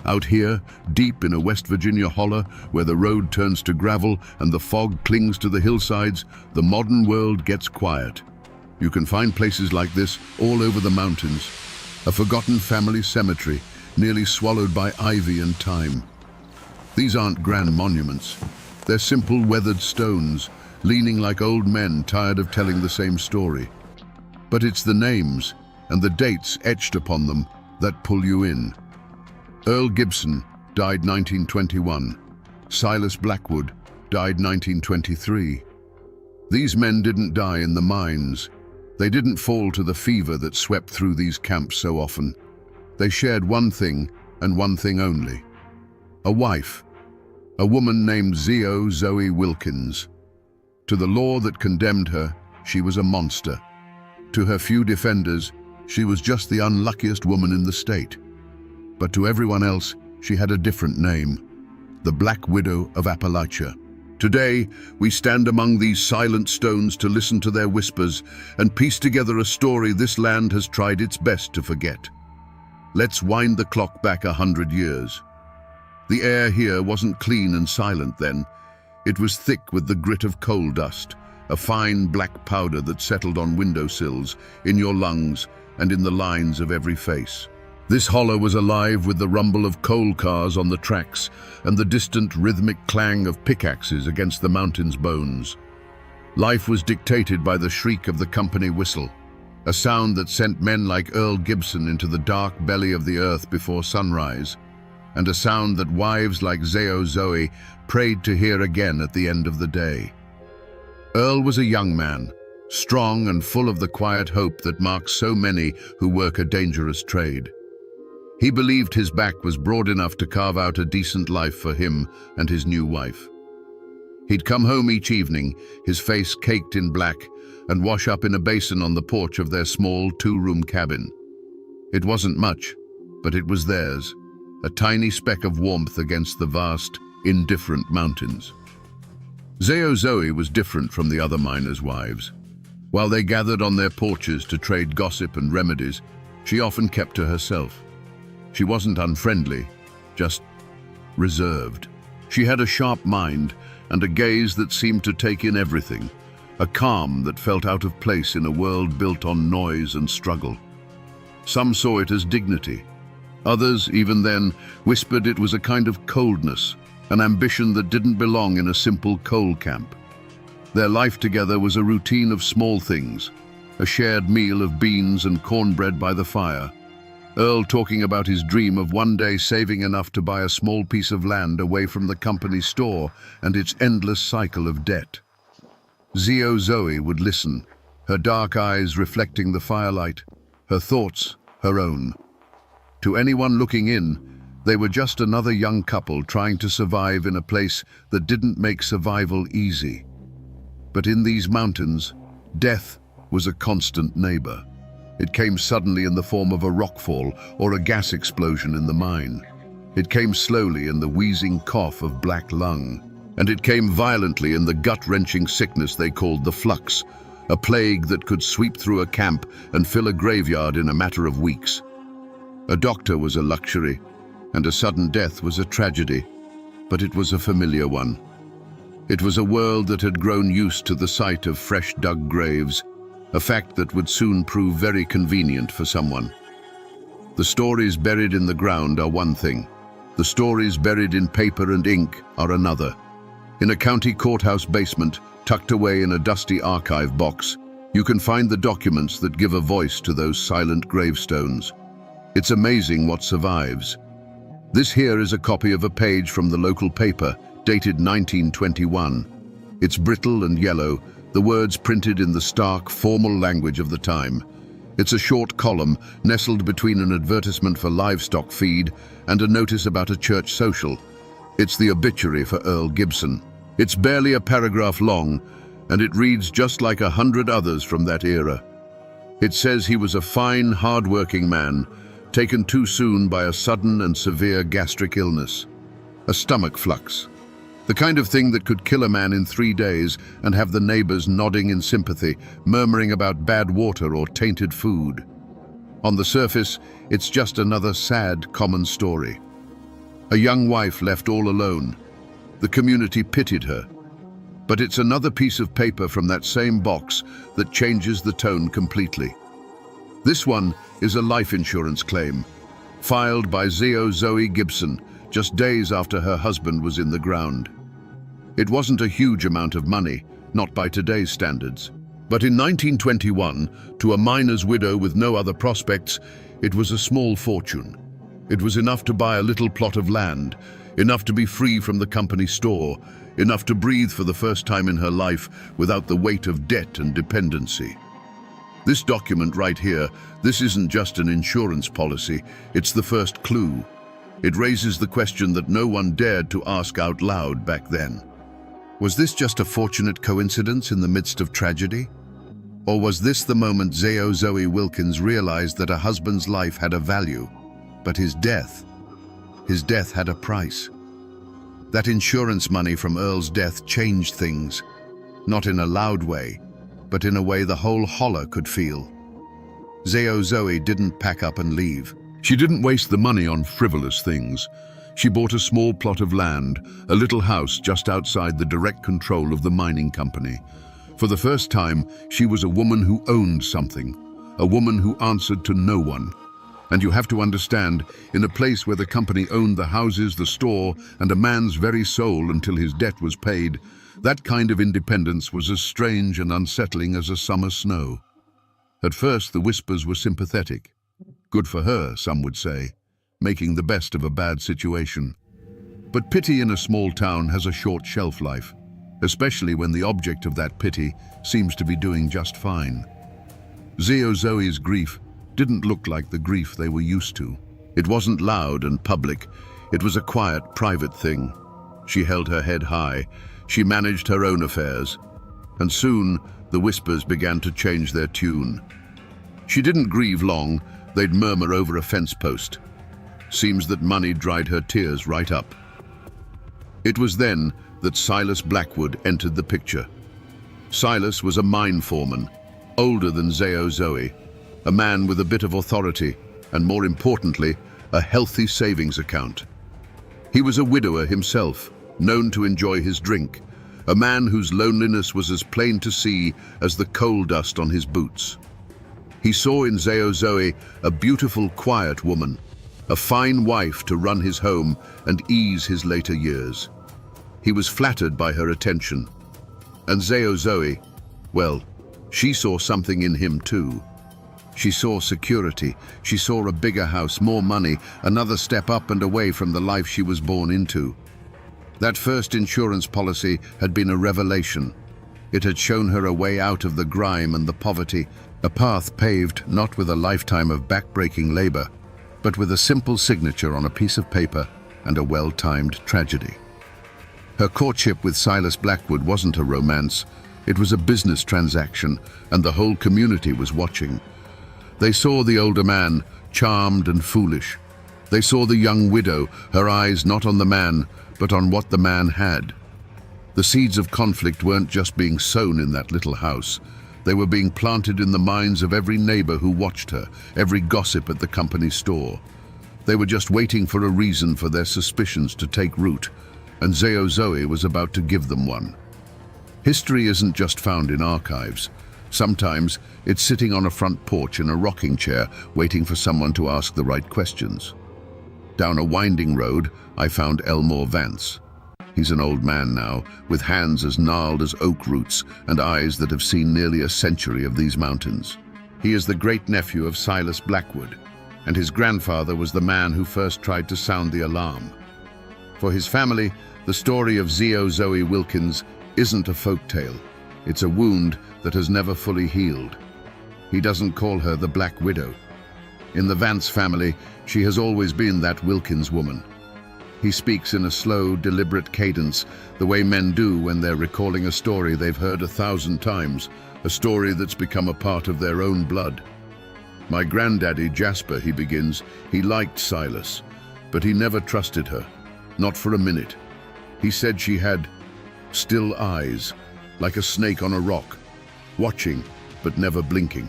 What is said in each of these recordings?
Out here, deep in a West Virginia holler, where the road turns to gravel and the fog clings to the hillsides, the modern world gets quiet. You can find places like this all over the mountains. A forgotten family cemetery, nearly swallowed by ivy and time. These aren't grand monuments. They're simple weathered stones, leaning like old men tired of telling the same story. But it's the names and the dates etched upon them that pull you in. Earl Gibson died 1921. Silas Blackwood died 1923. These men didn't die in the mines. They didn't fall to the fever that swept through these camps so often. They shared one thing and one thing only. A wife. A woman named Zoe Wilkins. To the law that condemned her, she was a monster. To her few defenders, she was just the unluckiest woman in the state. But to everyone else, she had a different name, the Black Widow of Appalachia. Today, we stand among these silent stones to listen to their whispers and piece together a story this land has tried its best to forget. Let's wind the clock back 100 years. The air here wasn't clean and silent then. It was thick with the grit of coal dust, a fine black powder that settled on windowsills, in your lungs, and in the lines of every face. This hollow was alive with the rumble of coal cars on the tracks and the distant rhythmic clang of pickaxes against the mountain's bones. Life was dictated by the shriek of the company whistle, a sound that sent men like Earl Gibson into the dark belly of the earth before sunrise, and a sound that wives like Zoe prayed to hear again at the end of the day. Earl was a young man, strong and full of the quiet hope that marks so many who work a dangerous trade. He believed his back was broad enough to carve out a decent life for him and his new wife. He'd come home each evening, his face caked in black, and wash up in a basin on the porch of their small two-room cabin. It wasn't much, but it was theirs, a tiny speck of warmth against the vast, indifferent mountains. Zoe was different from the other miners' wives. While they gathered on their porches to trade gossip and remedies, she often kept to herself. She wasn't unfriendly, just reserved. She had a sharp mind and a gaze that seemed to take in everything, a calm that felt out of place in a world built on noise and struggle. Some saw it as dignity. Others, even then, whispered it was a kind of coldness, an ambition that didn't belong in a simple coal camp. Their life together was a routine of small things, a shared meal of beans and cornbread by the fire, Earl talking about his dream of one day saving enough to buy a small piece of land away from the company store and its endless cycle of debt. Zoe would listen, her dark eyes reflecting the firelight, her thoughts her own. To anyone looking in, they were just another young couple trying to survive in a place that didn't make survival easy. But in these mountains, death was a constant neighbor. It came suddenly in the form of a rockfall or a gas explosion in the mine. It came slowly in the wheezing cough of black lung. And it came violently in the gut-wrenching sickness they called the flux, a plague that could sweep through a camp and fill a graveyard in a matter of weeks. A doctor was a luxury, and a sudden death was a tragedy, but it was a familiar one. It was a world that had grown used to the sight of fresh-dug graves, a fact that would soon prove very convenient for someone. The stories buried in the ground are one thing. The stories buried in paper and ink are another. In a county courthouse basement, tucked away in a dusty archive box, you can find the documents that give a voice to those silent gravestones. It's amazing what survives. This here is a copy of a page from the local paper, dated 1921. It's brittle and yellow, the words printed in the stark, formal language of the time. It's a short column nestled between an advertisement for livestock feed and a notice about a church social. It's the obituary for Earl Gibson. It's barely a paragraph long, and it reads just like 100 others from that era. It says he was a fine, hard-working man, taken too soon by a sudden and severe gastric illness, a stomach flux. The kind of thing that could kill a man in 3 days and have the neighbors nodding in sympathy, murmuring about bad water or tainted food. On the surface, it's just another sad, common story. A young wife left all alone. The community pitied her. But it's another piece of paper from that same box that changes the tone completely. This one is a life insurance claim, filed by Zoe Gibson just days after her husband was in the ground. It wasn't a huge amount of money, not by today's standards. But in 1921, to a miner's widow with no other prospects, it was a small fortune. It was enough to buy a little plot of land, enough to be free from the company store, enough to breathe for the first time in her life without the weight of debt and dependency. This document right here, this isn't just an insurance policy, it's the first clue. It raises the question that no one dared to ask out loud back then. Was this just a fortunate coincidence in the midst of tragedy? Or was this the moment Zoe Wilkins realized that a husband's life had a value, but his death had a price? That insurance money from Earl's death changed things, not in a loud way, but in a way the whole holler could feel. Zoe didn't pack up and leave. She didn't waste the money on frivolous things. She bought a small plot of land, a little house just outside the direct control of the mining company. For the first time, she was a woman who owned something, a woman who answered to no one. And you have to understand, in a place where the company owned the houses, the store, and a man's very soul until his debt was paid, that kind of independence was as strange and unsettling as a summer snow. At first, the whispers were sympathetic. Good for her, some would say, making the best of a bad situation. But pity in a small town has a short shelf life, especially when the object of that pity seems to be doing just fine. Zoe's grief didn't look like the grief they were used to. It wasn't loud and public. It was a quiet, private thing. She held her head high. She managed her own affairs. And soon, the whispers began to change their tune. She didn't grieve long. They'd murmur over a fence post. Seems that money dried her tears right up. It was then that Silas Blackwood entered the picture. Silas was a mine foreman, older than Zoe, a man with a bit of authority, and more importantly, a healthy savings account. He was a widower himself, known to enjoy his drink, a man whose loneliness was as plain to see as the coal dust on his boots. He saw in Zoe a beautiful, quiet woman, a fine wife to run his home and ease his later years. He was flattered by her attention. And Zoe, well, she saw something in him too. She saw security. She saw a bigger house, more money, another step up and away from the life she was born into. That first insurance policy had been a revelation. It had shown her a way out of the grime and the poverty, a path paved not with a lifetime of backbreaking labor, but with a simple signature on a piece of paper and a well-timed tragedy. Her courtship with Silas Blackwood wasn't a romance. It was a business transaction, and the whole community was watching. They saw the older man, charmed and foolish. They saw the young widow, her eyes not on the man, but on what the man had. The seeds of conflict weren't just being sown in that little house. They were being planted in the minds of every neighbor who watched her, every gossip at the company store. They were just waiting for a reason for their suspicions to take root, and Zoe was about to give them one. History isn't just found in archives. Sometimes it's sitting on a front porch in a rocking chair, waiting for someone to ask the right questions. Down a winding road, I found Elmore Vance. He's an old man now, with hands as gnarled as oak roots and eyes that have seen nearly a century of these mountains. He is the great-nephew of Silas Blackwood, and his grandfather was the man who first tried to sound the alarm. For his family, the story of Zoe Wilkins isn't a folk tale. It's a wound that has never fully healed. He doesn't call her the Black Widow. In the Vance family, she has always been that Wilkins woman. He speaks in a slow, deliberate cadence, the way men do when they're recalling a story they've heard 1,000 times, a story that's become a part of their own blood. My granddaddy, Jasper, he begins, he liked Silas, but he never trusted her, not for a minute. He said she had still eyes, like a snake on a rock, watching but never blinking.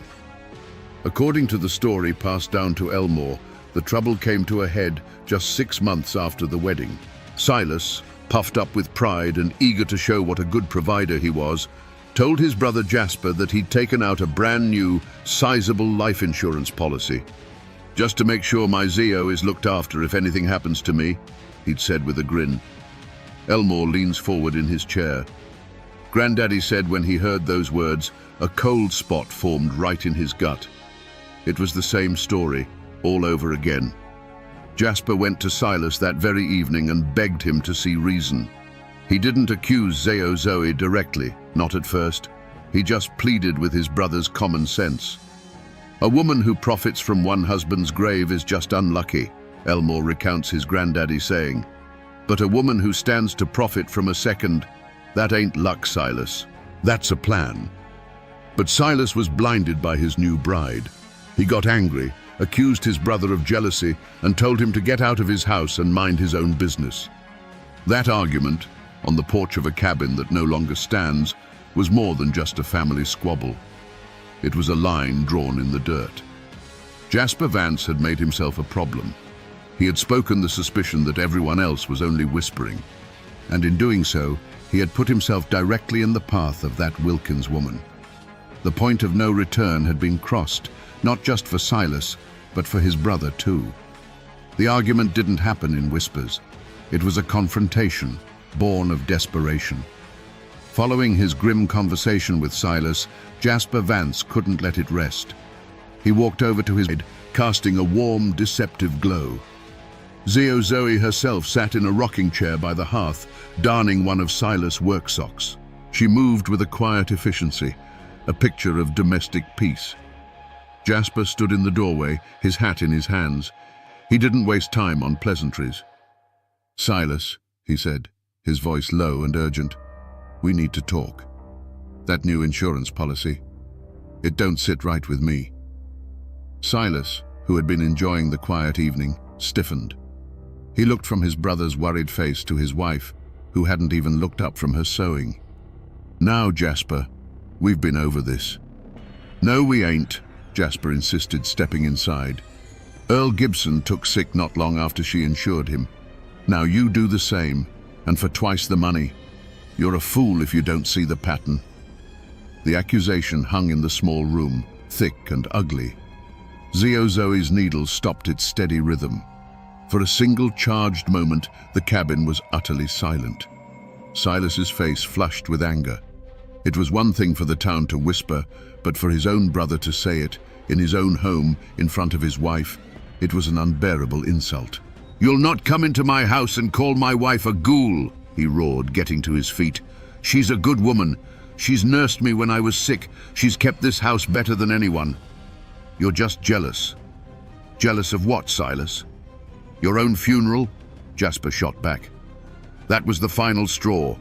According to the story passed down to Elmore, The trouble came to a head just 6 months after the wedding. Silas, puffed up with pride and eager to show what a good provider he was, told his brother Jasper that he'd taken out a brand new, sizable life insurance policy. "Just to make sure my Zeo is looked after if anything happens to me," he'd said with a grin. Elmore leans forward in his chair. Granddaddy said when he heard those words, a cold spot formed right in his gut. It was the same story, all over again. Jasper went to Silas that very evening and begged him to see reason. He didn't accuse Zoe directly, not at first. He just pleaded with his brother's common sense. "A woman who profits from one husband's grave is just unlucky," Elmore recounts his granddaddy saying. "But a woman who stands to profit from a second, that ain't luck, Silas. That's a plan." But Silas was blinded by his new bride. He got angry, accused his brother of jealousy, and told him to get out of his house and mind his own business. That argument, on the porch of a cabin that no longer stands, was more than just a family squabble. It was a line drawn in the dirt. Jasper Vance had made himself a problem. He had spoken the suspicion that everyone else was only whispering, and in doing so, he had put himself directly in the path of that Wilkins woman. The point of no return had been crossed, not just for Silas, but for his brother too. The argument didn't happen in whispers. It was a confrontation, born of desperation. Following his grim conversation with Silas, Jasper Vance couldn't let it rest. He walked over to his side, casting a warm, deceptive glow. Zoe herself sat in a rocking chair by the hearth, darning one of Silas' work socks. She moved with a quiet efficiency, a picture of domestic peace. Jasper stood in the doorway, his hat in his hands. He didn't waste time on pleasantries. "Silas," he said, his voice low and urgent, "we need to talk. That new insurance policy, it don't sit right with me." Silas, who had been enjoying the quiet evening, stiffened. He looked from his brother's worried face to his wife, who hadn't even looked up from her sewing. "Now, Jasper, we've been over this." "No, we ain't," Jasper insisted, stepping inside. "Earl Gibson took sick not long after she insured him. Now you do the same, and for twice the money. You're a fool if you don't see the pattern." The accusation hung in the small room, thick and ugly. Zoe's needle stopped its steady rhythm. For a single charged moment, the cabin was utterly silent. Silas's face flushed with anger. It was one thing for the town to whisper, but for his own brother to say it, in his own home, in front of his wife, it was an unbearable insult. "You'll not come into my house and call my wife a ghoul," he roared, getting to his feet. "She's a good woman. She's nursed me when I was sick. She's kept this house better than anyone. You're just jealous." "Jealous of what, Silas?" "Your own funeral?" Jasper shot back. "That was the final straw."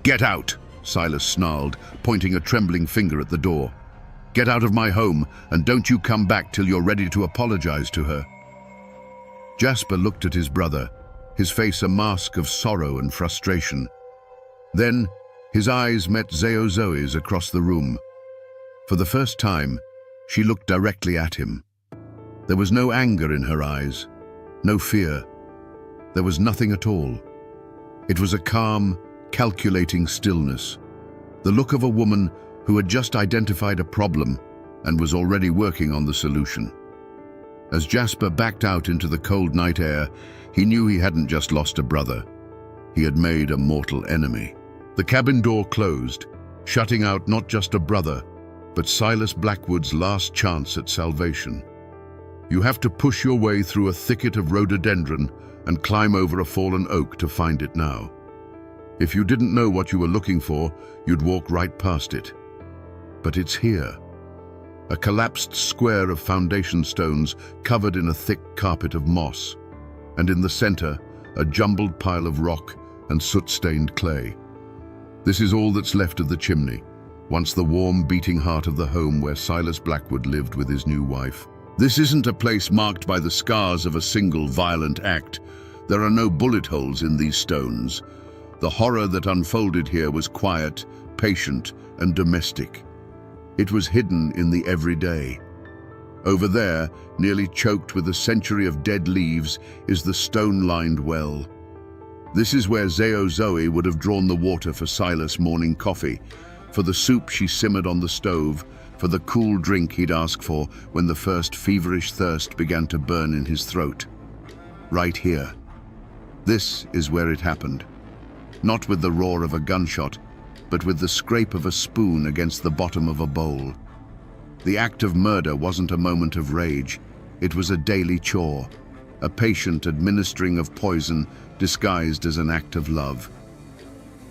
"Get out," Silas snarled, pointing a trembling finger at the door. "Get out of my home, and don't you come back till you're ready to apologize to her." Jasper looked at his brother, his face a mask of sorrow and frustration. Then, his eyes met Zoe's across the room. For the first time, she looked directly at him. There was no anger in her eyes, no fear. There was nothing at all. It was a calm, calculating stillness, the look of a woman who had just identified a problem and was already working on the solution. As Jasper backed out into the cold night air, he knew he hadn't just lost a brother. He had made a mortal enemy. The cabin door closed, shutting out not just a brother, but Silas Blackwood's last chance at salvation. You have to push your way through a thicket of rhododendron and climb over a fallen oak to find it now. If you didn't know what you were looking for, you'd walk right past it. But it's here. A collapsed square of foundation stones covered in a thick carpet of moss, and in the center, a jumbled pile of rock and soot-stained clay. This is all that's left of the chimney, once the warm, beating heart of the home where Silas Blackwood lived with his new wife. This isn't a place marked by the scars of a single violent act. There are no bullet holes in these stones. The horror that unfolded here was quiet, patient, and domestic. It was hidden in the everyday. Over there, nearly choked with a century of dead leaves, is the stone-lined well. This is where Zoe would have drawn the water for Silas' morning coffee, for the soup she simmered on the stove, for the cool drink he'd ask for when the first feverish thirst began to burn in his throat. Right here. This is where it happened. Not with the roar of a gunshot, but with the scrape of a spoon against the bottom of a bowl. The act of murder wasn't a moment of rage. It was a daily chore, a patient administering of poison disguised as an act of love.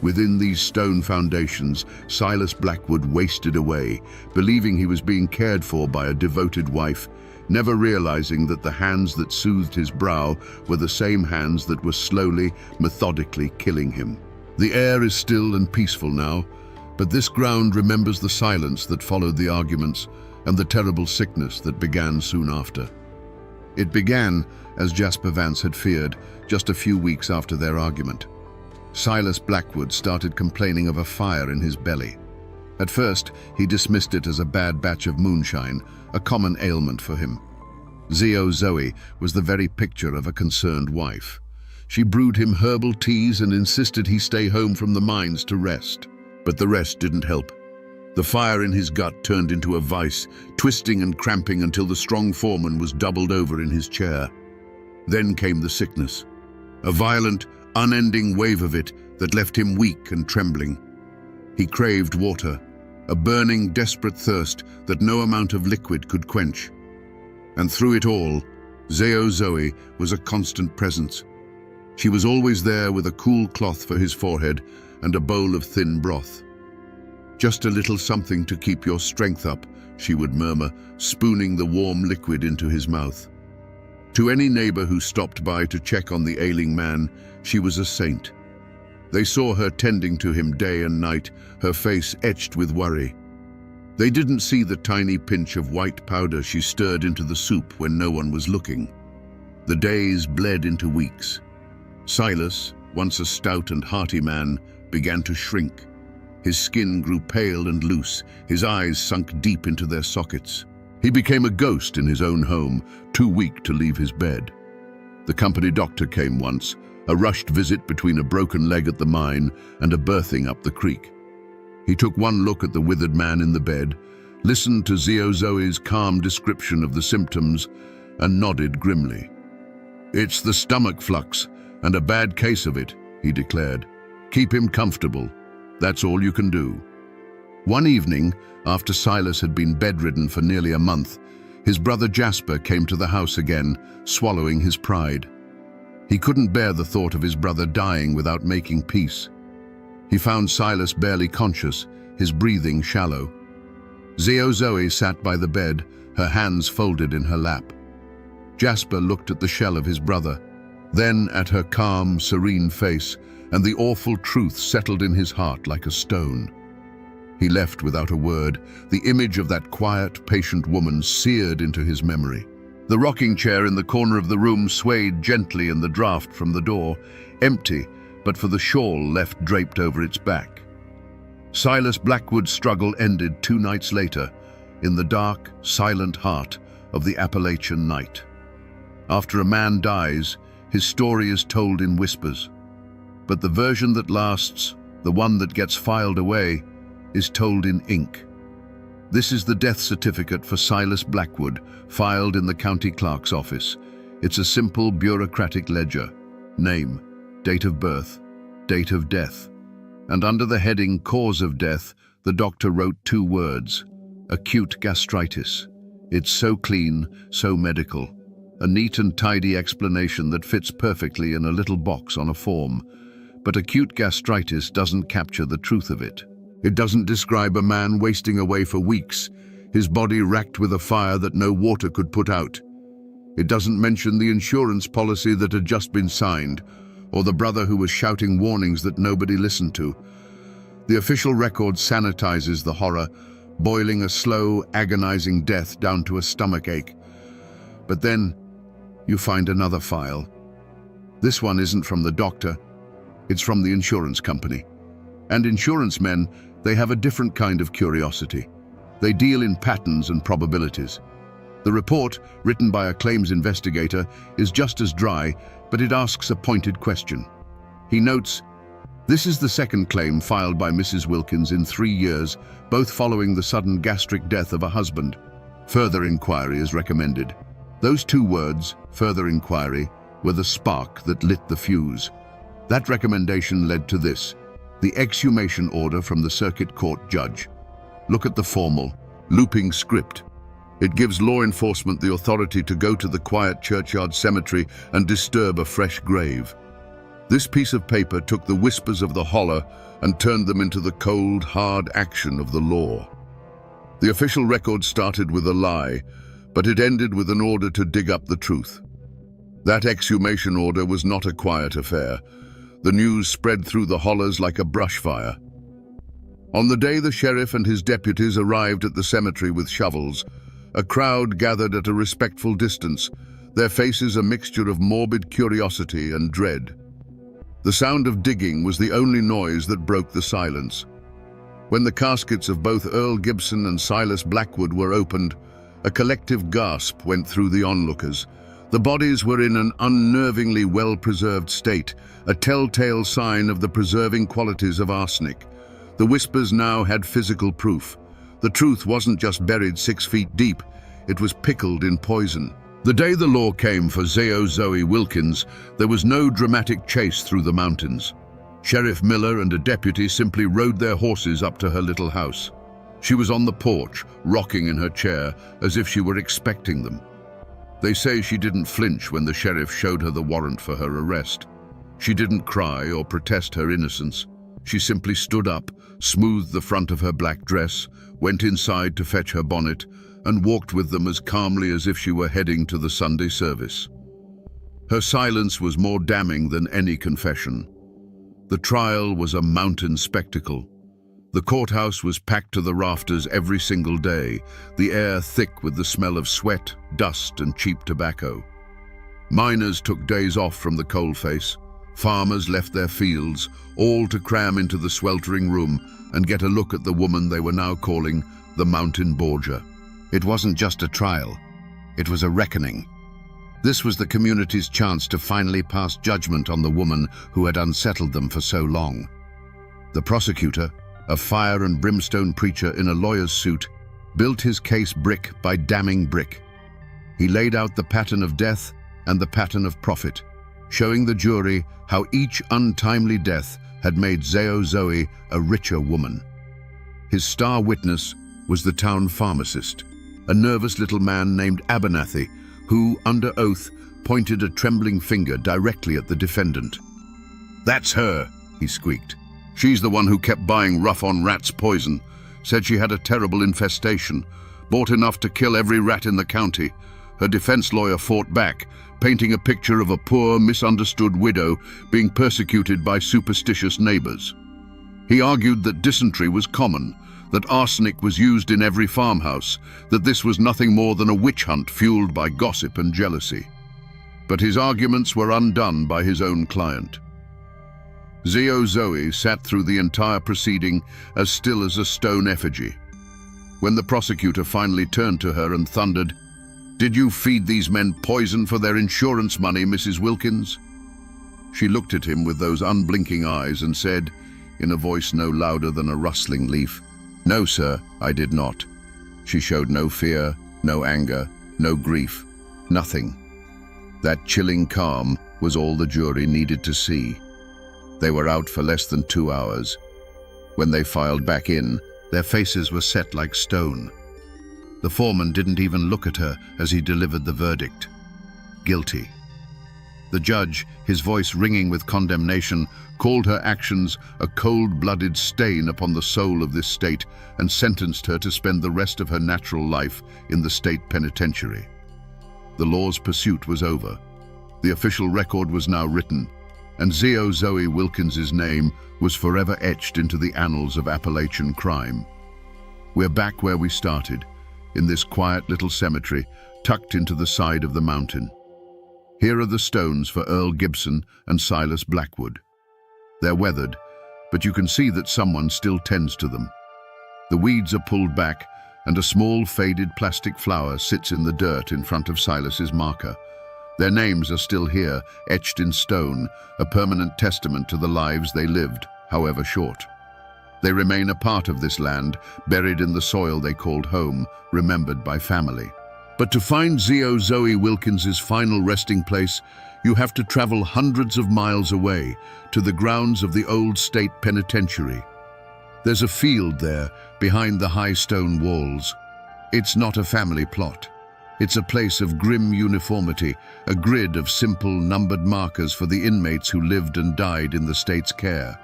Within these stone foundations, Silas Blackwood wasted away, believing he was being cared for by a devoted wife, never realizing that the hands that soothed his brow were the same hands that were slowly, methodically killing him. The air is still and peaceful now, but this ground remembers the silence that followed the arguments and the terrible sickness that began soon after. It began, as Jasper Vance had feared, just a few weeks after their argument. Silas Blackwood started complaining of a fire in his belly. At first, he dismissed it as a bad batch of moonshine, a common ailment for him. Zoe was the very picture of a concerned wife. She brewed him herbal teas and insisted he stay home from the mines to rest. But the rest didn't help. The fire in his gut turned into a vice, twisting and cramping until the strong foreman was doubled over in his chair. Then came the sickness, a violent, unending wave of it that left him weak and trembling. He craved water, a burning, desperate thirst that no amount of liquid could quench. And through it all, Zoe was a constant presence. She was always there with a cool cloth for his forehead and a bowl of thin broth. "Just a little something to keep your strength up," she would murmur, spooning the warm liquid into his mouth. To any neighbor who stopped by to check on the ailing man, she was a saint. They saw her tending to him day and night, her face etched with worry. They didn't see the tiny pinch of white powder she stirred into the soup when no one was looking. The days bled into weeks. Silas, once a stout and hearty man, began to shrink. His skin grew pale and loose, his eyes sunk deep into their sockets. He became a ghost in his own home, too weak to leave his bed. The company doctor came once, a rushed visit between a broken leg at the mine and a birthing up the creek. He took one look at the withered man in the bed, listened to Zoe's calm description of the symptoms, and nodded grimly. "It's the stomach flux, and a bad case of it," he declared. "Keep him comfortable. That's all you can do." One evening, after Silas had been bedridden for nearly a month, his brother Jasper came to the house again, swallowing his pride. He couldn't bear the thought of his brother dying without making peace. He found Silas barely conscious, his breathing shallow. Zoe sat by the bed, her hands folded in her lap. Jasper looked at the shell of his brother, then at her calm, serene face, and the awful truth settled in his heart like a stone. He left without a word, the image of that quiet, patient woman seared into his memory. The rocking chair in the corner of the room swayed gently in the draught from the door, empty, but for the shawl left draped over its back. Silas Blackwood's struggle ended 2 nights later, in the dark, silent heart of the Appalachian night. After a man dies, his story is told in whispers. But the version that lasts, the one that gets filed away, is told in ink. This is the death certificate for Silas Blackwood, filed in the county clerk's office. It's a simple bureaucratic ledger. Name, date of birth, date of death. And under the heading Cause of Death, the doctor wrote 2 words, acute gastritis. It's so clean, so medical. A neat and tidy explanation that fits perfectly in a little box on a form. But acute gastritis doesn't capture the truth of it. It doesn't describe a man wasting away for weeks, his body racked with a fire that no water could put out. It doesn't mention the insurance policy that had just been signed, or the brother who was shouting warnings that nobody listened to. The official record sanitizes the horror, boiling a slow, agonizing death down to a stomach ache. But then, you find another file. This one isn't from the doctor, it's from the insurance company. And insurance men, they have a different kind of curiosity. They deal in patterns and probabilities. The report, written by a claims investigator, is just as dry, but it asks a pointed question. He notes, "This is the second claim filed by Mrs. Wilkins in 3 years, both following the sudden gastric death of a husband. Further inquiry is recommended." Those 2 words, further inquiry, were the spark that lit the fuse. That recommendation led to this, the exhumation order from the circuit court judge. Look at the formal, looping script. It gives law enforcement the authority to go to the quiet churchyard cemetery and disturb a fresh grave. This piece of paper took the whispers of the holler and turned them into the cold, hard action of the law. The official record started with a lie, but it ended with an order to dig up the truth. That exhumation order was not a quiet affair. The news spread through the hollers like a brush fire. On the day the sheriff and his deputies arrived at the cemetery with shovels, a crowd gathered at a respectful distance, their faces a mixture of morbid curiosity and dread. The sound of digging was the only noise that broke the silence. When the caskets of both Earl Gibson and Silas Blackwood were opened, a collective gasp went through the onlookers. The bodies were in an unnervingly well-preserved state, a telltale sign of the preserving qualities of arsenic. The whispers now had physical proof. The truth wasn't just buried 6 feet deep, it was pickled in poison. The day the law came for Shadowy Wilkins, there was no dramatic chase through the mountains. Sheriff Miller and a deputy simply rode their horses up to her little house. She was on the porch, rocking in her chair, as if she were expecting them. They say she didn't flinch when the sheriff showed her the warrant for her arrest. She didn't cry or protest her innocence. She simply stood up, smoothed the front of her black dress, went inside to fetch her bonnet, and walked with them as calmly as if she were heading to the Sunday service. Her silence was more damning than any confession. The trial was a mountain spectacle. The courthouse was packed to the rafters every single day, the air thick with the smell of sweat, dust, and cheap tobacco. Miners took days off from the coalface. Farmers left their fields, all to cram into the sweltering room and get a look at the woman they were now calling the Mountain Borgia. It wasn't just a trial, it was a reckoning. This was the community's chance to finally pass judgment on the woman who had unsettled them for so long. The prosecutor, a fire and brimstone preacher in a lawyer's suit, built his case brick by damning brick. He laid out the pattern of death and the pattern of profit, showing the jury how each untimely death had made Shadowy a richer woman. His star witness was the town pharmacist, a nervous little man named Abernathy, who, under oath, pointed a trembling finger directly at the defendant. "That's her," he squeaked. "She's the one who kept buying rough-on-rats poison, said she had a terrible infestation, bought enough to kill every rat in the county." Her defense lawyer fought back, painting a picture of a poor, misunderstood widow being persecuted by superstitious neighbors. He argued that dysentery was common, that arsenic was used in every farmhouse, that this was nothing more than a witch hunt fueled by gossip and jealousy. But his arguments were undone by his own client. Shadowy sat through the entire proceeding as still as a stone effigy. When the prosecutor finally turned to her and thundered, "Did you feed these men poison for their insurance money, Mrs. Wilkins?" She looked at him with those unblinking eyes and said, in a voice no louder than a rustling leaf, "No, sir, I did not." She showed no fear, no anger, no grief, nothing. That chilling calm was all the jury needed to see. They were out for less than 2 hours. When they filed back in, their faces were set like stone. The foreman didn't even look at her as he delivered the verdict. Guilty. The judge, his voice ringing with condemnation, called her actions a cold-blooded stain upon the soul of this state and sentenced her to spend the rest of her natural life in the state penitentiary. The law's pursuit was over. The official record was now written, and Shadowy Wilkins's name was forever etched into the annals of Appalachian crime. We're back where we started, in this quiet little cemetery tucked into the side of the mountain. Here are the stones for Earl Gibson and Silas Blackwood. They're weathered, but you can see that someone still tends to them. The weeds are pulled back, and a small faded plastic flower sits in the dirt in front of Silas's marker. Their names are still here, etched in stone, a permanent testament to the lives they lived, however short. They remain a part of this land, buried in the soil they called home, remembered by family. But to find Zoe Wilkins's final resting place, you have to travel hundreds of miles away to the grounds of the old state penitentiary. There's a field there, behind the high stone walls. It's not a family plot. It's a place of grim uniformity, a grid of simple, numbered markers for the inmates who lived and died in the state's care.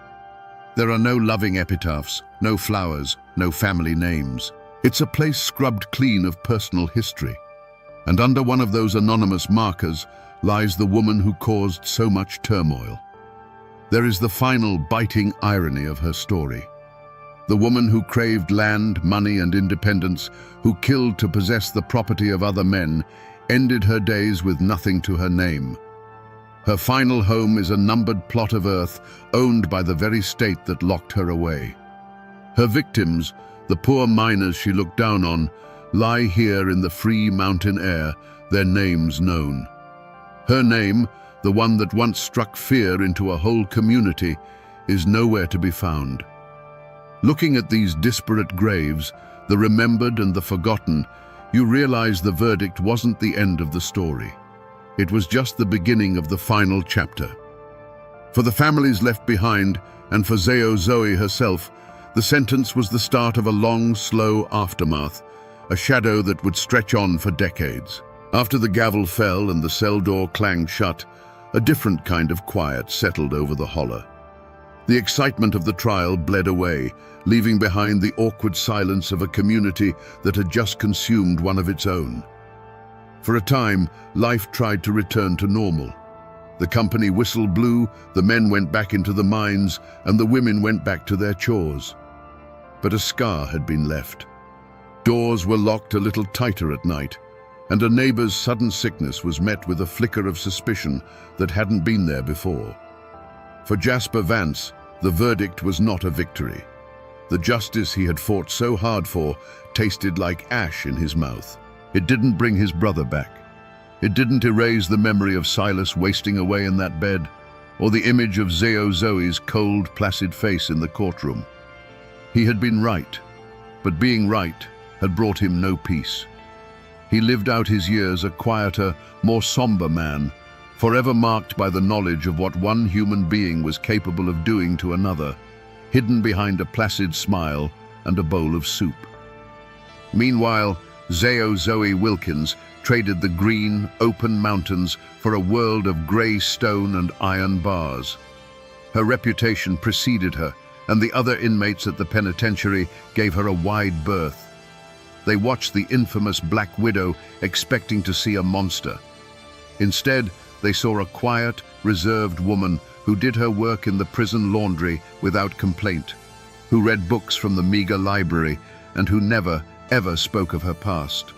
There are no loving epitaphs, no flowers, no family names. It's a place scrubbed clean of personal history. And under one of those anonymous markers lies the woman who caused so much turmoil. There is the final biting irony of her story. The woman who craved land, money, and independence, who killed to possess the property of other men, ended her days with nothing to her name. Her final home is a numbered plot of earth owned by the very state that locked her away. Her victims, the poor miners she looked down on, lie here in the free mountain air, their names known. Her name, the one that once struck fear into a whole community, is nowhere to be found. Looking at these disparate graves, the remembered and the forgotten, you realize the verdict wasn't the end of the story. It was just the beginning of the final chapter. For the families left behind, and for Zoe herself, the sentence was the start of a long, slow aftermath, a shadow that would stretch on for decades. After the gavel fell and the cell door clanged shut, a different kind of quiet settled over the holler. The excitement of the trial bled away, leaving behind the awkward silence of a community that had just consumed one of its own. For a time, life tried to return to normal. The company whistle blew, the men went back into the mines, and the women went back to their chores. But a scar had been left. Doors were locked a little tighter at night, and a neighbor's sudden sickness was met with a flicker of suspicion that hadn't been there before. For Jasper Vance, the verdict was not a victory. The justice he had fought so hard for tasted like ash in his mouth. It didn't bring his brother back. It didn't erase the memory of Silas wasting away in that bed, or the image of Zoe's cold, placid face in the courtroom. He had been right, but being right had brought him no peace. He lived out his years a quieter, more somber man, forever marked by the knowledge of what one human being was capable of doing to another, hidden behind a placid smile and a bowl of soup. Meanwhile, Zoe Wilkins traded the green, open mountains for a world of grey stone and iron bars. Her reputation preceded her, and the other inmates at the penitentiary gave her a wide berth. They watched the infamous Black Widow, expecting to see a monster. Instead, they saw a quiet, reserved woman who did her work in the prison laundry without complaint, who read books from the meager library, and who never, ever spoke of her past.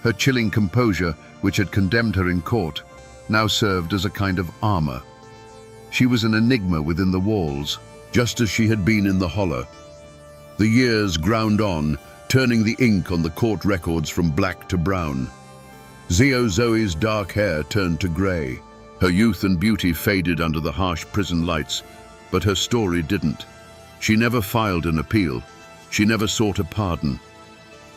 Her chilling composure, which had condemned her in court, now served as a kind of armor. She was an enigma within the walls, just as she had been in the hollow. The years ground on, turning the ink on the court records from black to brown. Zoe's dark hair turned to grey. Her youth and beauty faded under the harsh prison lights, but her story didn't. She never filed an appeal. She never sought a pardon.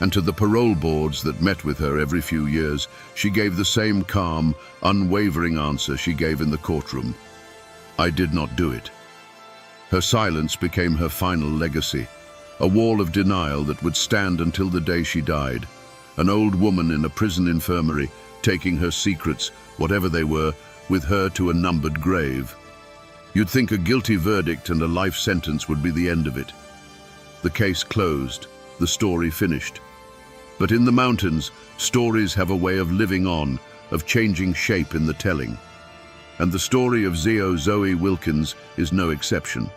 And to the parole boards that met with her every few years, she gave the same calm, unwavering answer she gave in the courtroom. I did not do it. Her silence became her final legacy, a wall of denial that would stand until the day she died, an old woman in a prison infirmary, taking her secrets, whatever they were, with her to a numbered grave. You'd think a guilty verdict and a life sentence would be the end of it. The case closed, the story finished. But in the mountains, stories have a way of living on, of changing shape in the telling. And the story of Zoe Wilkins is no exception.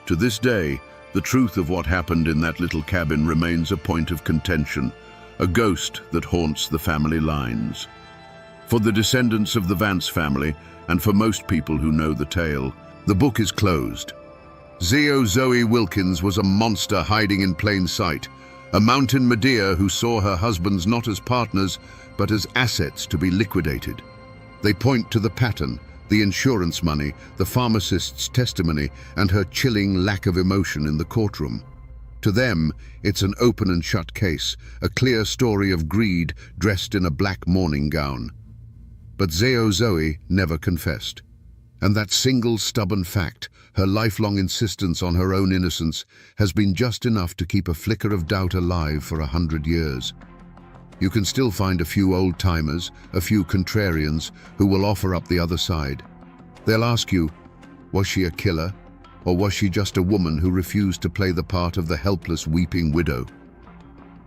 To this day, the truth of what happened in that little cabin remains a point of contention, a ghost that haunts the family lines. For the descendants of the Vance family, and for most people who know the tale, the book is closed. Zoe Wilkins was a monster hiding in plain sight, A mountain Medea who saw her husbands not as partners, but as assets to be liquidated. They point to the pattern, the insurance money, the pharmacist's testimony, and her chilling lack of emotion in the courtroom. To them, it's an open and shut case, a clear story of greed dressed in a black mourning gown. But Zoe never confessed. And that single stubborn fact, her lifelong insistence on her own innocence, has been just enough to keep a flicker of doubt alive for 100 years. You can still find a few old-timers, a few contrarians, who will offer up the other side. They'll ask you, was she a killer? Or was she just a woman who refused to play the part of the helpless, weeping widow?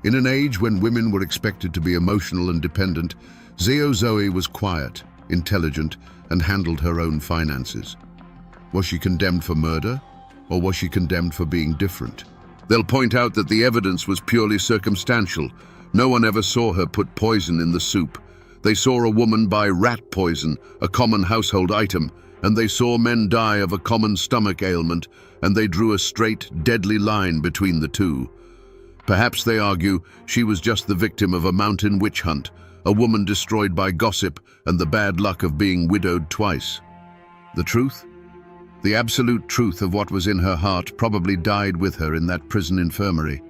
In an age when women were expected to be emotional and dependent, Zoe was quiet, intelligent, and handled her own finances. Was she condemned for murder, or was she condemned for being different? They'll point out that the evidence was purely circumstantial. No one ever saw her put poison in the soup. They saw a woman buy rat poison, a common household item, and they saw men die of a common stomach ailment, and they drew a straight, deadly line between the two. Perhaps, they argue, she was just the victim of a mountain witch hunt, a woman destroyed by gossip and the bad luck of being widowed twice. The truth? The absolute truth of what was in her heart probably died with her in that prison infirmary.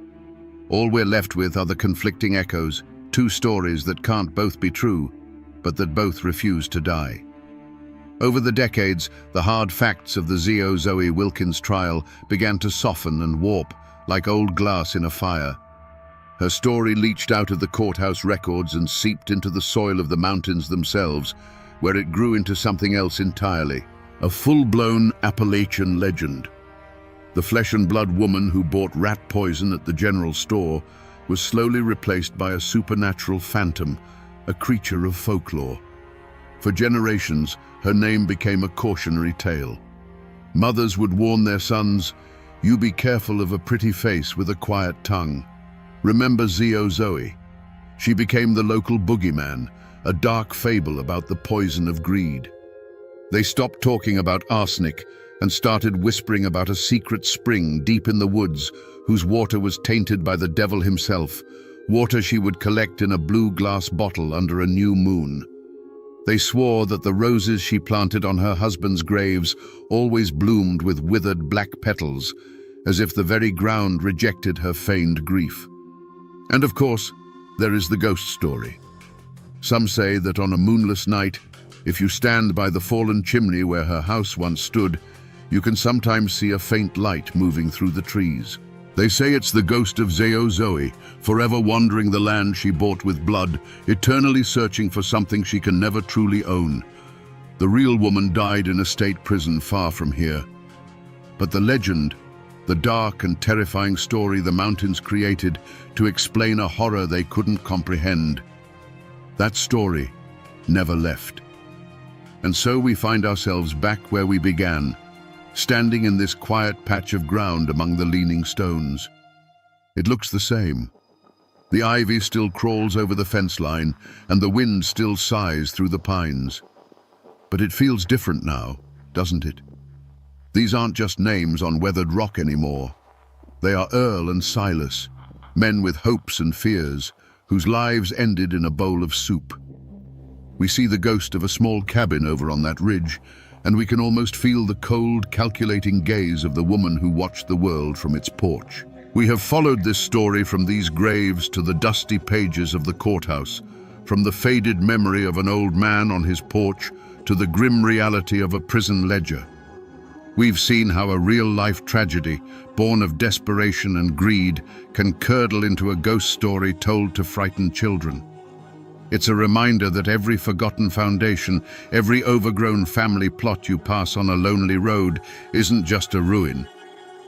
All we're left with are the conflicting echoes, two stories that can't both be true, but that both refuse to die. Over the decades, the hard facts of the Zoe Wilkins trial began to soften and warp, like old glass in a fire. Her story leached out of the courthouse records and seeped into the soil of the mountains themselves, where it grew into something else entirely, a full-blown Appalachian legend. The flesh-and-blood woman who bought rat poison at the general store was slowly replaced by a supernatural phantom, a creature of folklore. For generations, her name became a cautionary tale. Mothers would warn their sons, "You be careful of a pretty face with a quiet tongue. Remember Zoe." She became the local boogeyman, a dark fable about the poison of greed. They stopped talking about arsenic and started whispering about a secret spring deep in the woods whose water was tainted by the devil himself, water she would collect in a blue glass bottle under a new moon. They swore that the roses she planted on her husband's graves always bloomed with withered black petals, as if the very ground rejected her feigned grief. And of course, there is the ghost story. Some say that on a moonless night, if you stand by the fallen chimney where her house once stood, you can sometimes see a faint light moving through the trees. They say it's the ghost of Zoe, forever wandering the land she bought with blood, eternally searching for something she can never truly own. The real woman died in a state prison far from here. But the legend, the dark and terrifying story the mountains created to explain a horror they couldn't comprehend, that story never left. And so we find ourselves back where we began, standing in this quiet patch of ground among the leaning stones. It looks the same. The ivy still crawls over the fence line, and the wind still sighs through the pines. But it feels different now, doesn't it? These aren't just names on weathered rock anymore. They are Earl and Silas, men with hopes and fears, whose lives ended in a bowl of soup. We see the ghost of a small cabin over on that ridge, and we can almost feel the cold, calculating gaze of the woman who watched the world from its porch. We have followed this story from these graves to the dusty pages of the courthouse, from the faded memory of an old man on his porch to the grim reality of a prison ledger. We've seen how a real-life tragedy, born of desperation and greed, can curdle into a ghost story told to frighten children. It's a reminder that every forgotten foundation, every overgrown family plot you pass on a lonely road isn't just a ruin.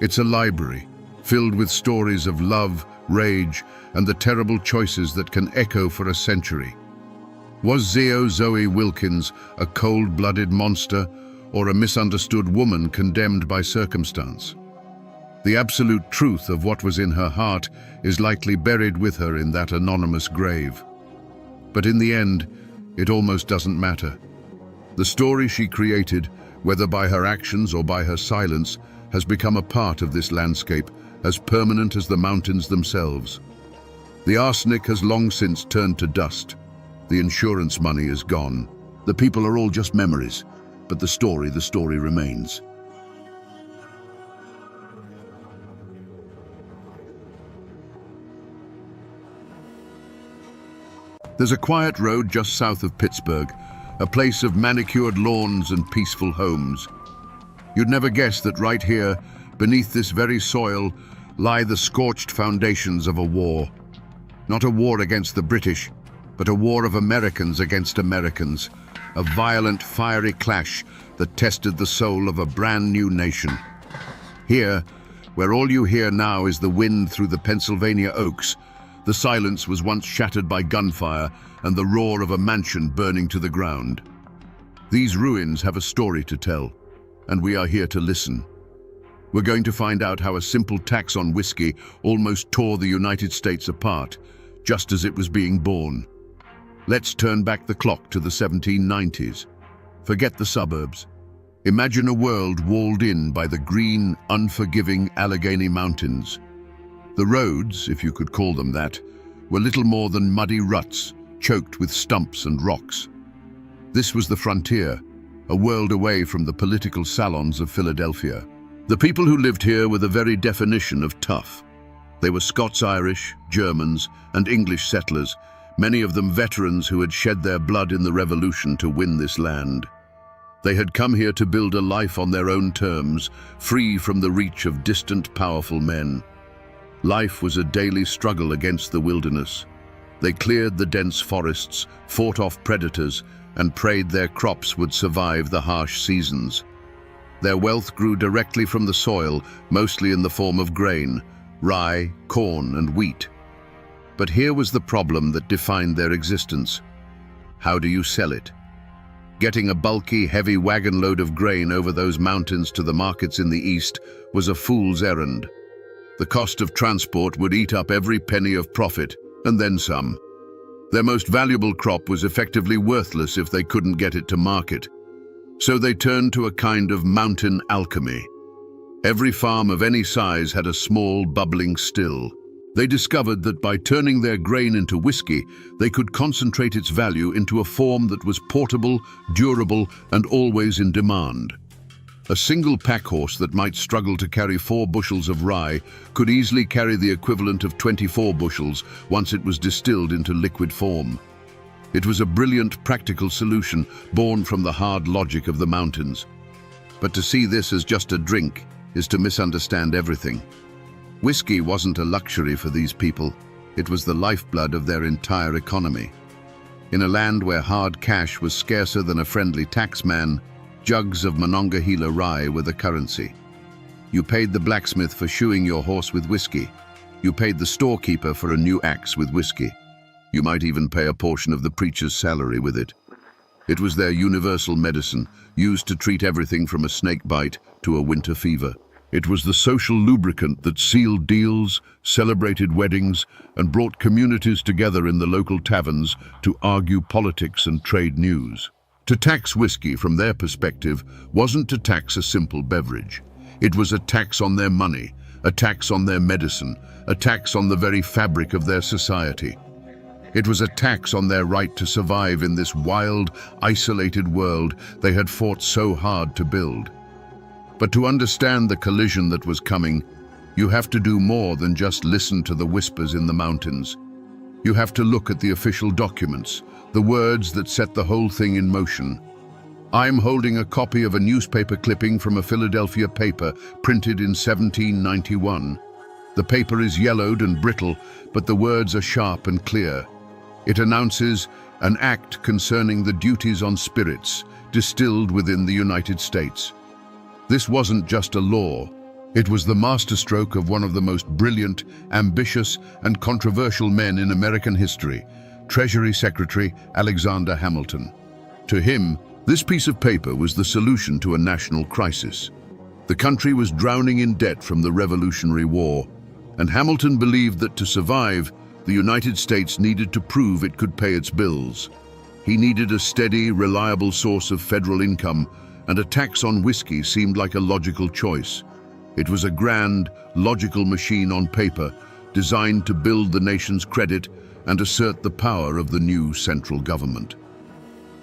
It's a library, filled with stories of love, rage, and the terrible choices that can echo for a century. Was Zoe Wilkins a cold-blooded monster, or a misunderstood woman condemned by circumstance? The absolute truth of what was in her heart is likely buried with her in that anonymous grave. But in the end, it almost doesn't matter. The story she created, whether by her actions or by her silence, has become a part of this landscape, as permanent as the mountains themselves. The arsenic has long since turned to dust. The insurance money is gone. The people are all just memories, but the story remains. There's a quiet road just south of Pittsburgh, a place of manicured lawns and peaceful homes. You'd never guess that right here, beneath this very soil, lie the scorched foundations of a war. Not a war against the British, but a war of Americans against Americans, a violent, fiery clash that tested the soul of a brand new nation. Here, where all you hear now is the wind through the Pennsylvania oaks, the silence was once shattered by gunfire and the roar of a mansion burning to the ground. These ruins have a story to tell, and we are here to listen. We're going to find out how a simple tax on whiskey almost tore the United States apart, just as it was being born. Let's turn back the clock to the 1790s. Forget the suburbs. Imagine a world walled in by the green, unforgiving Allegheny Mountains. The roads, if you could call them that, were little more than muddy ruts, choked with stumps and rocks. This was the frontier, a world away from the political salons of Philadelphia. The people who lived here were the very definition of tough. They were Scots-Irish, Germans, and English settlers, many of them veterans who had shed their blood in the Revolution to win this land. They had come here to build a life on their own terms, free from the reach of distant, powerful men. Life was a daily struggle against the wilderness. They cleared the dense forests, fought off predators, and prayed their crops would survive the harsh seasons. Their wealth grew directly from the soil, mostly in the form of grain, rye, corn, and wheat. But here was the problem that defined their existence. How do you sell it? Getting a bulky, heavy wagon load of grain over those mountains to the markets in the east was a fool's errand. The cost of transport would eat up every penny of profit, and then some. Their most valuable crop was effectively worthless if they couldn't get it to market. So they turned to a kind of mountain alchemy. Every farm of any size had a small, bubbling still. They discovered that by turning their grain into whiskey, they could concentrate its value into a form that was portable, durable, and always in demand. A single pack horse that might struggle to carry 4 bushels of rye could easily carry the equivalent of 24 bushels once it was distilled into liquid form. It was a brilliant, practical solution born from the hard logic of the mountains. But to see this as just a drink is to misunderstand everything. Whiskey wasn't a luxury for these people. It was the lifeblood of their entire economy. In a land where hard cash was scarcer than a friendly taxman, jugs of Monongahela rye were the currency. You paid the blacksmith for shoeing your horse with whiskey. You paid the storekeeper for a new axe with whiskey. You might even pay a portion of the preacher's salary with it. It was their universal medicine, used to treat everything from a snake bite to a winter fever. It was the social lubricant that sealed deals, celebrated weddings, and brought communities together in the local taverns to argue politics and trade news. To tax whiskey, from their perspective, wasn't to tax a simple beverage. It was a tax on their money, a tax on their medicine, a tax on the very fabric of their society. It was a tax on their right to survive in this wild, isolated world they had fought so hard to build. But to understand the collision that was coming, you have to do more than just listen to the whispers in the mountains. You have to look at the official documents, the words that set the whole thing in motion. I'm holding a copy of a newspaper clipping from a Philadelphia paper printed in 1791. The paper is yellowed and brittle, but the words are sharp and clear. It announces an act concerning the duties on spirits distilled within the United States. This wasn't just a law. It was the masterstroke of one of the most brilliant, ambitious, and controversial men in American history, Treasury Secretary Alexander Hamilton. To him, this piece of paper was the solution to a national crisis. The country was drowning in debt from the Revolutionary War, and Hamilton believed that to survive, the United States needed to prove it could pay its bills. He needed a steady, reliable source of federal income, and a tax on whiskey seemed like a logical choice. It was a grand, logical machine on paper, designed to build the nation's credit and assert the power of the new central government.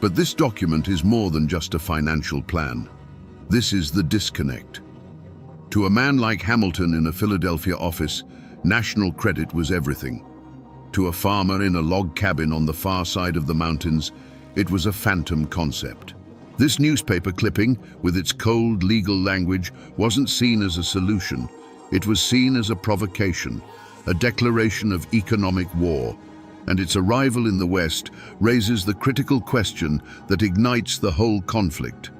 But this document is more than just a financial plan. This is the disconnect. To a man like Hamilton in a Philadelphia office, national credit was everything. To a farmer in a log cabin on the far side of the mountains, it was a phantom concept. This newspaper clipping, with its cold legal language, wasn't seen as a solution. It was seen as a provocation, a declaration of economic war. And its arrival in the West raises the critical question that ignites the whole conflict.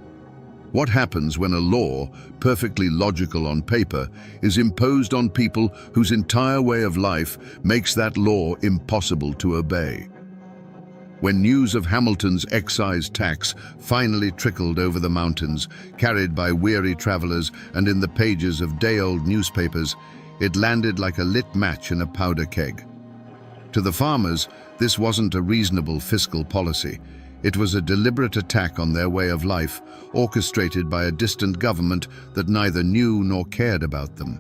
What happens when a law, perfectly logical on paper, is imposed on people whose entire way of life makes that law impossible to obey? When news of Hamilton's excise tax finally trickled over the mountains, carried by weary travelers and in the pages of day-old newspapers, it landed like a lit match in a powder keg. To the farmers, this wasn't a reasonable fiscal policy. It was a deliberate attack on their way of life, orchestrated by a distant government that neither knew nor cared about them.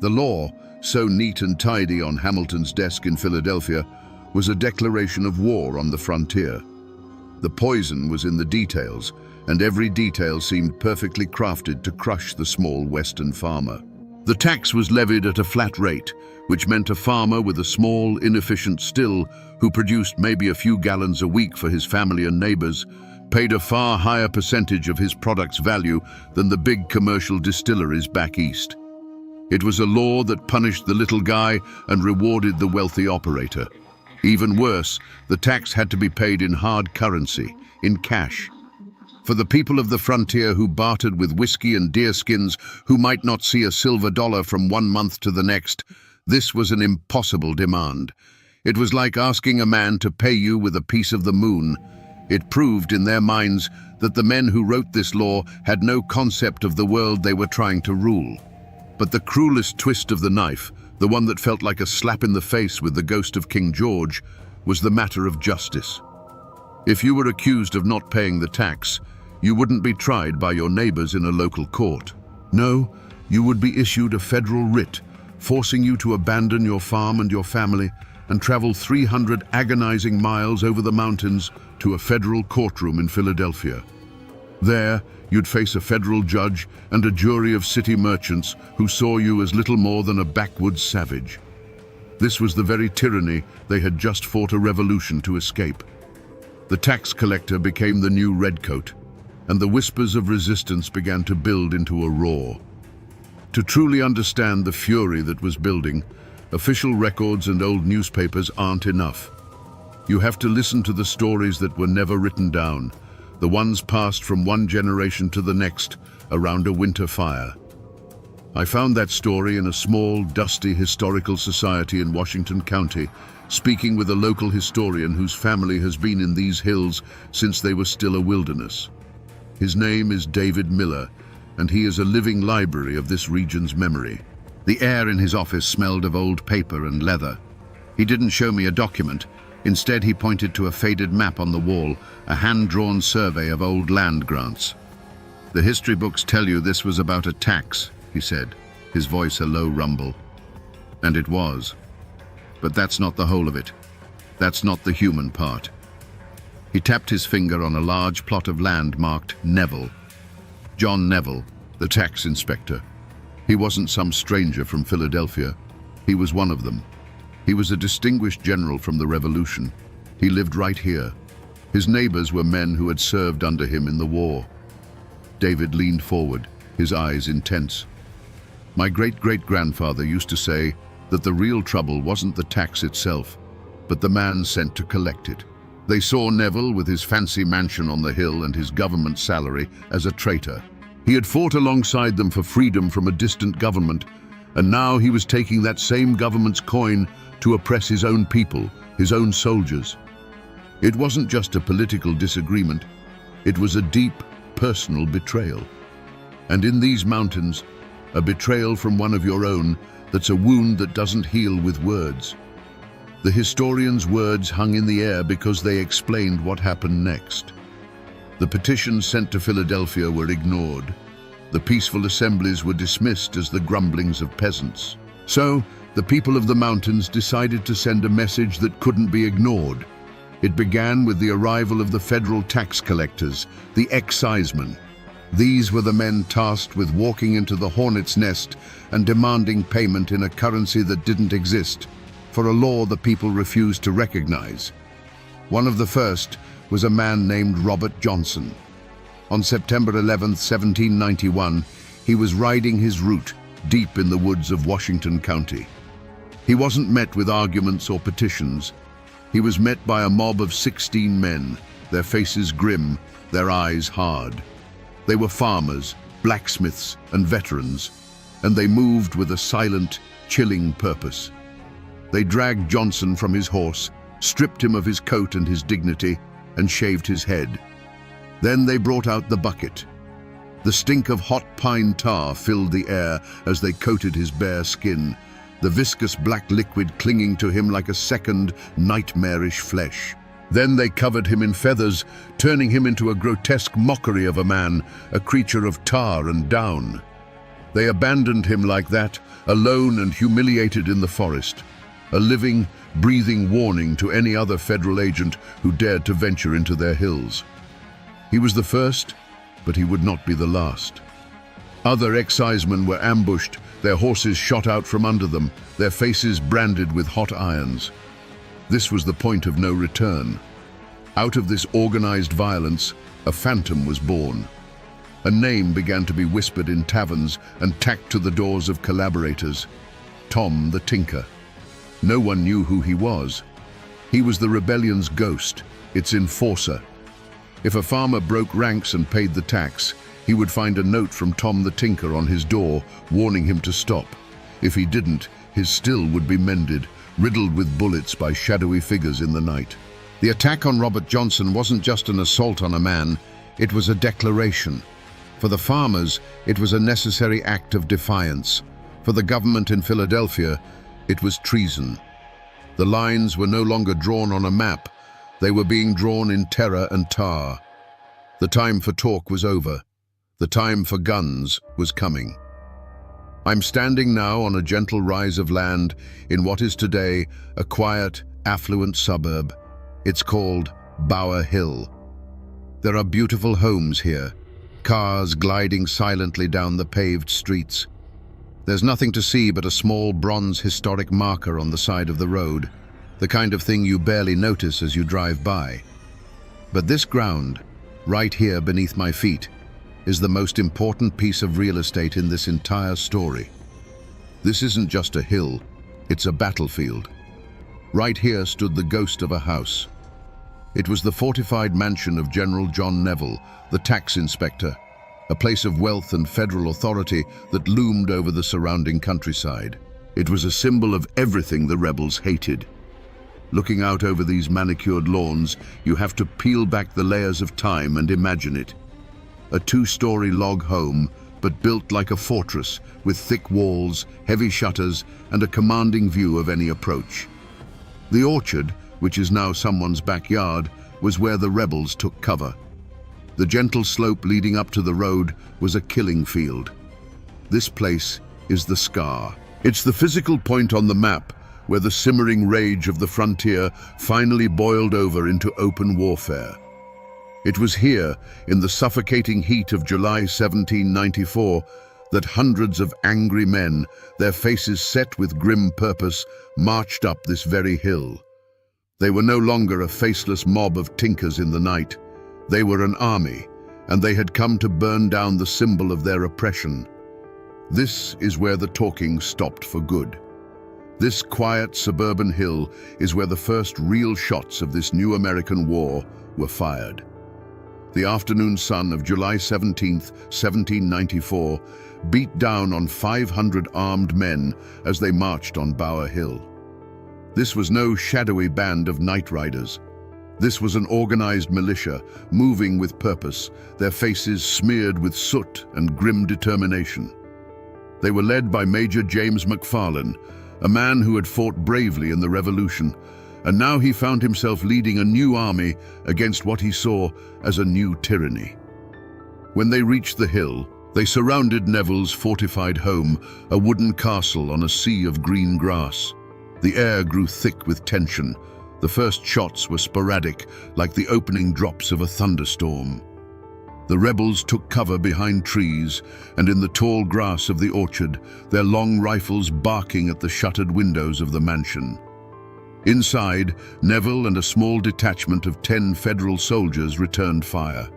The law, so neat and tidy on Hamilton's desk in Philadelphia, was a declaration of war on the frontier. The poison was in the details, and every detail seemed perfectly crafted to crush the small Western farmer. The tax was levied at a flat rate, which meant a farmer with a small, inefficient still who produced maybe a few gallons a week for his family and neighbors paid a far higher percentage of his product's value than the big commercial distilleries back east. It was a law that punished the little guy and rewarded the wealthy operator. Even worse, the tax had to be paid in hard currency, in cash. For the people of the frontier who bartered with whiskey and deerskins, who might not see a silver dollar from one month to the next, this was an impossible demand. It was like asking a man to pay you with a piece of the moon. It proved in their minds that the men who wrote this law had no concept of the world they were trying to rule. But the cruelest twist of the knife, the one that felt like a slap in the face with the ghost of King George, was the matter of justice. If you were accused of not paying the tax, you wouldn't be tried by your neighbors in a local court. No, you would be issued a federal writ, forcing you to abandon your farm and your family and travel 300 agonizing miles over the mountains to a federal courtroom in Philadelphia. There, you'd face a federal judge and a jury of city merchants who saw you as little more than a backwoods savage. This was the very tyranny they had just fought a revolution to escape. The tax collector became the new redcoat, and the whispers of resistance began to build into a roar. To truly understand the fury that was building, official records and old newspapers aren't enough. You have to listen to the stories that were never written down, the ones passed from one generation to the next around a winter fire. I found that story in a small, dusty historical society in Washington County, speaking with a local historian whose family has been in these hills since they were still a wilderness. His name is David Miller, and he is a living library of this region's memory. The air in his office smelled of old paper and leather. He didn't show me a document. Instead, he pointed to a faded map on the wall, a hand-drawn survey of old land grants. "The history books tell you this was about a tax," he said, his voice a low rumble. And it was. But that's not the whole of it. That's not the human part. He tapped his finger on a large plot of land marked Neville. John Neville, the tax inspector. He wasn't some stranger from Philadelphia. He was one of them. He was a distinguished general from the Revolution. He lived right here. His neighbors were men who had served under him in the war. David leaned forward, his eyes intense. "My great-great-grandfather used to say that the real trouble wasn't the tax itself, but the man sent to collect it. They saw Neville with his fancy mansion on the hill and his government salary as a traitor. He had fought alongside them for freedom from a distant government, and now he was taking that same government's coin to oppress his own people, his own soldiers. It wasn't just a political disagreement, it was a deep, personal betrayal. And in these mountains, a betrayal from one of your own that's a wound that doesn't heal with words." The historian's words hung in the air because they explained what happened next. The petitions sent to Philadelphia were ignored. The peaceful assemblies were dismissed as the grumblings of peasants. So, the people of the mountains decided to send a message that couldn't be ignored. It began with the arrival of the federal tax collectors, the excisemen. These were the men tasked with walking into the hornet's nest and demanding payment in a currency that didn't exist, for a law the people refused to recognize. One of the first was a man named Robert Johnson. On September 11, 1791, he was riding his route deep in the woods of Washington County. He wasn't met with arguments or petitions. He was met by a mob of 16 men, their faces grim, their eyes hard. They were farmers, blacksmiths, and veterans, and they moved with a silent, chilling purpose. They dragged Johnson from his horse, stripped him of his coat and his dignity, and shaved his head. Then they brought out the bucket. The stink of hot pine tar filled the air as they coated his bare skin, the viscous black liquid clinging to him like a second, nightmarish flesh. Then they covered him in feathers, turning him into a grotesque mockery of a man, a creature of tar and down. They abandoned him like that, alone and humiliated in the forest, a living, breathing warning to any other federal agent who dared to venture into their hills. He was the first, but he would not be the last. Other excisemen were ambushed, their horses shot out from under them, their faces branded with hot irons. This was the point of no return. Out of this organized violence, a phantom was born. A name began to be whispered in taverns and tacked to the doors of collaborators: Tom the Tinker. No one knew who he was. He was the rebellion's ghost, its enforcer. If a farmer broke ranks and paid the tax, he would find a note from Tom the Tinker on his door, warning him to stop. If he didn't, his still would be mended, riddled with bullets by shadowy figures in the night. The attack on Robert Johnson wasn't just an assault on a man, it was a declaration. For the farmers, it was a necessary act of defiance. For the government in Philadelphia, it was treason. The lines were no longer drawn on a map, they were being drawn in terror and tar. The time for talk was over. The time for guns was coming. I'm standing now on a gentle rise of land in what is today a quiet, affluent suburb. It's called Bower Hill. There are beautiful homes here, cars gliding silently down the paved streets. There's nothing to see but a small bronze historic marker on the side of the road, the kind of thing you barely notice as you drive by. But this ground, right here beneath my feet, is the most important piece of real estate in this entire story. This isn't just a hill, it's a battlefield. Right here stood the ghost of a house. It was the fortified mansion of General John Neville, the tax inspector, a place of wealth and federal authority that loomed over the surrounding countryside. It was a symbol of everything the rebels hated. Looking out over these manicured lawns, you have to peel back the layers of time and imagine it. A two-story log home, but built like a fortress, with thick walls, heavy shutters, and a commanding view of any approach. The orchard, which is now someone's backyard, was where the rebels took cover. The gentle slope leading up to the road was a killing field. This place is the Scar. It's the physical point on the map where the simmering rage of the frontier finally boiled over into open warfare. It was here, in the suffocating heat of July 1794, that hundreds of angry men, their faces set with grim purpose, marched up this very hill. They were no longer a faceless mob of tinkers in the night. They were an army, and they had come to burn down the symbol of their oppression. This is where the talking stopped for good. This quiet suburban hill is where the first real shots of this new American war were fired. The afternoon sun of July 17, 1794, beat down on 500 armed men as they marched on Bower Hill. This was no shadowy band of night riders. This was an organized militia, moving with purpose, their faces smeared with soot and grim determination. They were led by Major James McFarland, a man who had fought bravely in the Revolution, and now he found himself leading a new army against what he saw as a new tyranny. When they reached the hill, They surrounded Neville's fortified home, a wooden castle on a sea of green grass. The air grew thick with tension. The first shots were sporadic, like the opening drops of a thunderstorm. The rebels took cover behind trees and in the tall grass of the orchard, their long rifles barking at the shuttered windows of the mansion. Inside, Neville and a small detachment of 10 federal soldiers returned fire.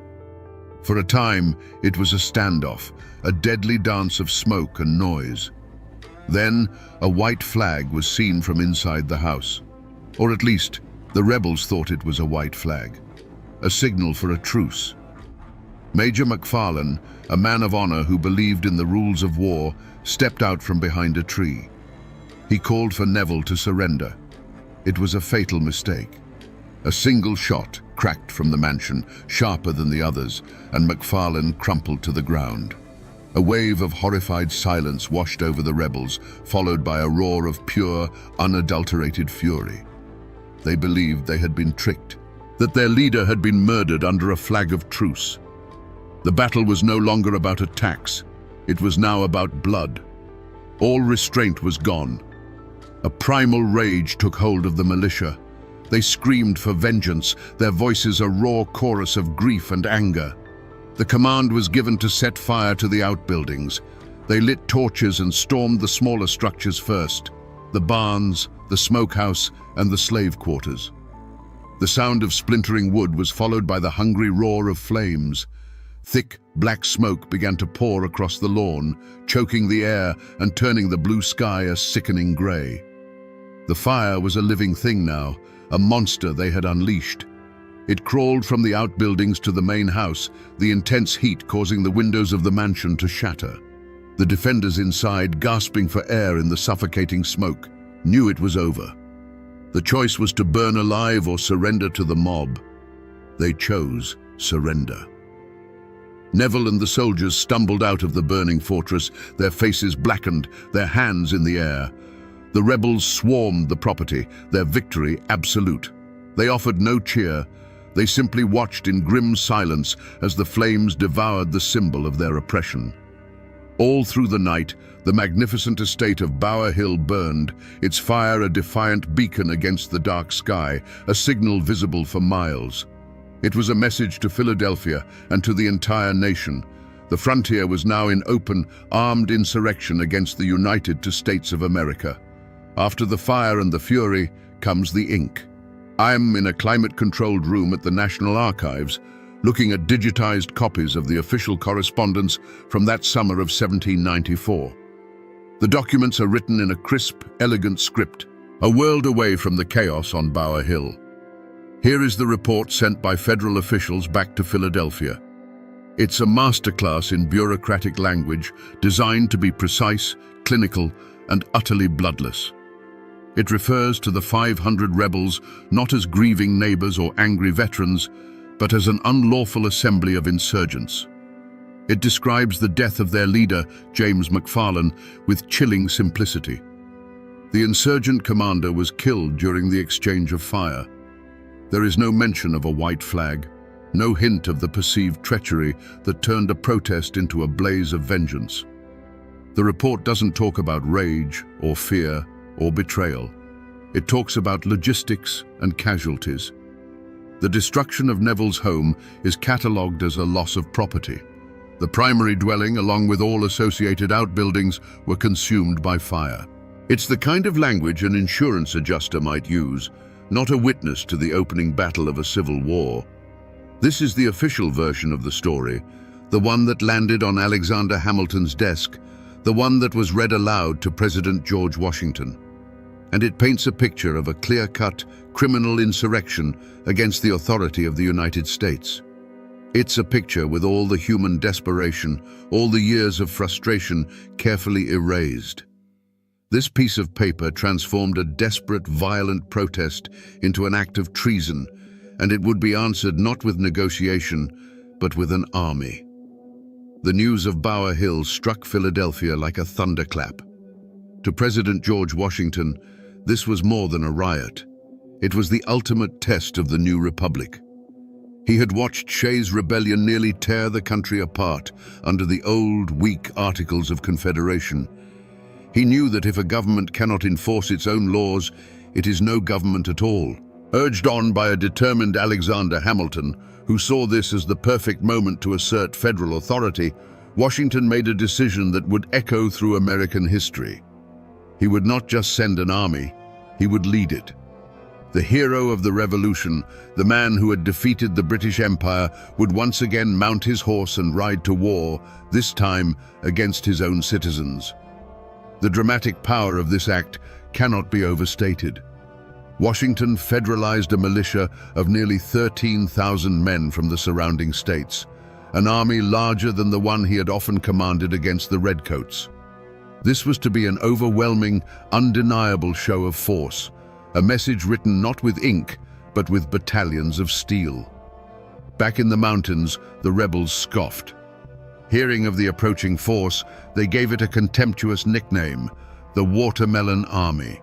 For a time, it was a standoff, a deadly dance of smoke and noise. Then, a white flag was seen from inside the house. Or at least, the rebels thought it was a white flag, a signal for a truce. Major McFarlane, a man of honor who believed in the rules of war, stepped out from behind a tree. He called for Neville to surrender. It was a fatal mistake. A single shot cracked from the mansion, sharper than the others, and McFarlane crumpled to the ground. A wave of horrified silence washed over the rebels, followed by a roar of pure, unadulterated fury. They believed they had been tricked, that their leader had been murdered under a flag of truce. The battle was no longer about attacks. It was now about blood. All restraint was gone. A primal rage took hold of the militia. They screamed for vengeance, their voices a raw chorus of grief and anger. The command was given to set fire to the outbuildings. They lit torches and stormed the smaller structures first, the barns, the smokehouse, and the slave quarters. The sound of splintering wood was followed by the hungry roar of flames. Thick, black smoke began to pour across the lawn, choking the air and turning the blue sky a sickening gray. The fire was a living thing now, a monster they had unleashed. It crawled from the outbuildings to the main house, the intense heat causing the windows of the mansion to shatter. The defenders inside, gasping for air in the suffocating smoke, knew it was over. The choice was to burn alive or surrender to the mob. They chose surrender. Neville and the soldiers stumbled out of the burning fortress, their faces blackened, their hands in the air. The rebels swarmed the property, their victory absolute. They offered no cheer. They simply watched in grim silence as the flames devoured the symbol of their oppression. All through the night, the magnificent estate of Bower Hill burned, its fire a defiant beacon against the dark sky, a signal visible for miles. It was a message to Philadelphia and to the entire nation. The frontier was now in open, armed insurrection against the United States of America. After the fire and the fury comes the ink. I'm in a climate-controlled room at the National Archives, looking at digitized copies of the official correspondence from that summer of 1794. The documents are written in a crisp, elegant script, a world away from the chaos on Bower Hill. Here is the report sent by federal officials back to Philadelphia. It's a masterclass in bureaucratic language designed to be precise, clinical, and utterly bloodless. It refers to the 500 rebels not as grieving neighbors or angry veterans, but as an unlawful assembly of insurgents. It describes the death of their leader, James McFarlane, with chilling simplicity. The insurgent commander was killed during the exchange of fire. There is no mention of a white flag, no hint of the perceived treachery that turned a protest into a blaze of vengeance. The report doesn't talk about rage or fear or betrayal. It talks about logistics and casualties. The destruction of Neville's home is catalogued as a loss of property. The primary dwelling, along with all associated outbuildings, were consumed by fire. It's the kind of language an insurance adjuster might use, not a witness to the opening battle of a civil war. This is the official version of the story, the one that landed on Alexander Hamilton's desk, the one that was read aloud to President George Washington. And it paints a picture of a clear-cut, criminal insurrection against the authority of the United States. It's a picture with all the human desperation, all the years of frustration carefully erased. This piece of paper transformed a desperate, violent protest into an act of treason, and it would be answered not with negotiation, but with an army. The news of Bower Hill struck Philadelphia like a thunderclap. To President George Washington, this was more than a riot. It was the ultimate test of the new republic. He had watched Shays' rebellion nearly tear the country apart under the old, weak Articles of Confederation. He knew that if a government cannot enforce its own laws, it is no government at all. Urged on by a determined Alexander Hamilton, who saw this as the perfect moment to assert federal authority, Washington made a decision that would echo through American history. He would not just send an army, he would lead it. The hero of the Revolution, the man who had defeated the British Empire, would once again mount his horse and ride to war, this time against his own citizens. The dramatic power of this act cannot be overstated. Washington federalized a militia of nearly 13,000 men from the surrounding states, an army larger than the one he had often commanded against the Redcoats. This was to be an overwhelming, undeniable show of force, a message written not with ink, but with battalions of steel. Back in the mountains, the rebels scoffed. Hearing of the approaching force, they gave it a contemptuous nickname, the Watermelon Army.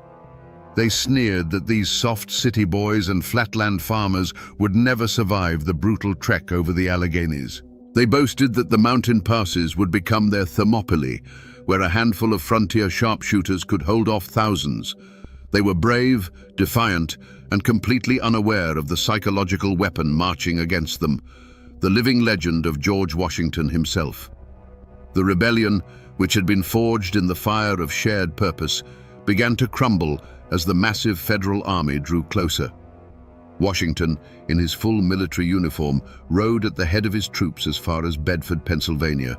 They sneered that these soft city boys and flatland farmers would never survive the brutal trek over the Alleghenies. They boasted that the mountain passes would become their Thermopylae, where a handful of frontier sharpshooters could hold off thousands. They were brave, defiant, and completely unaware of the psychological weapon marching against them, the living legend of George Washington himself. The rebellion, which had been forged in the fire of shared purpose, began to crumble as the massive federal army drew closer. Washington, in his full military uniform, rode at the head of his troops as far as Bedford, Pennsylvania.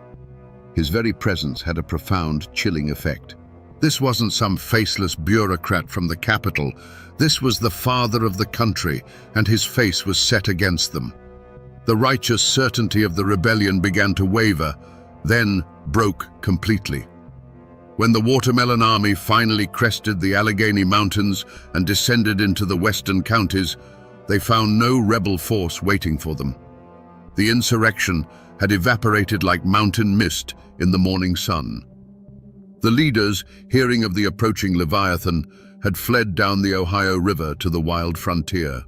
His very presence had a profound, chilling effect. This wasn't some faceless bureaucrat from the capital. This was the father of the country, and his face was set against them. The righteous certainty of the rebellion began to waver, then broke completely. When the Watermelon Army finally crested the Allegheny Mountains and descended into the western counties, they found no rebel force waiting for them. The insurrection had evaporated like mountain mist in the morning sun. The leaders, hearing of the approaching Leviathan, had fled down the Ohio River to the wild frontier.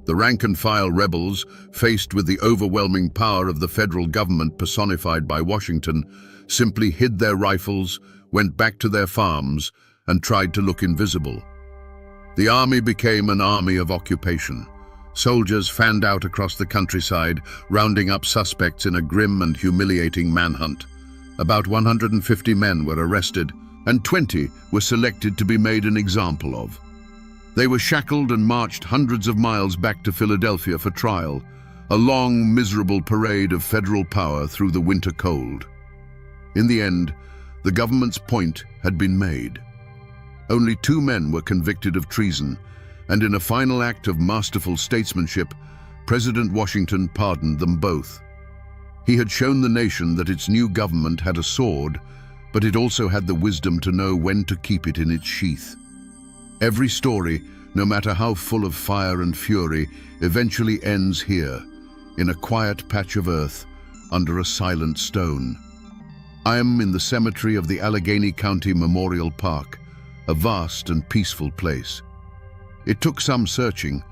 The rank-and-file rebels, faced with the overwhelming power of the federal government personified by Washington, simply hid their rifles, went back to their farms, and tried to look invisible. The army became an army of occupation. Soldiers fanned out across the countryside, rounding up suspects in a grim and humiliating manhunt. About 150 men were arrested, and 20 were selected to be made an example of. They were shackled and marched hundreds of miles back to Philadelphia for trial, a long, miserable parade of federal power through the winter cold. In the end, the government's point had been made. Only 2 men were convicted of treason, and in a final act of masterful statesmanship, President Washington pardoned them both. He had shown the nation that its new government had a sword, but it also had the wisdom to know when to keep it in its sheath. Every story, no matter how full of fire and fury, eventually ends here, in a quiet patch of earth, under a silent stone. I am in the cemetery of the Allegheny County Memorial Park, a vast and peaceful place. It took some searching,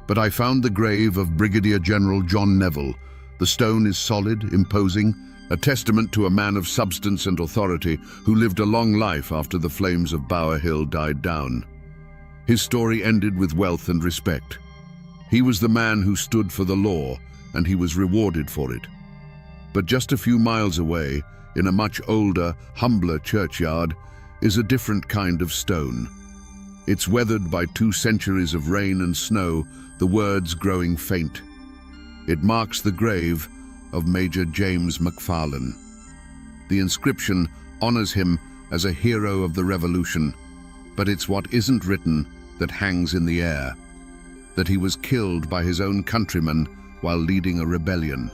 but I found the grave of Brigadier General John Neville. The stone is solid, imposing, a testament to a man of substance and authority who lived a long life after the flames of Bower Hill died down. His story ended with wealth and respect. He was the man who stood for the law, and he was rewarded for it. But just a few miles away, in a much older, humbler churchyard, is a different kind of stone. It's weathered by 2 centuries of rain and snow, the words growing faint. It marks the grave of Major James McFarland. The inscription honors him as a hero of the Revolution, but it's what isn't written that hangs in the air, that he was killed by his own countrymen while leading a rebellion.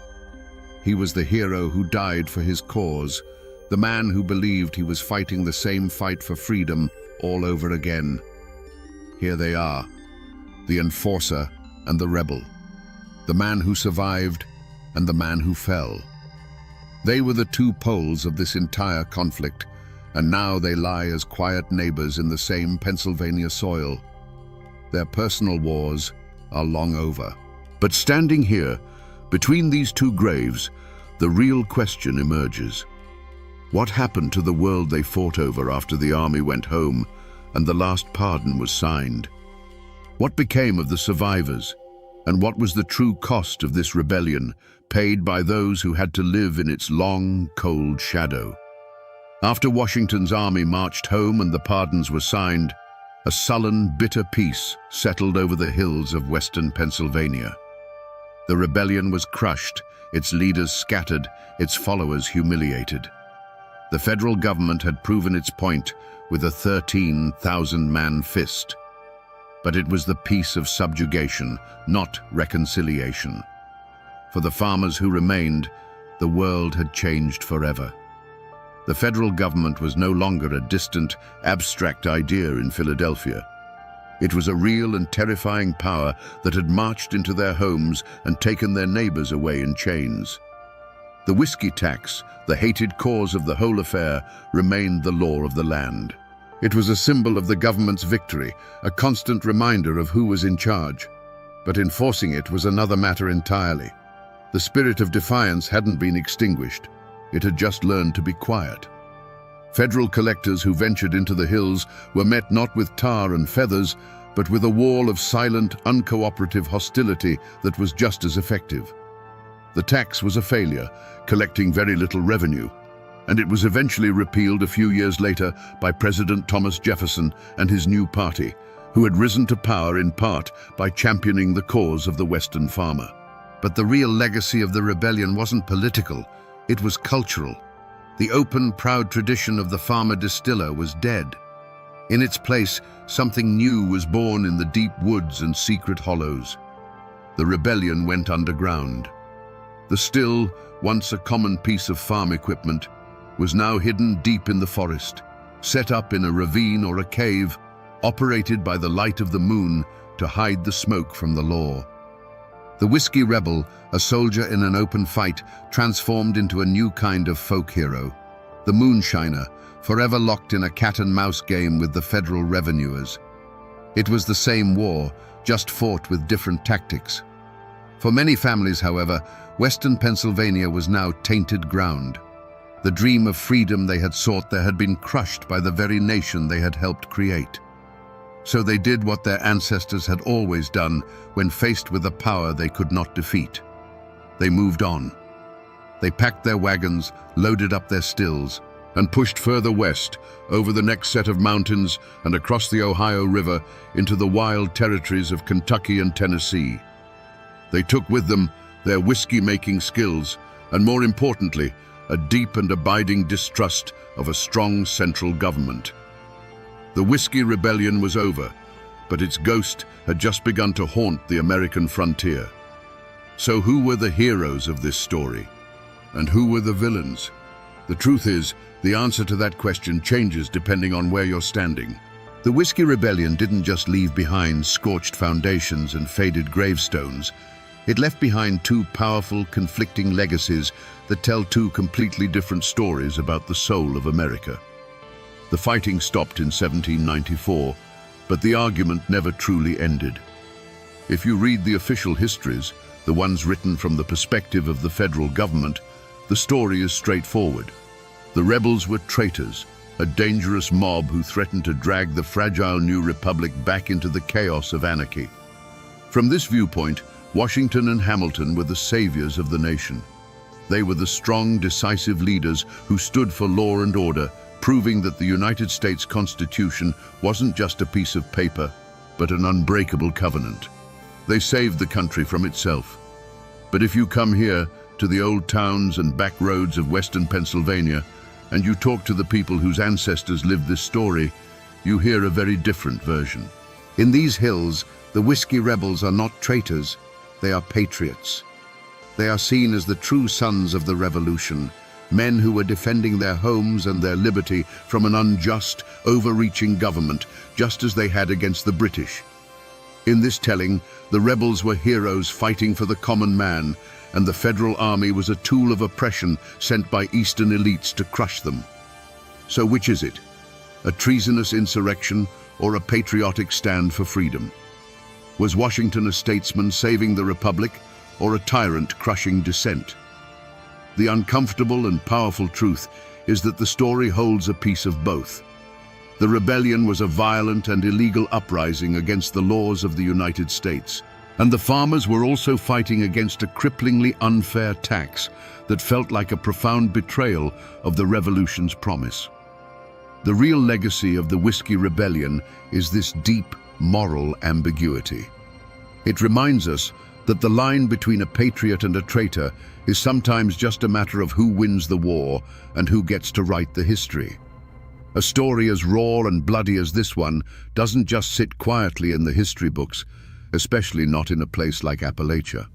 He was the hero who died for his cause, the man who believed he was fighting the same fight for freedom all over again. Here they are, the enforcer and the rebel, the man who survived and the man who fell. They were the 2 poles of this entire conflict, and now they lie as quiet neighbors in the same Pennsylvania soil. Their personal wars are long over. But standing here, between these two graves, the real question emerges. What happened to the world they fought over after the army went home and the last pardon was signed? What became of the survivors? And what was the true cost of this rebellion, paid by those who had to live in its long, cold shadow? After Washington's army marched home and the pardons were signed, a sullen, bitter peace settled over the hills of western Pennsylvania. The rebellion was crushed, its leaders scattered, its followers humiliated. The federal government had proven its point with a 13,000-man fist. But it was the peace of subjugation, not reconciliation. For the farmers who remained, the world had changed forever. The federal government was no longer a distant, abstract idea in Philadelphia. It was a real and terrifying power that had marched into their homes and taken their neighbors away in chains. The whiskey tax, the hated cause of the whole affair, remained the law of the land. It was a symbol of the government's victory, a constant reminder of who was in charge. But enforcing it was another matter entirely. The spirit of defiance hadn't been extinguished. It had just learned to be quiet. Federal collectors who ventured into the hills were met not with tar and feathers, but with a wall of silent, uncooperative hostility that was just as effective. The tax was a failure, collecting very little revenue, and it was eventually repealed a few years later by President Thomas Jefferson and his new party, who had risen to power in part by championing the cause of the Western farmer. But the real legacy of the rebellion wasn't political, it was cultural. The open, proud tradition of the farmer distiller was dead. In its place, something new was born in the deep woods and secret hollows. The rebellion went underground. The still, once a common piece of farm equipment, was now hidden deep in the forest, set up in a ravine or a cave, operated by the light of the moon to hide the smoke from the law. The whiskey rebel, a soldier in an open fight, transformed into a new kind of folk hero. The moonshiner, forever locked in a cat-and-mouse game with the federal revenuers. It was the same war, just fought with different tactics. For many families, however, western Pennsylvania was now tainted ground. The dream of freedom they had sought there had been crushed by the very nation they had helped create. So they did what their ancestors had always done when faced with a power they could not defeat. They moved on. They packed their wagons, loaded up their stills, and pushed further west, over the next set of mountains and across the Ohio River into the wild territories of Kentucky and Tennessee. They took with them their whiskey-making skills, and more importantly, a deep and abiding distrust of a strong central government. The Whiskey Rebellion was over, but its ghost had just begun to haunt the American frontier. So who were the heroes of this story? And who were the villains? The truth is, the answer to that question changes depending on where you're standing. The Whiskey Rebellion didn't just leave behind scorched foundations and faded gravestones. It left behind two powerful, conflicting legacies that tell two completely different stories about the soul of America. The fighting stopped in 1794, but the argument never truly ended. If you read the official histories, the ones written from the perspective of the federal government, the story is straightforward. The rebels were traitors, a dangerous mob who threatened to drag the fragile new republic back into the chaos of anarchy. From this viewpoint, Washington and Hamilton were the saviors of the nation. They were the strong, decisive leaders who stood for law and order, proving that the United States Constitution wasn't just a piece of paper, but an unbreakable covenant. They saved the country from itself. But if you come here, to the old towns and back roads of western Pennsylvania, and you talk to the people whose ancestors lived this story, you hear a very different version. In these hills, the whiskey rebels are not traitors, they are patriots. They are seen as the true sons of the revolution, men who were defending their homes and their liberty from an unjust, overreaching government, just as they had against the British. In this telling, the rebels were heroes fighting for the common man, and the Federal Army was a tool of oppression sent by Eastern elites to crush them. So which is it? A treasonous insurrection or a patriotic stand for freedom? Was Washington a statesman saving the Republic, or a tyrant crushing dissent? The uncomfortable and powerful truth is that the story holds a piece of both. The rebellion was a violent and illegal uprising against the laws of the United States, and the farmers were also fighting against a cripplingly unfair tax that felt like a profound betrayal of the Revolution's promise. The real legacy of the Whiskey Rebellion is this deep moral ambiguity. It reminds us that the line between a patriot and a traitor is sometimes just a matter of who wins the war and who gets to write the history. A story as raw and bloody as this one doesn't just sit quietly in the history books, especially not in a place like Appalachia.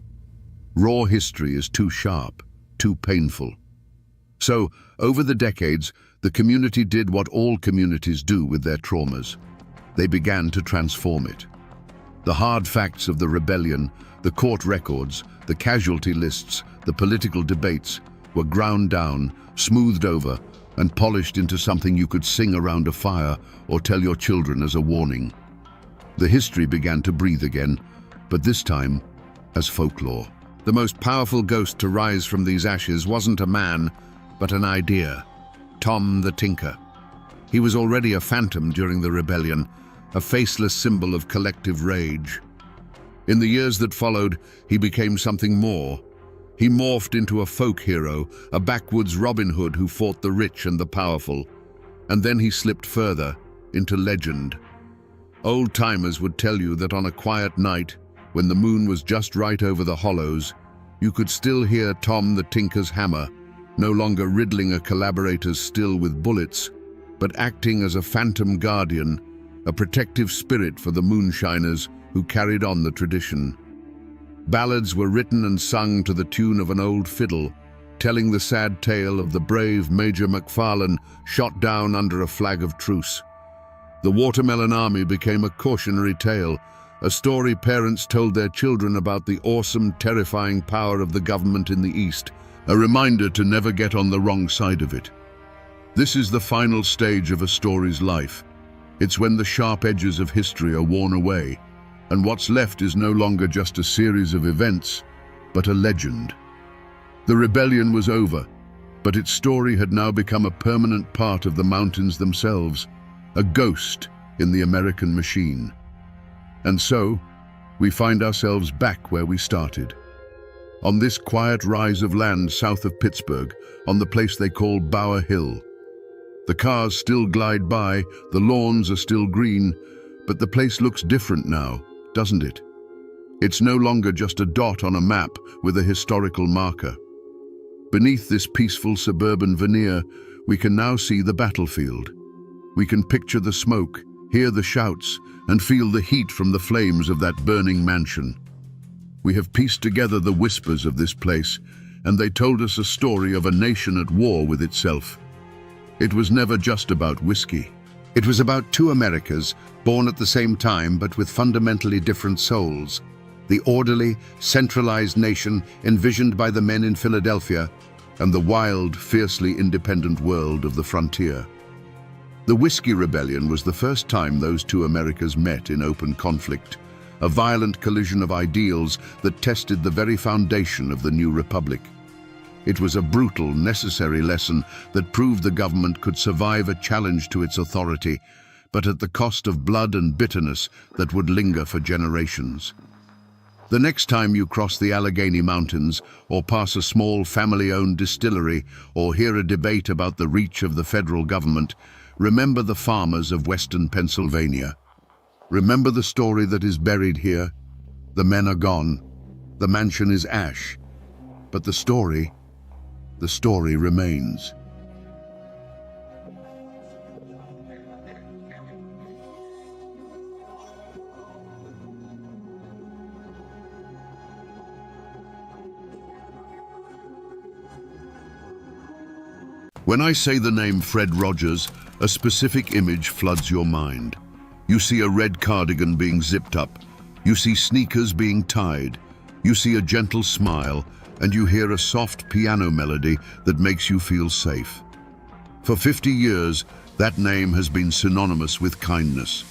Raw history is too sharp, too painful. So, over the decades, the community did what all communities do with their traumas. They began to transform it. The hard facts of the rebellion, the court records, the casualty lists, the political debates, were ground down, smoothed over, and polished into something you could sing around a fire or tell your children as a warning. The history began to breathe again, but this time as folklore. The most powerful ghost to rise from these ashes wasn't a man, but an idea. Tom the Tinker. He was already a phantom during the rebellion, a faceless symbol of collective rage. In the years that followed, he became something more. He morphed into a folk hero, a backwoods Robin Hood who fought the rich and the powerful. And then he slipped further, into legend. Old-timers would tell you that on a quiet night, when the moon was just right over the hollows, you could still hear Tom the Tinker's hammer, no longer riddling a collaborator's still with bullets, but acting as a phantom guardian, a protective spirit for the moonshiners who carried on the tradition. Ballads were written and sung to the tune of an old fiddle, telling the sad tale of the brave Major McFarlane shot down under a flag of truce. The Watermelon Army became a cautionary tale, a story parents told their children about the awesome, terrifying power of the government in the East, a reminder to never get on the wrong side of it. This is the final stage of a story's life. It's when the sharp edges of history are worn away, and what's left is no longer just a series of events, but a legend. The rebellion was over, but its story had now become a permanent part of the mountains themselves, a ghost in the American machine. And so, we find ourselves back where we started. On this quiet rise of land south of Pittsburgh, on the place they call Bower Hill. The cars still glide by, the lawns are still green, but the place looks different now, doesn't it? It's no longer just a dot on a map with a historical marker. Beneath this peaceful suburban veneer, we can now see the battlefield. We can picture the smoke, hear the shouts, and feel the heat from the flames of that burning mansion. We have pieced together the whispers of this place, and they told us a story of a nation at war with itself. It was never just about whiskey. It was about two Americas, born at the same time but with fundamentally different souls. The orderly, centralized nation envisioned by the men in Philadelphia, and the wild, fiercely independent world of the frontier. The Whiskey Rebellion was the first time those two Americas met in open conflict, a violent collision of ideals that tested the very foundation of the new republic. It was a brutal, necessary lesson that proved the government could survive a challenge to its authority, but at the cost of blood and bitterness that would linger for generations. The next time you cross the Allegheny Mountains, or pass a small family-owned distillery, or hear a debate about the reach of the federal government, remember the farmers of western Pennsylvania. Remember the story that is buried here. The men are gone. The mansion is ash. But the story remains. When I say the name Fred Rogers, a specific image floods your mind. You see a red cardigan being zipped up. You see sneakers being tied. You see a gentle smile, and you hear a soft piano melody that makes you feel safe. For 50 years, that name has been synonymous with kindness.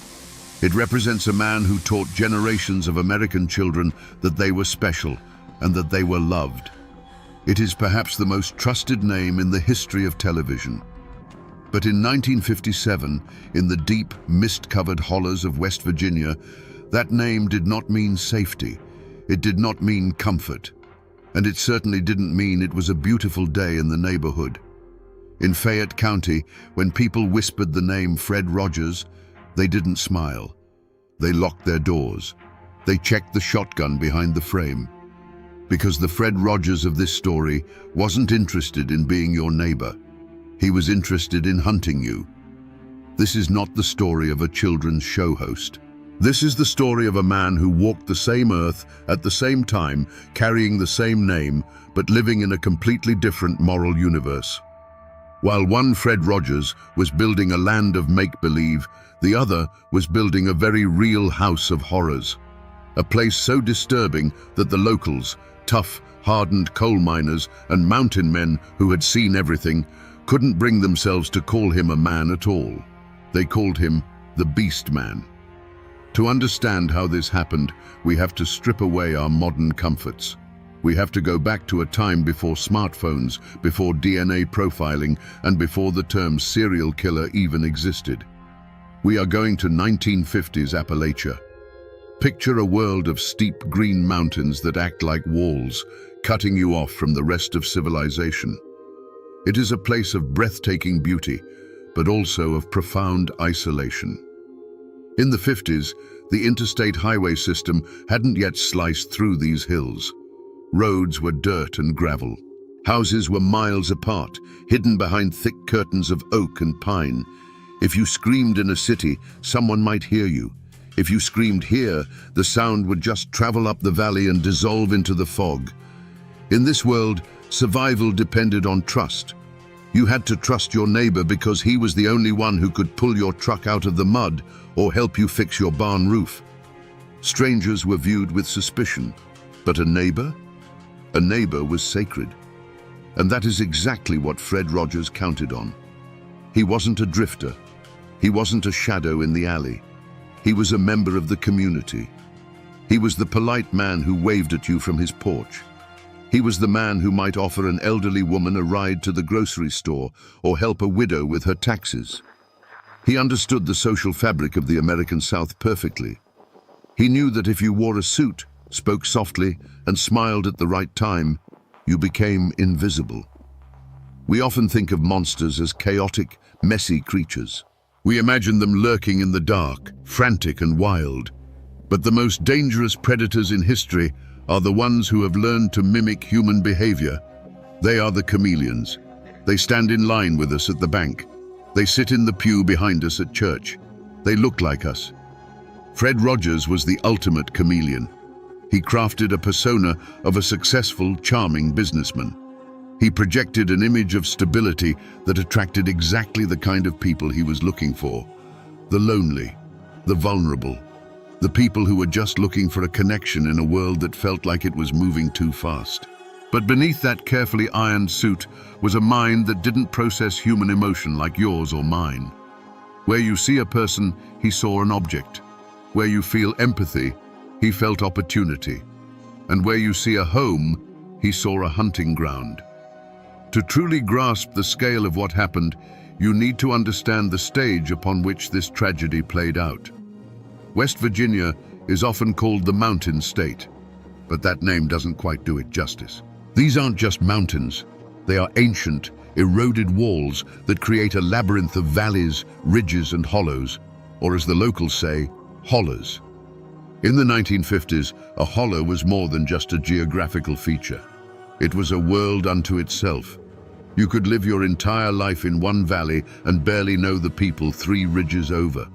It represents a man who taught generations of American children that they were special and that they were loved. It is perhaps the most trusted name in the history of television. But in 1957, in the deep, mist-covered hollows of West Virginia, that name did not mean safety. It did not mean comfort. And it certainly didn't mean it was a beautiful day in the neighborhood. In Fayette County, when people whispered the name Fred Rogers, they didn't smile. They locked their doors. They checked the shotgun behind the frame. Because the Fred Rogers of this story wasn't interested in being your neighbor. He was interested in hunting you. This is not the story of a children's show host. This is the story of a man who walked the same earth at the same time, carrying the same name, but living in a completely different moral universe. While one Fred Rogers was building a land of make-believe, the other was building a very real house of horrors. A place so disturbing that the locals, tough, hardened coal miners and mountain men who had seen everything, couldn't bring themselves to call him a man at all. They called him the Beast Man. To understand how this happened, we have to strip away our modern comforts. We have to go back to a time before smartphones, before DNA profiling, and before the term serial killer even existed. We are going to 1950s Appalachia. Picture a world of steep green mountains that act like walls, cutting you off from the rest of civilization. It is a place of breathtaking beauty, but also of profound isolation. In the 50s, the interstate highway system hadn't yet sliced through these hills. Roads were dirt and gravel. Houses were miles apart, hidden behind thick curtains of oak and pine. If you screamed in a city, someone might hear you. If you screamed here, the sound would just travel up the valley and dissolve into the fog. In this world, survival depended on trust. You had to trust your neighbor because he was the only one who could pull your truck out of the mud or help you fix your barn roof. Strangers were viewed with suspicion, but a neighbor? A neighbor was sacred. And that is exactly what Fred Rogers counted on. He wasn't a drifter. He wasn't a shadow in the alley. He was a member of the community. He was the polite man who waved at you from his porch. He was the man who might offer an elderly woman a ride to the grocery store or help a widow with her taxes. He understood the social fabric of the American South perfectly. He knew that if you wore a suit, spoke softly, and smiled at the right time, you became invisible. We often think of monsters as chaotic, messy creatures. We imagine them lurking in the dark, frantic and wild. But the most dangerous predators in history are the ones who have learned to mimic human behavior. They are the chameleons. They stand in line with us at the bank. They sit in the pew behind us at church. They look like us. Fred Rogers was the ultimate chameleon. He crafted a persona of a successful, charming businessman. He projected an image of stability that attracted exactly the kind of people he was looking for. The lonely, the vulnerable, the people who were just looking for a connection in a world that felt like it was moving too fast. But beneath that carefully ironed suit was a mind that didn't process human emotion like yours or mine. Where you see a person, he saw an object. Where you feel empathy, he felt opportunity. And where you see a home, he saw a hunting ground. To truly grasp the scale of what happened, you need to understand the stage upon which this tragedy played out. West Virginia is often called the Mountain State, but that name doesn't quite do it justice. These aren't just mountains. They are ancient, eroded walls that create a labyrinth of valleys, ridges, and hollows, or as the locals say, hollers. In the 1950s, a holler was more than just a geographical feature. It was a world unto itself. You could live your entire life in one valley and barely know the people 3 ridges over.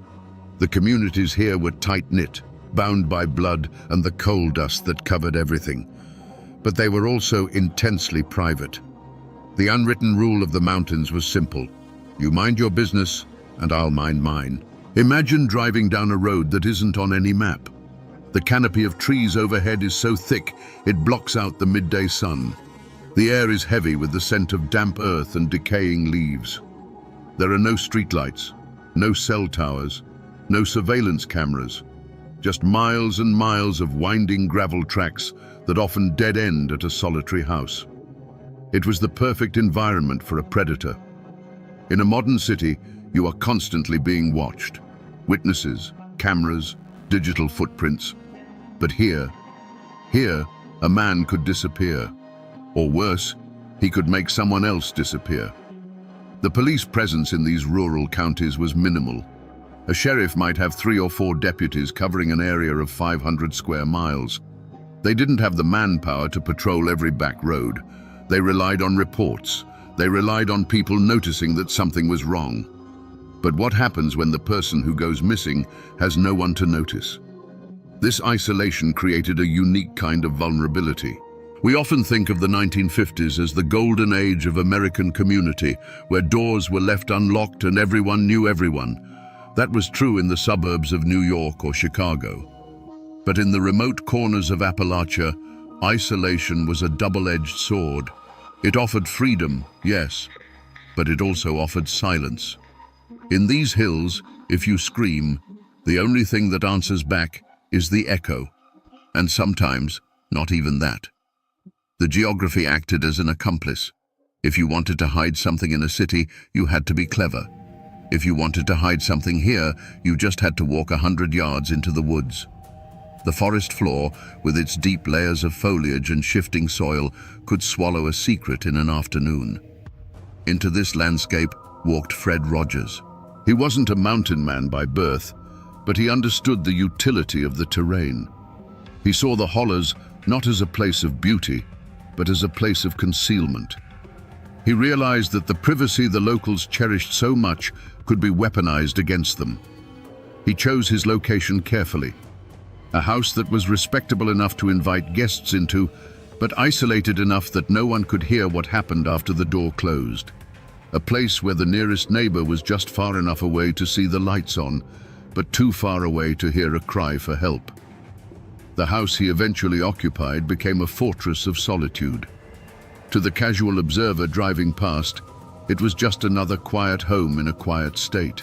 The communities here were tight-knit, bound by blood and the coal dust that covered everything. But they were also intensely private. The unwritten rule of the mountains was simple. You mind your business, and I'll mind mine. Imagine driving down a road that isn't on any map. The canopy of trees overhead is so thick, it blocks out the midday sun. The air is heavy with the scent of damp earth and decaying leaves. There are no streetlights, no cell towers, No surveillance cameras, just miles and miles of winding gravel tracks that often dead-end at a solitary house. It was the perfect environment for a predator. In a modern city, you are constantly being watched. Witnesses, cameras, digital footprints. But here, a man could disappear. Or worse, he could make someone else disappear. The police presence in these rural counties was minimal. A sheriff might have 3 or 4 deputies covering an area of 500 square miles. They didn't have the manpower to patrol every back road. They relied on reports. They relied on people noticing that something was wrong. But what happens when the person who goes missing has no one to notice? This isolation created a unique kind of vulnerability. We often think of the 1950s as the golden age of American community, where doors were left unlocked and everyone knew everyone. That was true in the suburbs of New York or Chicago. But in the remote corners of Appalachia, isolation was a double-edged sword. It offered freedom, yes, but it also offered silence. In these hills, if you scream, the only thing that answers back is the echo, and sometimes not even that. The geography acted as an accomplice. If you wanted to hide something in a city, you had to be clever. If you wanted to hide something here, you just had to walk 100 yards into the woods. The forest floor, with its deep layers of foliage and shifting soil, could swallow a secret in an afternoon. Into this landscape walked Fred Rogers. He wasn't a mountain man by birth, but he understood the utility of the terrain. He saw the hollers not as a place of beauty, but as a place of concealment. He realized that the privacy the locals cherished so much could be weaponized against them. He chose his location carefully. A house that was respectable enough to invite guests into, but isolated enough that no one could hear what happened after the door closed. A place where the nearest neighbor was just far enough away to see the lights on, but too far away to hear a cry for help. The house he eventually occupied became a fortress of solitude. To the casual observer driving past, it was just another quiet home in a quiet state.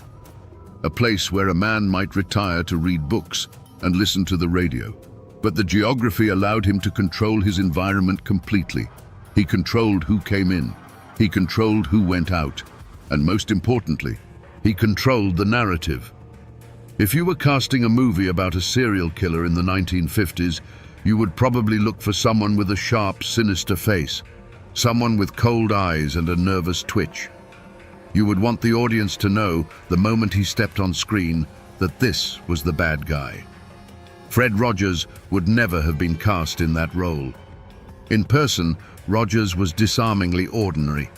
A place where a man might retire to read books and listen to the radio. But the geography allowed him to control his environment completely. He controlled who came in. He controlled who went out. And most importantly, he controlled the narrative. If you were casting a movie about a serial killer in the 1950s, you would probably look for someone with a sharp, sinister face, someone with cold eyes and a nervous twitch. You would want the audience to know, the moment he stepped on screen, that this was the bad guy. Fred Rogers would never have been cast in that role. In person, Rogers was disarmingly ordinary.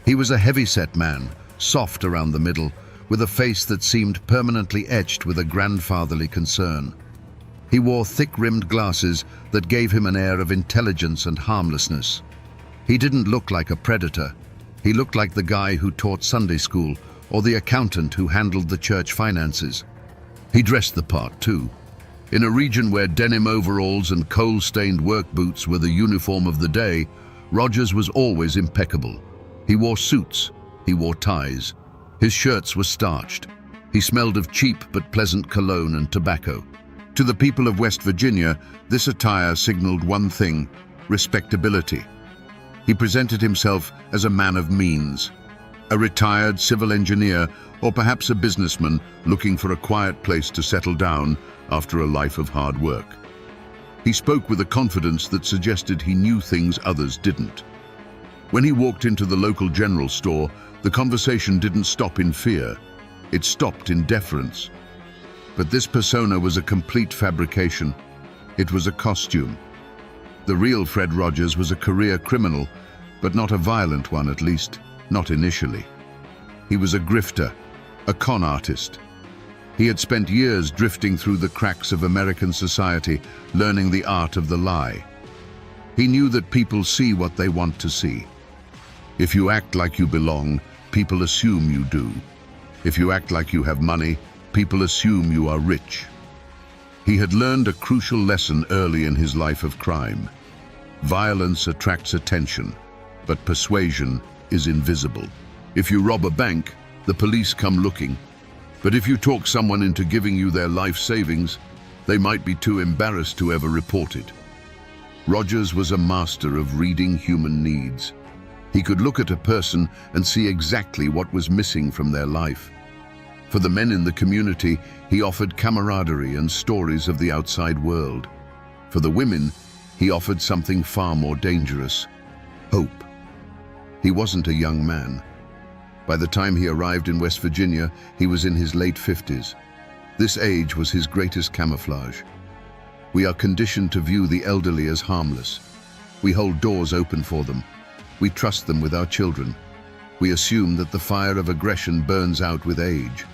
He was a heavy-set man, soft around the middle, with a face that seemed permanently etched with a grandfatherly concern. He wore thick-rimmed glasses that gave him an air of intelligence and harmlessness. He didn't look like a predator. He looked like the guy who taught Sunday school or the accountant who handled the church finances. He dressed the part, too. In a region where denim overalls and coal-stained work boots were the uniform of the day, Rogers was always impeccable. He wore suits. He wore ties. His shirts were starched. He smelled of cheap but pleasant cologne and tobacco. To the people of West Virginia, this attire signaled one thing: respectability. He presented himself as a man of means, a retired civil engineer or perhaps a businessman looking for a quiet place to settle down after a life of hard work. He spoke with a confidence that suggested he knew things others didn't. When he walked into the local general store, the conversation didn't stop in fear. It stopped in deference. But this persona was a complete fabrication. It was a costume. The real Fred Rogers was a career criminal, but not a violent one, at least, not initially. He was a grifter, a con artist. He had spent years drifting through the cracks of American society, learning the art of the lie. He knew that people see what they want to see. If you act like you belong, people assume you do. If you act like you have money, people assume you are rich. He had learned a crucial lesson early in his life of crime. Violence attracts attention, but persuasion is invisible. If you rob a bank, the police come looking. But if you talk someone into giving you their life savings, they might be too embarrassed to ever report it. Rogers was a master of reading human needs. He could look at a person and see exactly what was missing from their life. For the men in the community, he offered camaraderie and stories of the outside world. For the women, he offered something far more dangerous: hope. He wasn't a young man. By the time he arrived in West Virginia, he was in his late 50s. This age was his greatest camouflage. We are conditioned to view the elderly as harmless. We hold doors open for them. We trust them with our children. We assume that the fire of aggression burns out with age.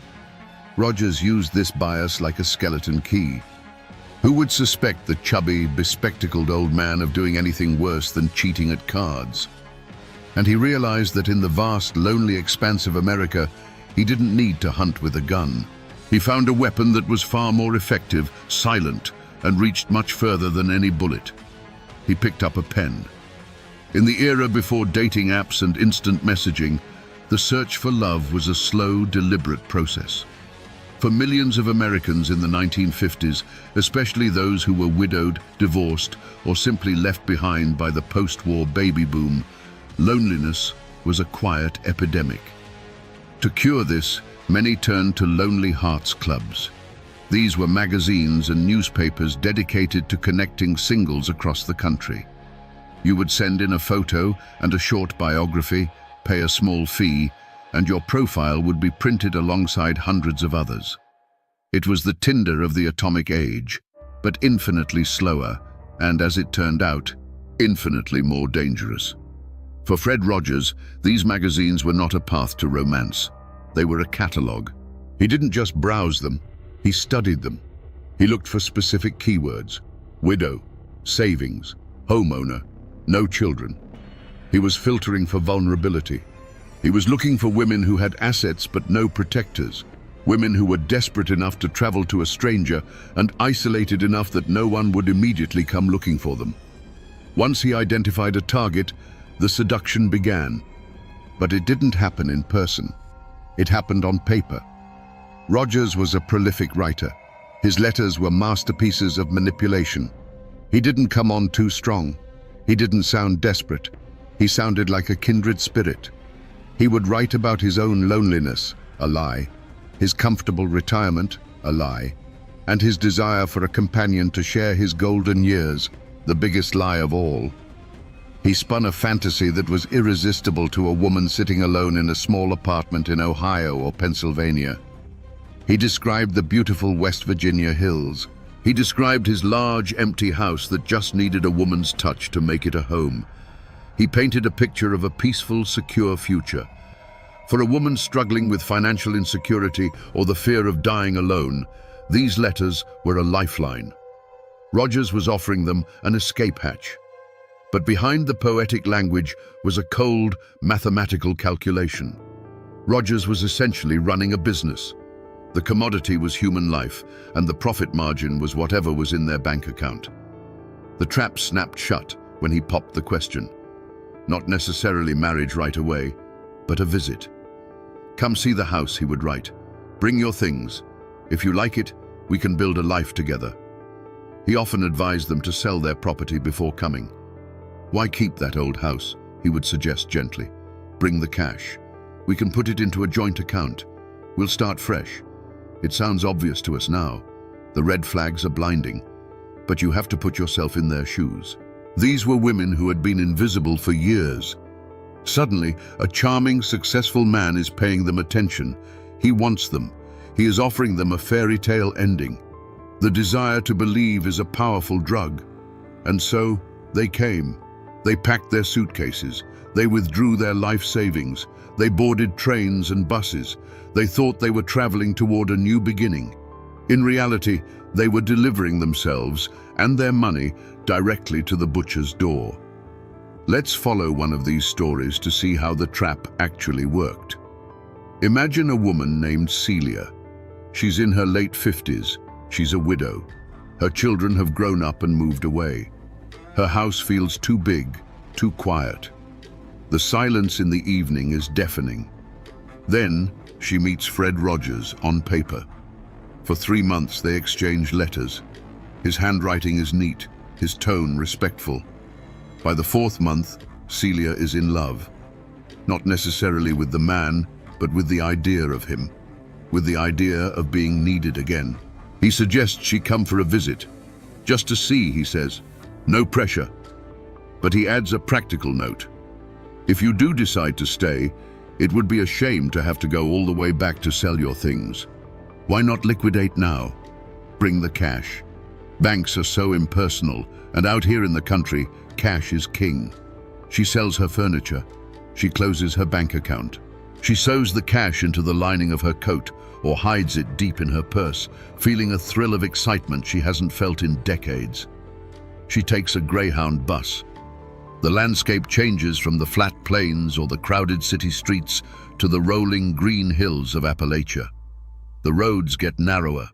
Rogers used this bias like a skeleton key. Who would suspect the chubby, bespectacled old man of doing anything worse than cheating at cards? And he realized that in the vast, lonely expanse of America, he didn't need to hunt with a gun. He found a weapon that was far more effective, silent, and reached much further than any bullet. He picked up a pen. In the era before dating apps and instant messaging, the search for love was a slow, deliberate process. For millions of Americans in the 1950s, especially those who were widowed, divorced, or simply left behind by the post-war baby boom, loneliness was a quiet epidemic. To cure this, many turned to Lonely Hearts Clubs. These were magazines and newspapers dedicated to connecting singles across the country. You would send in a photo and a short biography, pay a small fee, and your profile would be printed alongside hundreds of others. It was the Tinder of the atomic age, but infinitely slower, and as it turned out, infinitely more dangerous. For Fred Rogers, these magazines were not a path to romance. They were a catalogue. He didn't just browse them, he studied them. He looked for specific keywords: widow, savings, homeowner, no children. He was filtering for vulnerability. He was looking for women who had assets but no protectors, women who were desperate enough to travel to a stranger and isolated enough that no one would immediately come looking for them. Once he identified a target, the seduction began. But it didn't happen in person. It happened on paper. Rogers was a prolific writer. His letters were masterpieces of manipulation. He didn't come on too strong. He didn't sound desperate. He sounded like a kindred spirit. He would write about his own loneliness, a lie, his comfortable retirement, a lie, and his desire for a companion to share his golden years, the biggest lie of all. He spun a fantasy that was irresistible to a woman sitting alone in a small apartment in Ohio or Pennsylvania. He described the beautiful West Virginia hills. He described his large, empty house that just needed a woman's touch to make it a home. He painted a picture of a peaceful, secure future. For a woman struggling with financial insecurity or the fear of dying alone, these letters were a lifeline. Rogers was offering them an escape hatch. But behind the poetic language was a cold, mathematical calculation. Rogers was essentially running a business. The commodity was human life, and the profit margin was whatever was in their bank account. The trap snapped shut when he popped the question. Not necessarily marriage right away, but a visit. "Come see the house," he would write. "Bring your things. If you like it, we can build a life together." He often advised them to sell their property before coming. "Why keep that old house?" he would suggest gently. "Bring the cash. We can put it into a joint account. We'll start fresh. It sounds obvious to us now. The red flags are blinding. But you have to put yourself in their shoes." These were women who had been invisible for years. Suddenly, a charming, successful man is paying them attention. He wants them. He is offering them a fairy tale ending. The desire to believe is a powerful drug. And so, they came. They packed their suitcases. They withdrew their life savings. They boarded trains and buses. They thought they were traveling toward a new beginning. In reality, they were delivering themselves and their money directly to the butcher's door. Let's follow one of these stories to see how the trap actually worked. Imagine a woman named Celia. She's in her late 50s. She's a widow. Her children have grown up and moved away. Her house feels too big, too quiet. The silence in the evening is deafening. Then, she meets Fred Rogers on paper. For 3 months they exchange letters. His handwriting is neat, his tone respectful. By the 4th month, Celia is in love. Not necessarily with the man, but with the idea of him, with the idea of being needed again. He suggests she come for a visit. Just to see, he says. No pressure. But he adds a practical note. If you do decide to stay, it would be a shame to have to go all the way back to sell your things. Why not liquidate now? Bring the cash. Banks are so impersonal, and out here in the country, cash is king. She sells her furniture. She closes her bank account. She sews the cash into the lining of her coat or hides it deep in her purse, feeling a thrill of excitement she hasn't felt in decades. She takes a Greyhound bus. The landscape changes from the flat plains or the crowded city streets to the rolling green hills of Appalachia. The roads get narrower.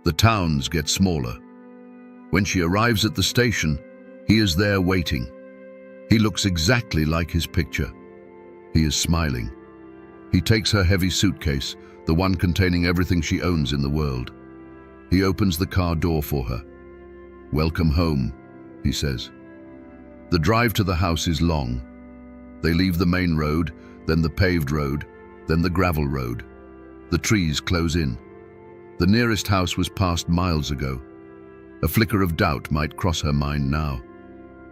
The towns get smaller. When she arrives at the station, he is there waiting. He looks exactly like his picture. He is smiling. He takes her heavy suitcase, the one containing everything she owns in the world. He opens the car door for her. "Welcome home," he says. The drive to the house is long. They leave the main road, then the paved road, then the gravel road. The trees close in. The nearest house was passed miles ago. A flicker of doubt might cross her mind now.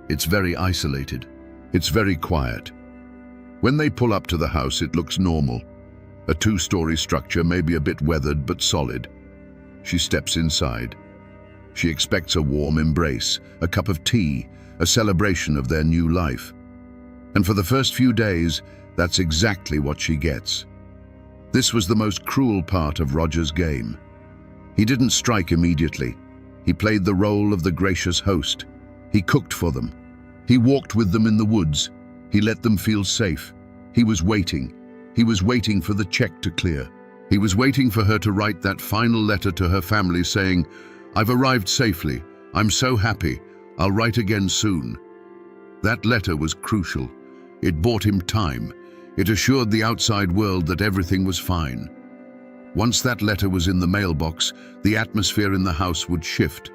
It's very isolated. It's very quiet. When they pull up to the house, it looks normal. A 2-story structure, maybe a bit weathered but solid. She steps inside. She expects a warm embrace, a cup of tea, a celebration of their new life. And for the first few days, that's exactly what she gets. This was the most cruel part of Roger's game. He didn't strike immediately. He played the role of the gracious host. He cooked for them. He walked with them in the woods. He let them feel safe. He was waiting. He was waiting for the check to clear. He was waiting for her to write that final letter to her family saying, "I've arrived safely. I'm so happy. I'll write again soon." That letter was crucial. It bought him time. It assured the outside world that everything was fine. Once that letter was in the mailbox, the atmosphere in the house would shift.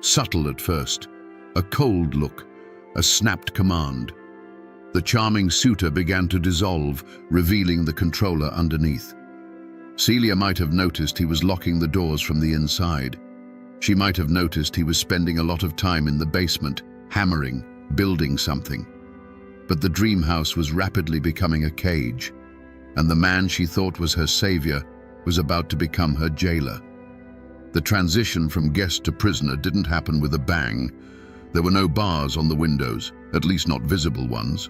Subtle at first. A cold look. A snapped command. The charming suitor began to dissolve, revealing the controller underneath. Celia might have noticed he was locking the doors from the inside. She might have noticed he was spending a lot of time in the basement, hammering, building something. But the dream house was rapidly becoming a cage, and the man she thought was her savior was about to become her jailer. The transition from guest to prisoner didn't happen with a bang. There were no bars on the windows, at least not visible ones.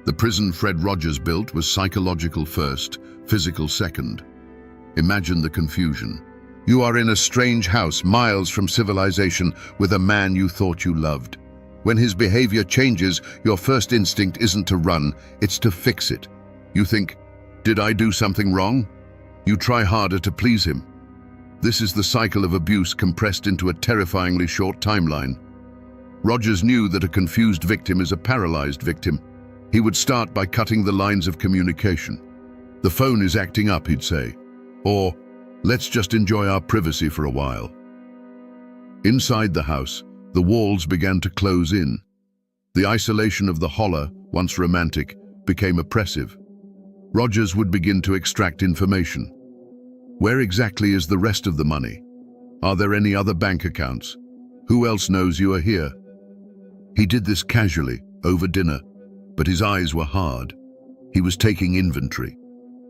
The prison Fred Rogers built was psychological first, physical second. Imagine the confusion. You are in a strange house, miles from civilization, with a man you thought you loved. When his behavior changes, your first instinct isn't to run, it's to fix it. You think, did I do something wrong? You try harder to please him. This is the cycle of abuse compressed into a terrifyingly short timeline. Rogers knew that a confused victim is a paralyzed victim. He would start by cutting the lines of communication. The phone is acting up, he'd say. Or, let's just enjoy our privacy for a while. Inside the house, the walls began to close in. The isolation of the holler, once romantic, became oppressive. Rogers would begin to extract information. Where exactly is the rest of the money? Are there any other bank accounts? Who else knows you are here? He did this casually, over dinner, but his eyes were hard. He was taking inventory.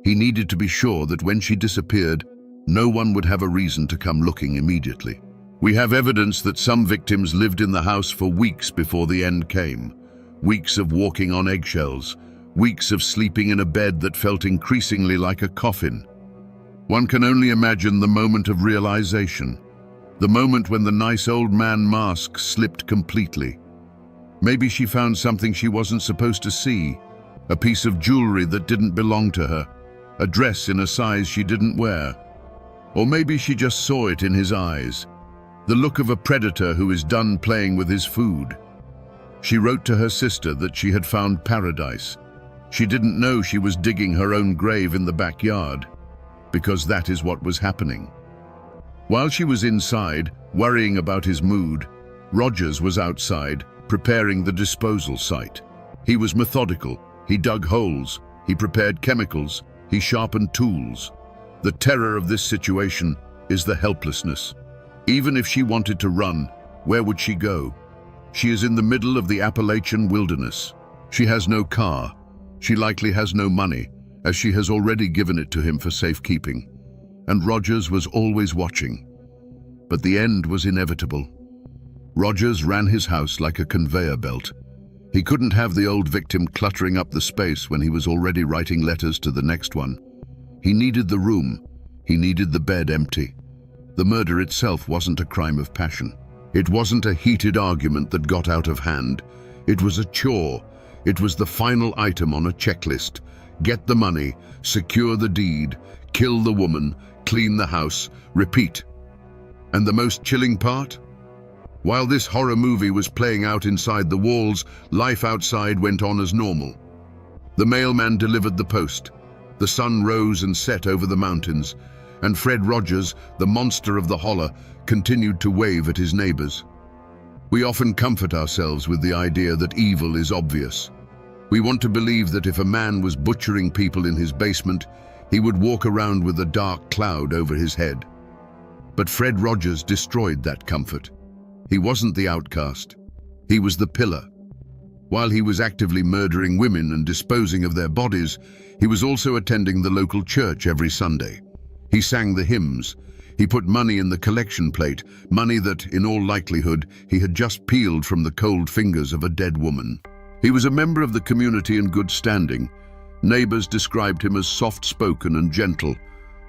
He needed to be sure that when she disappeared, no one would have a reason to come looking immediately. We have evidence that some victims lived in the house for weeks before the end came. Weeks of walking on eggshells. Weeks of sleeping in a bed that felt increasingly like a coffin. One can only imagine the moment of realization. The moment when the nice old man mask slipped completely. Maybe she found something she wasn't supposed to see. A piece of jewelry that didn't belong to her. A dress in a size she didn't wear. Or maybe she just saw it in his eyes. The look of a predator who is done playing with his food. She wrote to her sister that she had found paradise. She didn't know she was digging her own grave in the backyard. because that is what was happening. While she was inside, worrying about his mood, Rogers was outside, preparing the disposal site. He was methodical. He dug holes. He prepared chemicals. He sharpened tools. The terror of this situation is the helplessness. Even if she wanted to run, where would she go? She is in the middle of the Appalachian wilderness. She has no car. She likely has no money, as she has already given it to him for safekeeping. And Rogers was always watching. But the end was inevitable. Rogers ran his house like a conveyor belt. He couldn't have the old victim cluttering up the space when he was already writing letters to the next one. He needed the room. He needed the bed empty. The murder itself wasn't a crime of passion. It wasn't a heated argument that got out of hand. It was a chore. It was the final item on a checklist. Get the money, secure the deed, kill the woman, clean the house, repeat. And the most chilling part? While this horror movie was playing out inside the walls, life outside went on as normal. The mailman delivered the post. The sun rose and set over the mountains, and Fred Rogers, the monster of the holler, continued to wave at his neighbors. We often comfort ourselves with the idea that evil is obvious. We want to believe that if a man was butchering people in his basement, he would walk around with a dark cloud over his head. But Fred Rogers destroyed that comfort. He wasn't the outcast. He was the pillar. While he was actively murdering women and disposing of their bodies, he was also attending the local church every Sunday. He sang the hymns. He put money in the collection plate, money that, in all likelihood, he had just peeled from the cold fingers of a dead woman. He was a member of the community in good standing. Neighbors described him as soft-spoken and gentle.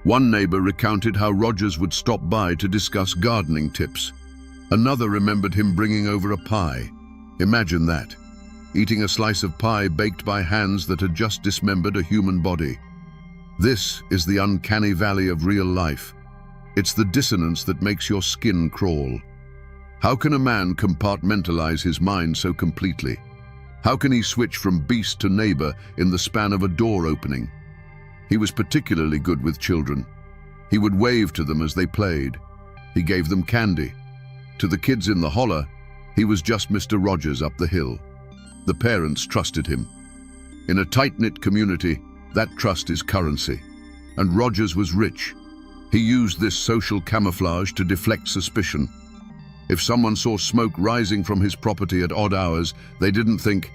One neighbor recounted how Rogers would stop by to discuss gardening tips. Another remembered him bringing over a pie. Imagine that, eating a slice of pie baked by hands that had just dismembered a human body. This is the uncanny valley of real life. It's the dissonance that makes your skin crawl. How can a man compartmentalize his mind so completely? How can he switch from beast to neighbor in the span of a door opening? He was particularly good with children. He would wave to them as they played. He gave them candy. To the kids in the holler, he was just Mr. Rogers up the hill. The parents trusted him. In a tight-knit community, that trust is currency. And Rogers was rich. He used this social camouflage to deflect suspicion. If someone saw smoke rising from his property at odd hours, they didn't think,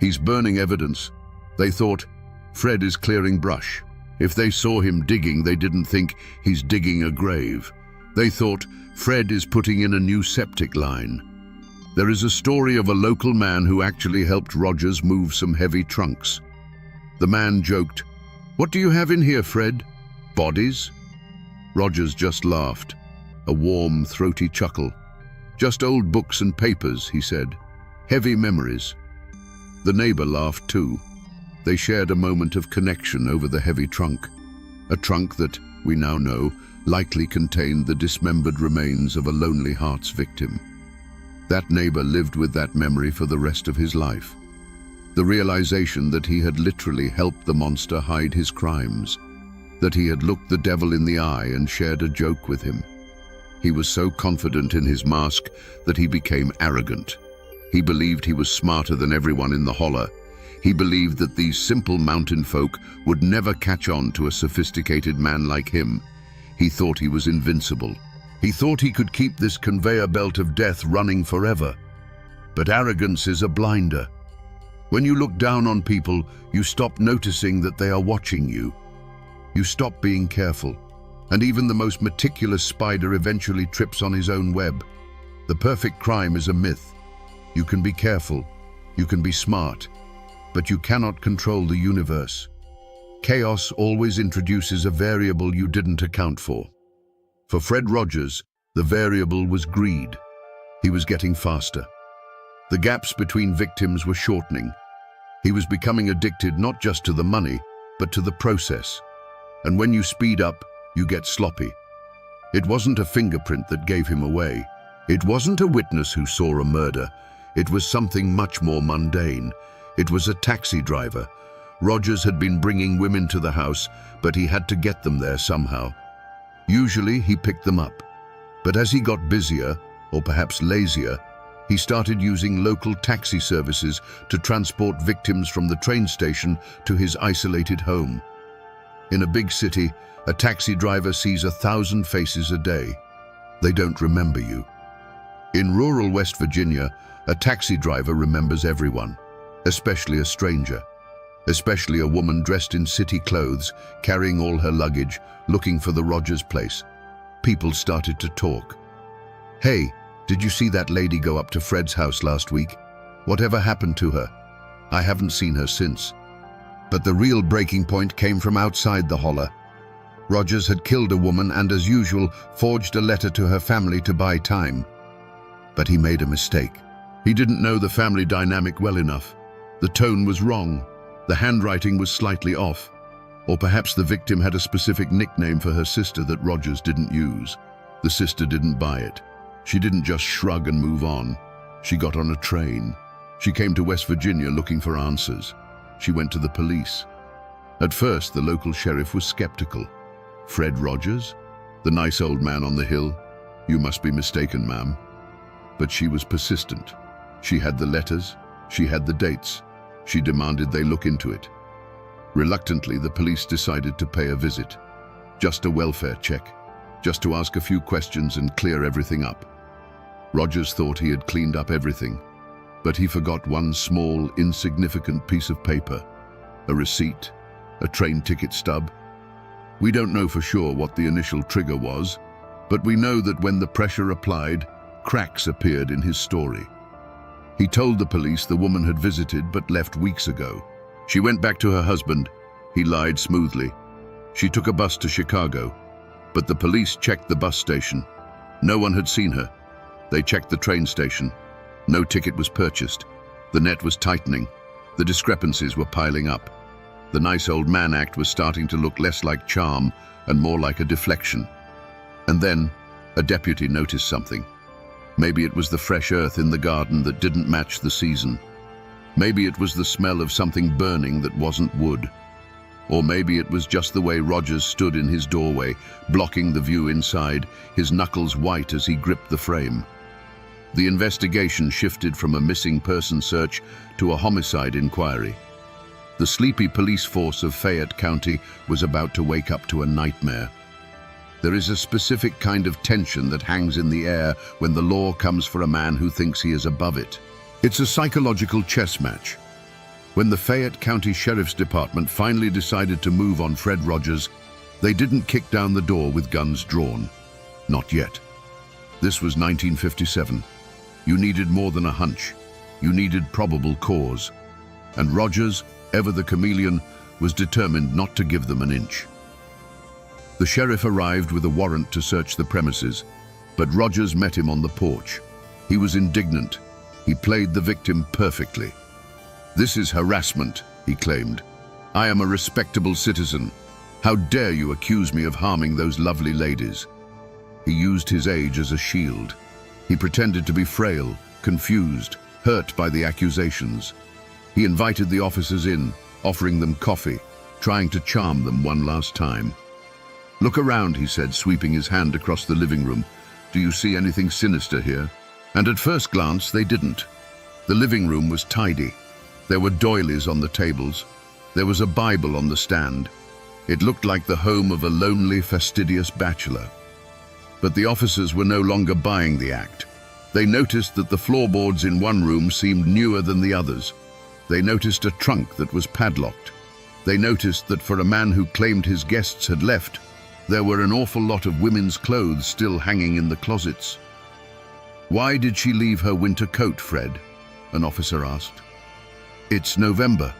he's burning evidence. They thought, Fred is clearing brush. If they saw him digging, they didn't think, he's digging a grave. They thought, Fred is putting in a new septic line. There is a story of a local man who actually helped Rogers move some heavy trunks. The man joked, "What do you have in here, Fred? Bodies?" Rogers just laughed, a warm, throaty chuckle. "Just old books and papers," he said. "Heavy memories." The neighbor laughed too. They shared a moment of connection over the heavy trunk. A trunk that, we now know, likely contained the dismembered remains of a Lonely Hearts victim. That neighbor lived with that memory for the rest of his life. The realization that he had literally helped the monster hide his crimes, that he had looked the devil in the eye and shared a joke with him. He was so confident in his mask that he became arrogant. He believed he was smarter than everyone in the holler. He believed that these simple mountain folk would never catch on to a sophisticated man like him. He thought he was invincible. He thought he could keep this conveyor belt of death running forever. But arrogance is a blinder. When you look down on people, you stop noticing that they are watching you. You stop being careful. And even the most meticulous spider eventually trips on his own web. The perfect crime is a myth. You can be careful. You can be smart. But you cannot control the universe. Chaos always introduces a variable you didn't account for. For Fred Rogers, the variable was greed. He was getting faster. The gaps between victims were shortening. He was becoming addicted not just to the money, but to the process. And when you speed up, you get sloppy. It wasn't a fingerprint that gave him away. It wasn't a witness who saw a murder. It was something much more mundane. It was a taxi driver, Rogers had been bringing women to the house, but he had to get them there somehow. Usually he picked them up, but as he got busier, or perhaps lazier, he started using local taxi services to transport victims from the train station to his isolated home. In a big city, a taxi driver sees 1,000 faces a day. They don't remember you. In rural West Virginia, a taxi driver remembers everyone, especially a stranger, especially a woman dressed in city clothes, carrying all her luggage, looking for the Rogers place. People started to talk. "Hey, did you see that lady go up to Fred's house last week? Whatever happened to her? I haven't seen her since." But the real breaking point came from outside the holler. Rogers had killed a woman and, as usual, forged a letter to her family to buy time. But he made a mistake. He didn't know the family dynamic well enough. The tone was wrong. The handwriting was slightly off. Or perhaps the victim had a specific nickname for her sister that Rogers didn't use. The sister didn't buy it. She didn't just shrug and move on. She got on a train. She came to West Virginia looking for answers. She went to the police. At first, the local sheriff was skeptical. "Fred Rogers? The nice old man on the hill? You must be mistaken, ma'am." But she was persistent. She had the letters. She had the dates. She demanded they look into it. Reluctantly, the police decided to pay a visit. Just a welfare check. Just to ask a few questions and clear everything up. Rogers thought he had cleaned up everything, but he forgot one small, insignificant piece of paper. A receipt, a train ticket stub. We don't know for sure what the initial trigger was, but we know that when the pressure applied, cracks appeared in his story. He told the police the woman had visited but left weeks ago. She went back to her husband. He lied smoothly. She took a bus to Chicago, but the police checked the bus station. No one had seen her. They checked the train station. No ticket was purchased. The net was tightening. The discrepancies were piling up. The nice old man act was starting to look less like charm and more like a deflection. And then, a deputy noticed something. Maybe it was the fresh earth in the garden that didn't match the season. Maybe it was the smell of something burning that wasn't wood. Or maybe it was just the way Rogers stood in his doorway, blocking the view inside, his knuckles white as he gripped the frame. The investigation shifted from a missing person search to a homicide inquiry. The sleepy police force of Fayette County was about to wake up to a nightmare. There is a specific kind of tension that hangs in the air when the law comes for a man who thinks he is above it. It's a psychological chess match. When the Fayette County Sheriff's Department finally decided to move on Fred Rogers, they didn't kick down the door with guns drawn. Not yet. This was 1957. You needed more than a hunch. You needed probable cause. And Rogers, ever the chameleon, was determined not to give them an inch. The sheriff arrived with a warrant to search the premises, but Rogers met him on the porch. He was indignant. He played the victim perfectly. "This is harassment," he claimed. "I am a respectable citizen. How dare you accuse me of harming those lovely ladies?" He used his age as a shield. He pretended to be frail, confused, hurt by the accusations. He invited the officers in, offering them coffee, trying to charm them one last time. "Look around," he said, sweeping his hand across the living room. "Do you see anything sinister here?" And at first glance, they didn't. The living room was tidy. There were doilies on the tables. There was a Bible on the stand. It looked like the home of a lonely, fastidious bachelor. But the officers were no longer buying the act. They noticed that the floorboards in one room seemed newer than the others. They noticed a trunk that was padlocked. They noticed that for a man who claimed his guests had left, there were an awful lot of women's clothes still hanging in the closets. "Why did she leave her winter coat, Fred?" an officer asked. "It's November."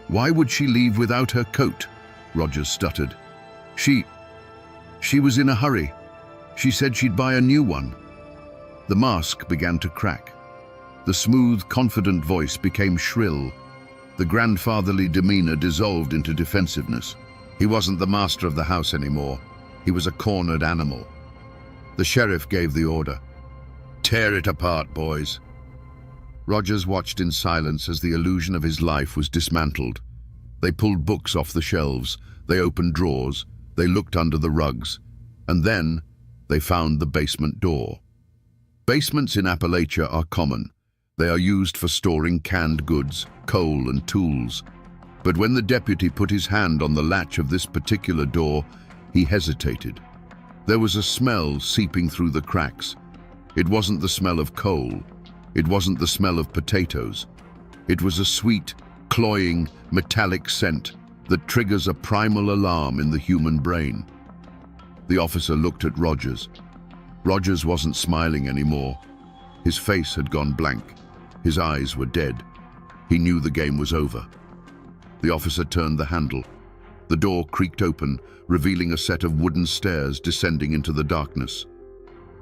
"Why would she leave without her coat?" Rogers stuttered. She was in a hurry. She said she'd buy a new one." The mask began to crack. The smooth, confident voice became shrill. The grandfatherly demeanor dissolved into defensiveness. He wasn't the master of the house anymore. He was a cornered animal. The sheriff gave the order. "Tear it apart, boys." Rogers watched in silence as the illusion of his life was dismantled. They pulled books off the shelves, they opened drawers, they looked under the rugs, and then they found the basement door. Basements in Appalachia are common. They are used for storing canned goods, coal and tools. But when the deputy put his hand on the latch of this particular door, he hesitated. There was a smell seeping through the cracks. It wasn't the smell of coal. It wasn't the smell of potatoes. It was a sweet, cloying, metallic scent that triggers a primal alarm in the human brain. The officer looked at Rogers. Rogers wasn't smiling anymore. His face had gone blank. His eyes were dead. He knew the game was over. The officer turned the handle. The door creaked open, revealing a set of wooden stairs descending into the darkness.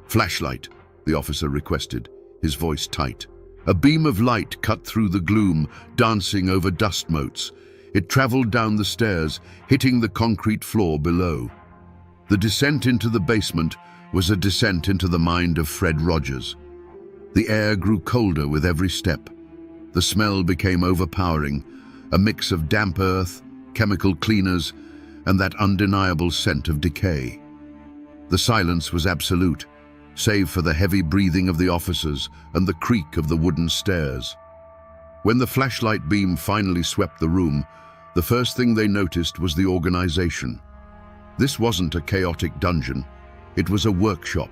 "Flashlight," the officer requested, his voice tight. A beam of light cut through the gloom, dancing over dust motes. It traveled down the stairs, hitting the concrete floor below. The descent into the basement was a descent into the mind of Fred Rogers. The air grew colder with every step. The smell became overpowering, a mix of damp earth, chemical cleaners, and that undeniable scent of decay. The silence was absolute, save for the heavy breathing of the officers and the creak of the wooden stairs. When the flashlight beam finally swept the room, the first thing they noticed was the organization. This wasn't a chaotic dungeon. It was a workshop.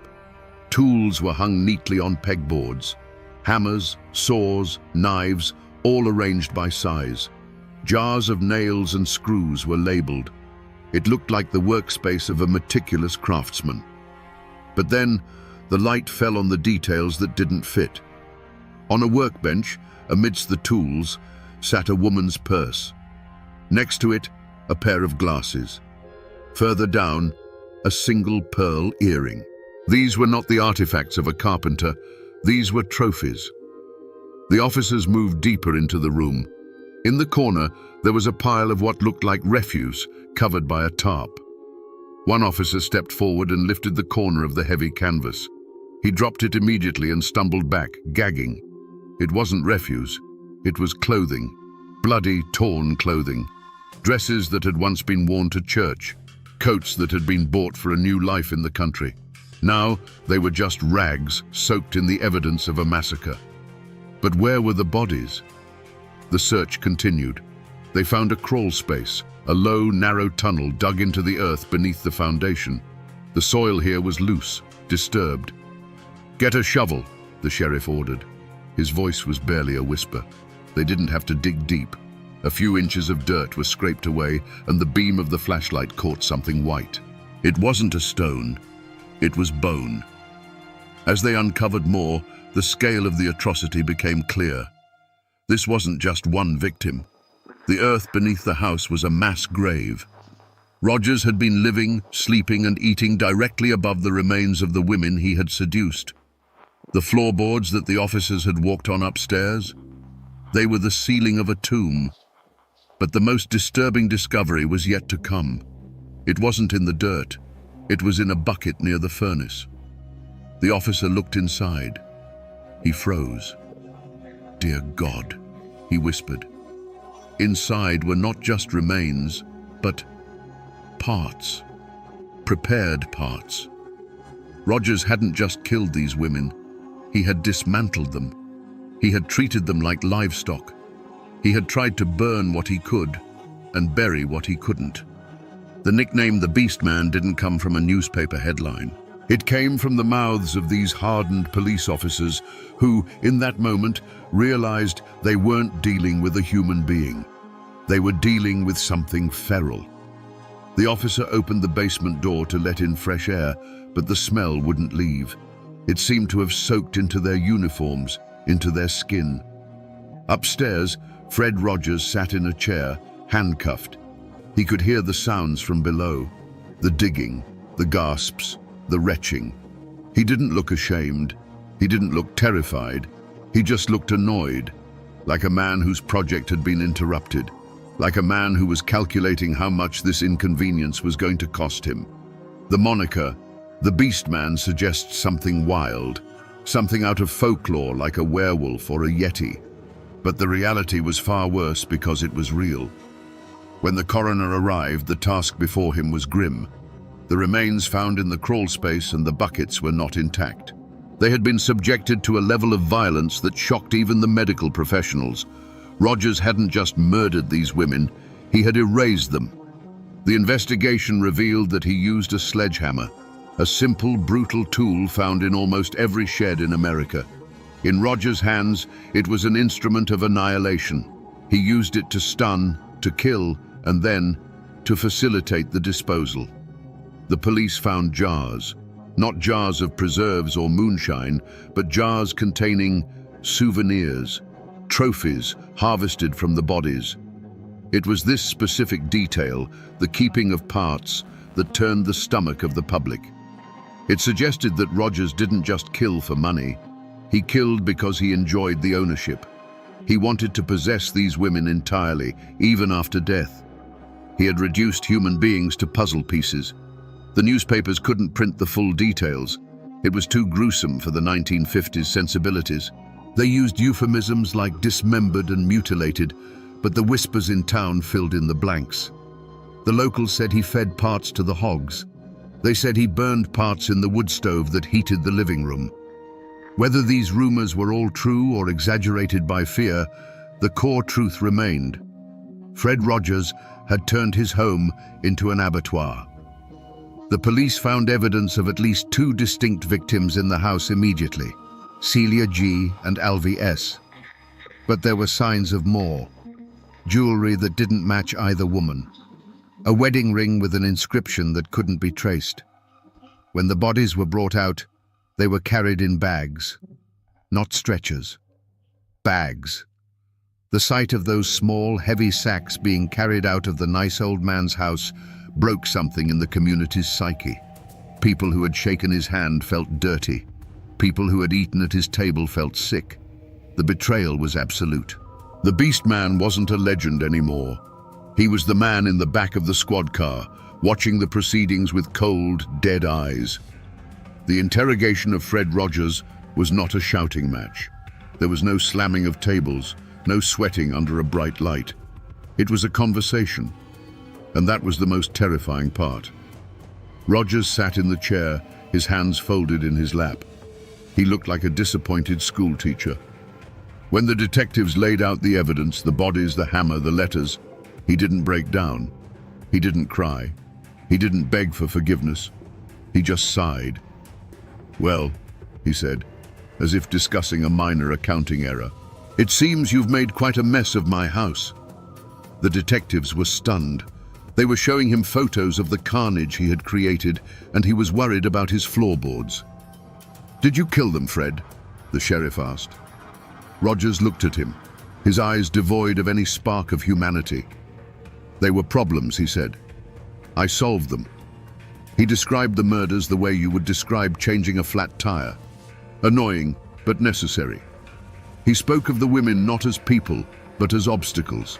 Tools were hung neatly on pegboards. Hammers, saws, knives, all arranged by size. Jars of nails and screws were labeled. It looked like the workspace of a meticulous craftsman. But then, the light fell on the details that didn't fit. On a workbench, amidst the tools, sat a woman's purse. Next to it, a pair of glasses. Further down, a single pearl earring. These were not the artifacts of a carpenter, these were trophies. The officers moved deeper into the room. In the corner, there was a pile of what looked like refuse, covered by a tarp. One officer stepped forward and lifted the corner of the heavy canvas. He dropped it immediately and stumbled back, gagging. It wasn't refuse, it was clothing. Bloody, torn clothing. Dresses that had once been worn to church. Coats that had been bought for a new life in the country. Now, they were just rags soaked in the evidence of a massacre. But where were the bodies? The search continued. They found a crawl space, a low, narrow tunnel dug into the earth beneath the foundation. The soil here was loose, disturbed. "Get a shovel," the sheriff ordered. His voice was barely a whisper. They didn't have to dig deep. A few inches of dirt were scraped away, and the beam of the flashlight caught something white. It wasn't a stone. It was bone. As they uncovered more, the scale of the atrocity became clear. This wasn't just one victim. The earth beneath the house was a mass grave. Rogers had been living, sleeping, and eating directly above the remains of the women he had seduced. The floorboards that the officers had walked on upstairs, they were the ceiling of a tomb. But the most disturbing discovery was yet to come. It wasn't in the dirt. It was in a bucket near the furnace. The officer looked inside. He froze. "Dear God," he whispered. Inside were not just remains, but parts. Prepared parts. Rogers hadn't just killed these women. He had dismantled them. He had treated them like livestock. He had tried to burn what he could and bury what he couldn't. The nickname the Beast Man didn't come from a newspaper headline. It came from the mouths of these hardened police officers who, in that moment, realized they weren't dealing with a human being. They were dealing with something feral. The officer opened the basement door to let in fresh air, but the smell wouldn't leave. It seemed to have soaked into their uniforms, into their skin. Upstairs, Fred Rogers sat in a chair, handcuffed. He could hear the sounds from below, the digging, the gasps, the retching. He didn't look ashamed. He didn't look terrified. He just looked annoyed, like a man whose project had been interrupted, like a man who was calculating how much this inconvenience was going to cost him. The moniker, the Beast Man, suggests something wild, something out of folklore like a werewolf or a yeti. But the reality was far worse because it was real. When the coroner arrived, the task before him was grim. The remains found in the crawl space and the buckets were not intact. They had been subjected to a level of violence that shocked even the medical professionals. Rogers hadn't just murdered these women, he had erased them. The investigation revealed that he used a sledgehammer, a simple, brutal tool found in almost every shed in America. In Rogers' hands, it was an instrument of annihilation. He used it to stun, to kill, and then to facilitate the disposal. The police found jars, not jars of preserves or moonshine, but jars containing souvenirs, trophies harvested from the bodies. It was this specific detail, the keeping of parts, that turned the stomach of the public. It suggested that Rogers didn't just kill for money. He killed because he enjoyed the ownership. He wanted to possess these women entirely, even after death. He had reduced human beings to puzzle pieces. The newspapers couldn't print the full details. It was too gruesome for the 1950s sensibilities. They used euphemisms like dismembered and mutilated, but the whispers in town filled in the blanks. The locals said he fed parts to the hogs. They said he burned parts in the wood stove that heated the living room. Whether these rumors were all true or exaggerated by fear, the core truth remained. Fred Rogers had turned his home into an abattoir. The police found evidence of at least 2 distinct victims in the house immediately, Celia G. and Alvy S. But there were signs of more. Jewelry that didn't match either woman. A wedding ring with an inscription that couldn't be traced. When the bodies were brought out, they were carried in bags. Not stretchers. Bags. The sight of those small, heavy sacks being carried out of the nice old man's house broke something in the community's psyche. People who had shaken his hand felt dirty. People who had eaten at his table felt sick. The betrayal was absolute. The Beast Man wasn't a legend anymore. He was the man in the back of the squad car, watching the proceedings with cold, dead eyes. The interrogation of Fred Rogers was not a shouting match. There was no slamming of tables, no sweating under a bright light. It was a conversation, and that was the most terrifying part. Rogers sat in the chair, his hands folded in his lap. He looked like a disappointed schoolteacher. When the detectives laid out the evidence, the bodies, the hammer, the letters, he didn't break down. He didn't cry. He didn't beg for forgiveness. He just sighed. "Well," he said, as if discussing a minor accounting error, "it seems you've made quite a mess of my house." The detectives were stunned. They were showing him photos of the carnage he had created, and he was worried about his floorboards. "Did you kill them, Fred?" the sheriff asked. Rogers looked at him, his eyes devoid of any spark of humanity. "They were problems," he said. "I solved them." He described the murders the way you would describe changing a flat tire. Annoying, but necessary. He spoke of the women not as people, but as obstacles.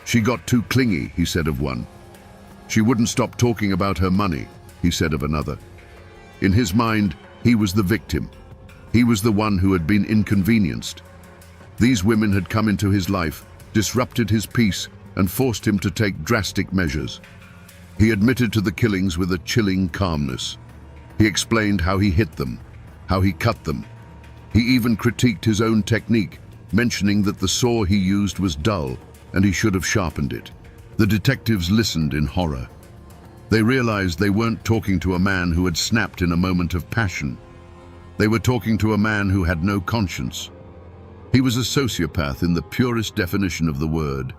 "She got too clingy," he said of one. "She wouldn't stop talking about her money," he said of another. In his mind, he was the victim. He was the one who had been inconvenienced. These women had come into his life, disrupted his peace, and forced him to take drastic measures. He admitted to the killings with a chilling calmness. He explained how he hit them, how he cut them. He even critiqued his own technique, mentioning that the saw he used was dull and he should have sharpened it. The detectives listened in horror. They realized they weren't talking to a man who had snapped in a moment of passion. They were talking to a man who had no conscience. He was a sociopath in the purest definition of the word.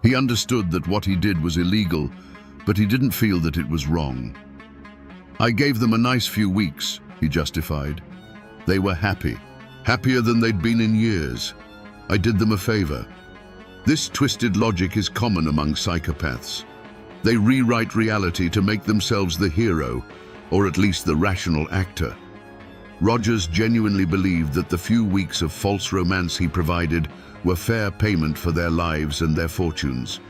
He understood that what he did was illegal, but he didn't feel that it was wrong. "I gave them a nice few weeks," he justified. "They were happy, happier than they'd been in years. I did them a favor." This twisted logic is common among psychopaths. They rewrite reality to make themselves the hero, or at least the rational actor. Rogers genuinely believed that the few weeks of false romance he provided were fair payment for their lives and their fortunes.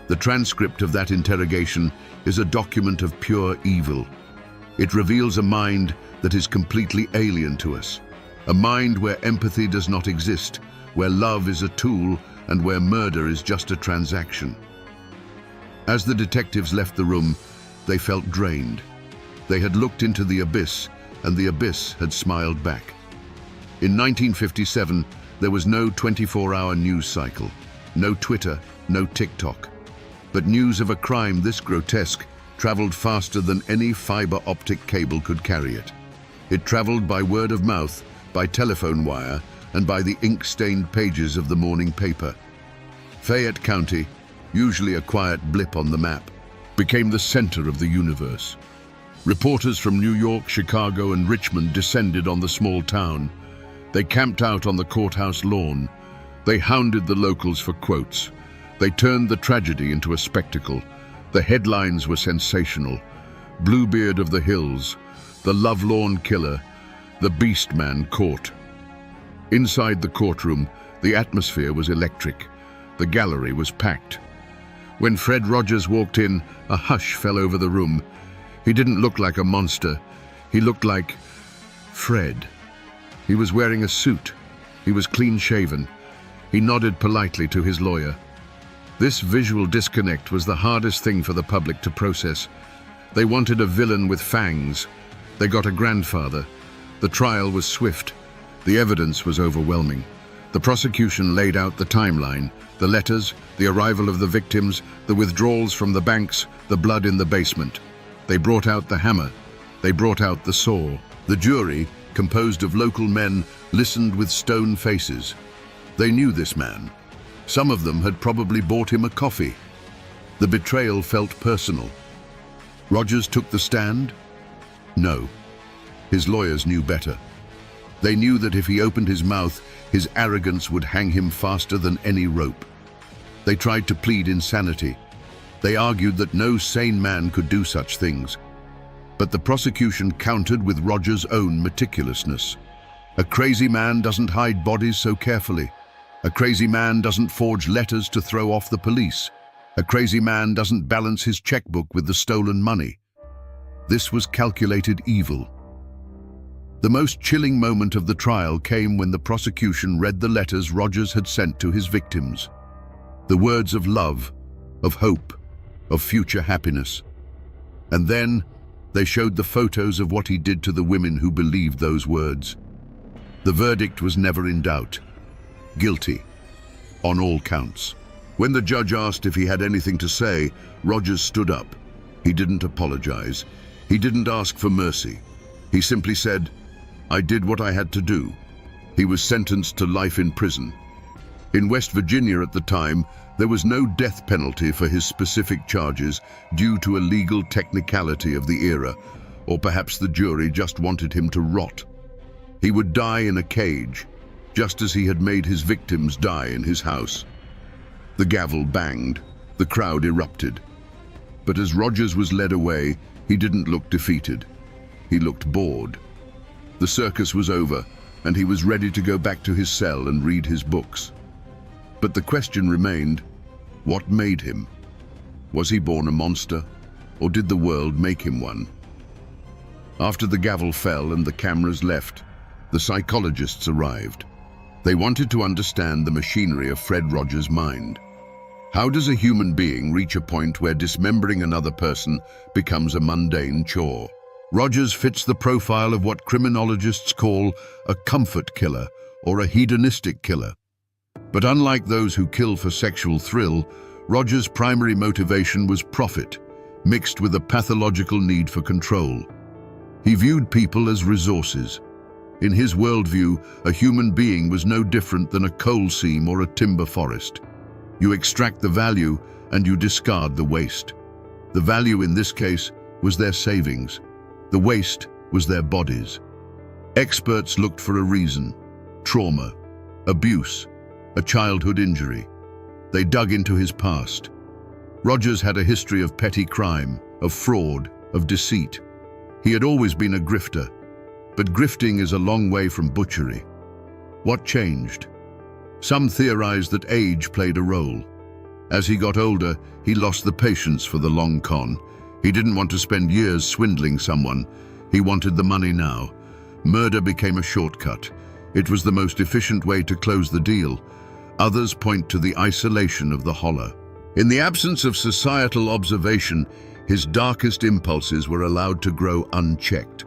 The transcript of that interrogation is a document of pure evil. It reveals a mind that is completely alien to us, a mind where empathy does not exist, where love is a tool, and where murder is just a transaction. As the detectives left the room, they felt drained. They had looked into the abyss, and the abyss had smiled back. In 1957, there was no 24-hour news cycle, no Twitter, no TikTok. But news of a crime this grotesque traveled faster than any fiber optic cable could carry it. It traveled by word of mouth, by telephone wire, and by the ink-stained pages of the morning paper. Fayette County, usually a quiet blip on the map, became the center of the universe. Reporters from New York, Chicago, and Richmond descended on the small town. They camped out on the courthouse lawn. They hounded the locals for quotes. They turned the tragedy into a spectacle. The headlines were sensational. Bluebeard of the Hills, the lovelorn killer, the beast man caught. Inside the courtroom, the atmosphere was electric. The gallery was packed. When Fred Rogers walked in, a hush fell over the room. He didn't look like a monster. He looked like Fred. He was wearing a suit. He was clean-shaven. He nodded politely to his lawyer. This visual disconnect was the hardest thing for the public to process. They wanted a villain with fangs. They got a grandfather. The trial was swift. The evidence was overwhelming. The prosecution laid out the timeline, the letters, the arrival of the victims, the withdrawals from the banks, the blood in the basement. They brought out the hammer. They brought out the saw. The jury, composed of local men, listened with stone faces. They knew this man. Some of them had probably bought him a coffee. The betrayal felt personal. Rogers took the stand? No. His lawyers knew better. They knew that if he opened his mouth, his arrogance would hang him faster than any rope. They tried to plead insanity. They argued that no sane man could do such things. But the prosecution countered with Rogers' own meticulousness. A crazy man doesn't hide bodies so carefully. A crazy man doesn't forge letters to throw off the police. A crazy man doesn't balance his checkbook with the stolen money. This was calculated evil. The most chilling moment of the trial came when the prosecution read the letters Rogers had sent to his victims. The words of love, of hope, of future happiness. And then they showed the photos of what he did to the women who believed those words. The verdict was never in doubt. Guilty, on all counts. When the judge asked if he had anything to say, Rogers stood up. He didn't apologize. He didn't ask for mercy. He simply said, "I did what I had to do." He was sentenced to life in prison. In West Virginia at the time, there was no death penalty for his specific charges due to a legal technicality of the era, or perhaps the jury just wanted him to rot. He would die in a cage, just as he had made his victims die in his house. The gavel banged. The crowd erupted. But as Rogers was led away, he didn't look defeated. He looked bored. The circus was over, and he was ready to go back to his cell and read his books. But the question remained, what made him? Was he born a monster, or did the world make him one? After the gavel fell and the cameras left, the psychologists arrived. They wanted to understand the machinery of Fred Rogers' mind. How does a human being reach a point where dismembering another person becomes a mundane chore? Rogers fits the profile of what criminologists call a comfort killer or a hedonistic killer. But unlike those who kill for sexual thrill, Rogers' primary motivation was profit, mixed with a pathological need for control. He viewed people as resources. In his worldview, a human being was no different than a coal seam or a timber forest. You extract the value and you discard the waste. The value in this case was their savings. The waste was their bodies. Experts looked for a reason: trauma, abuse, a childhood injury. They dug into his past. Rogers had a history of petty crime, of fraud, of deceit. He had always been a grifter, but grifting is a long way from butchery. What changed? Some theorized that age played a role. As he got older, he lost the patience for the long con. He didn't want to spend years swindling someone. He wanted the money now. Murder became a shortcut. It was the most efficient way to close the deal. Others point to the isolation of the holler. In the absence of societal observation, his darkest impulses were allowed to grow unchecked.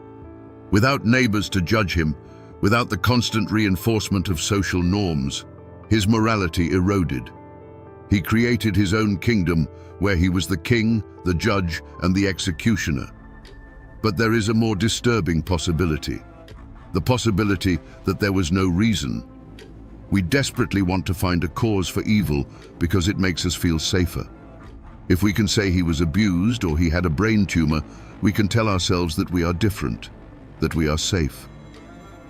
Without neighbors to judge him, without the constant reinforcement of social norms, his morality eroded. He created his own kingdom where he was the king, the judge, and the executioner. But there is a more disturbing possibility. The possibility that there was no reason. We desperately want to find a cause for evil because it makes us feel safer. If we can say he was abused or he had a brain tumor, we can tell ourselves that we are different, that we are safe.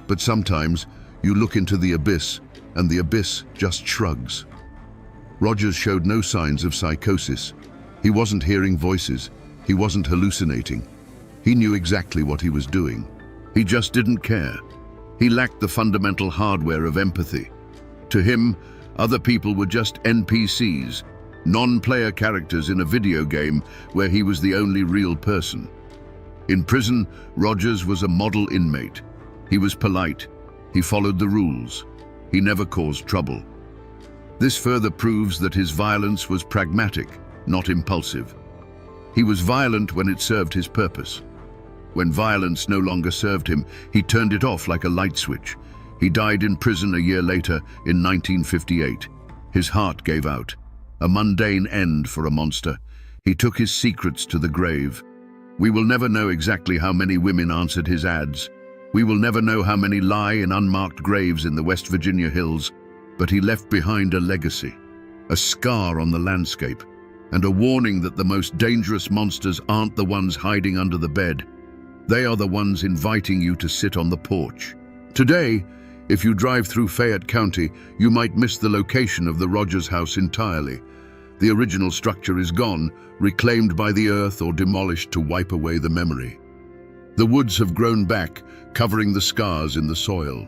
But sometimes you look into the abyss and the abyss just shrugs. Rogers showed no signs of psychosis. He wasn't hearing voices. He wasn't hallucinating. He knew exactly what he was doing. He just didn't care. He lacked the fundamental hardware of empathy. To him, other people were just NPCs, non-player characters in a video game where he was the only real person. In prison, Rogers was a model inmate. He was polite. He followed the rules. He never caused trouble. This further proves that his violence was pragmatic, not impulsive. He was violent when it served his purpose. When violence no longer served him, he turned it off like a light switch. He died in prison a year later in 1958. His heart gave out. A mundane end for a monster. He took his secrets to the grave. We will never know exactly how many women answered his ads. We will never know how many lie in unmarked graves in the West Virginia hills, but he left behind a legacy, a scar on the landscape, and a warning that the most dangerous monsters aren't the ones hiding under the bed. They are the ones inviting you to sit on the porch. Today, if you drive through Fayette County, you might miss the location of the Rogers house entirely. The original structure is gone, reclaimed by the earth or demolished to wipe away the memory. The woods have grown back, covering the scars in the soil.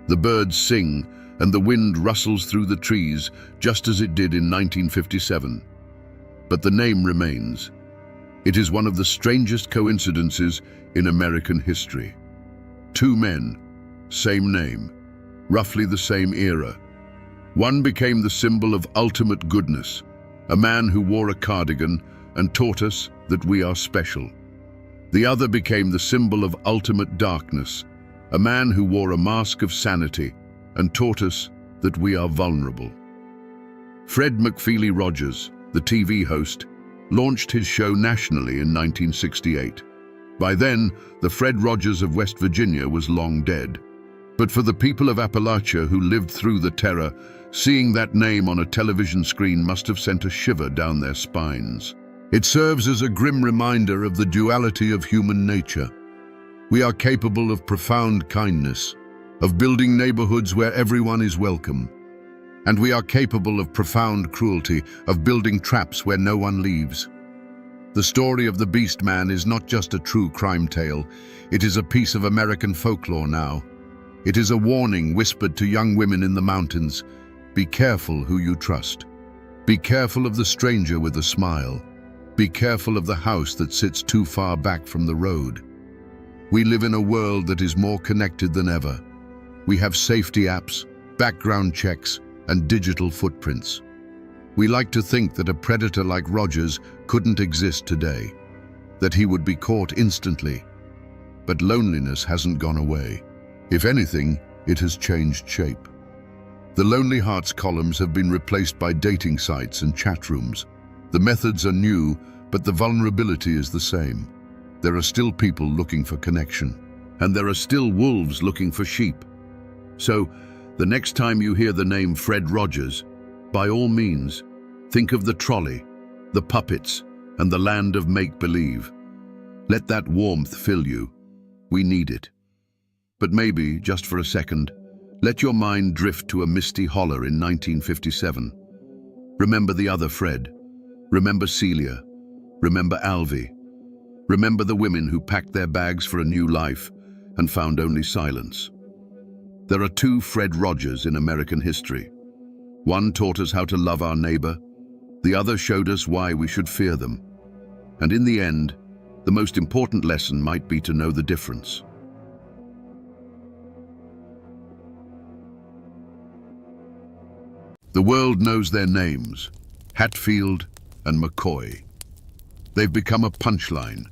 The birds sing, and the wind rustles through the trees, just as it did in 1957. But the name remains. It is one of the strangest coincidences in American history. Two men, same name, roughly the same era. One became the symbol of ultimate goodness, a man who wore a cardigan and taught us that we are special. The other became the symbol of ultimate darkness, a man who wore a mask of sanity and taught us that we are vulnerable. Fred McFeely Rogers, the TV host, launched his show nationally in 1968. By then, the Fred Rogers of West Virginia was long dead. But for the people of Appalachia who lived through the terror, seeing that name on a television screen must have sent a shiver down their spines. It serves as a grim reminder of the duality of human nature. We are capable of profound kindness, of building neighborhoods where everyone is welcome. And we are capable of profound cruelty, of building traps where no one leaves. The story of the Beast Man is not just a true crime tale. It is a piece of American folklore now. It is a warning whispered to young women in the mountains. Be careful who you trust. Be careful of the stranger with a smile. Be careful of the house that sits too far back from the road. We live in a world that is more connected than ever. We have safety apps, background checks, and digital footprints. We like to think that a predator like Rogers couldn't exist today, that he would be caught instantly. But loneliness hasn't gone away. If anything, it has changed shape. The Lonely Hearts columns have been replaced by dating sites and chat rooms. The methods are new, but the vulnerability is the same. There are still people looking for connection, and there are still wolves looking for sheep. So, the next time you hear the name Fred Rogers, by all means, think of the trolley, the puppets, and the land of make-believe. Let that warmth fill you. We need it. But maybe, just for a second, let your mind drift to a misty holler in 1957. Remember the other Fred. Remember Celia. Remember Alvy. Remember the women who packed their bags for a new life and found only silence. There are two Fred Rogers in American history. One taught us how to love our neighbor. The other showed us why we should fear them. And in the end, the most important lesson might be to know the difference. The world knows their names, Hatfield and McCoy. They've become a punchline,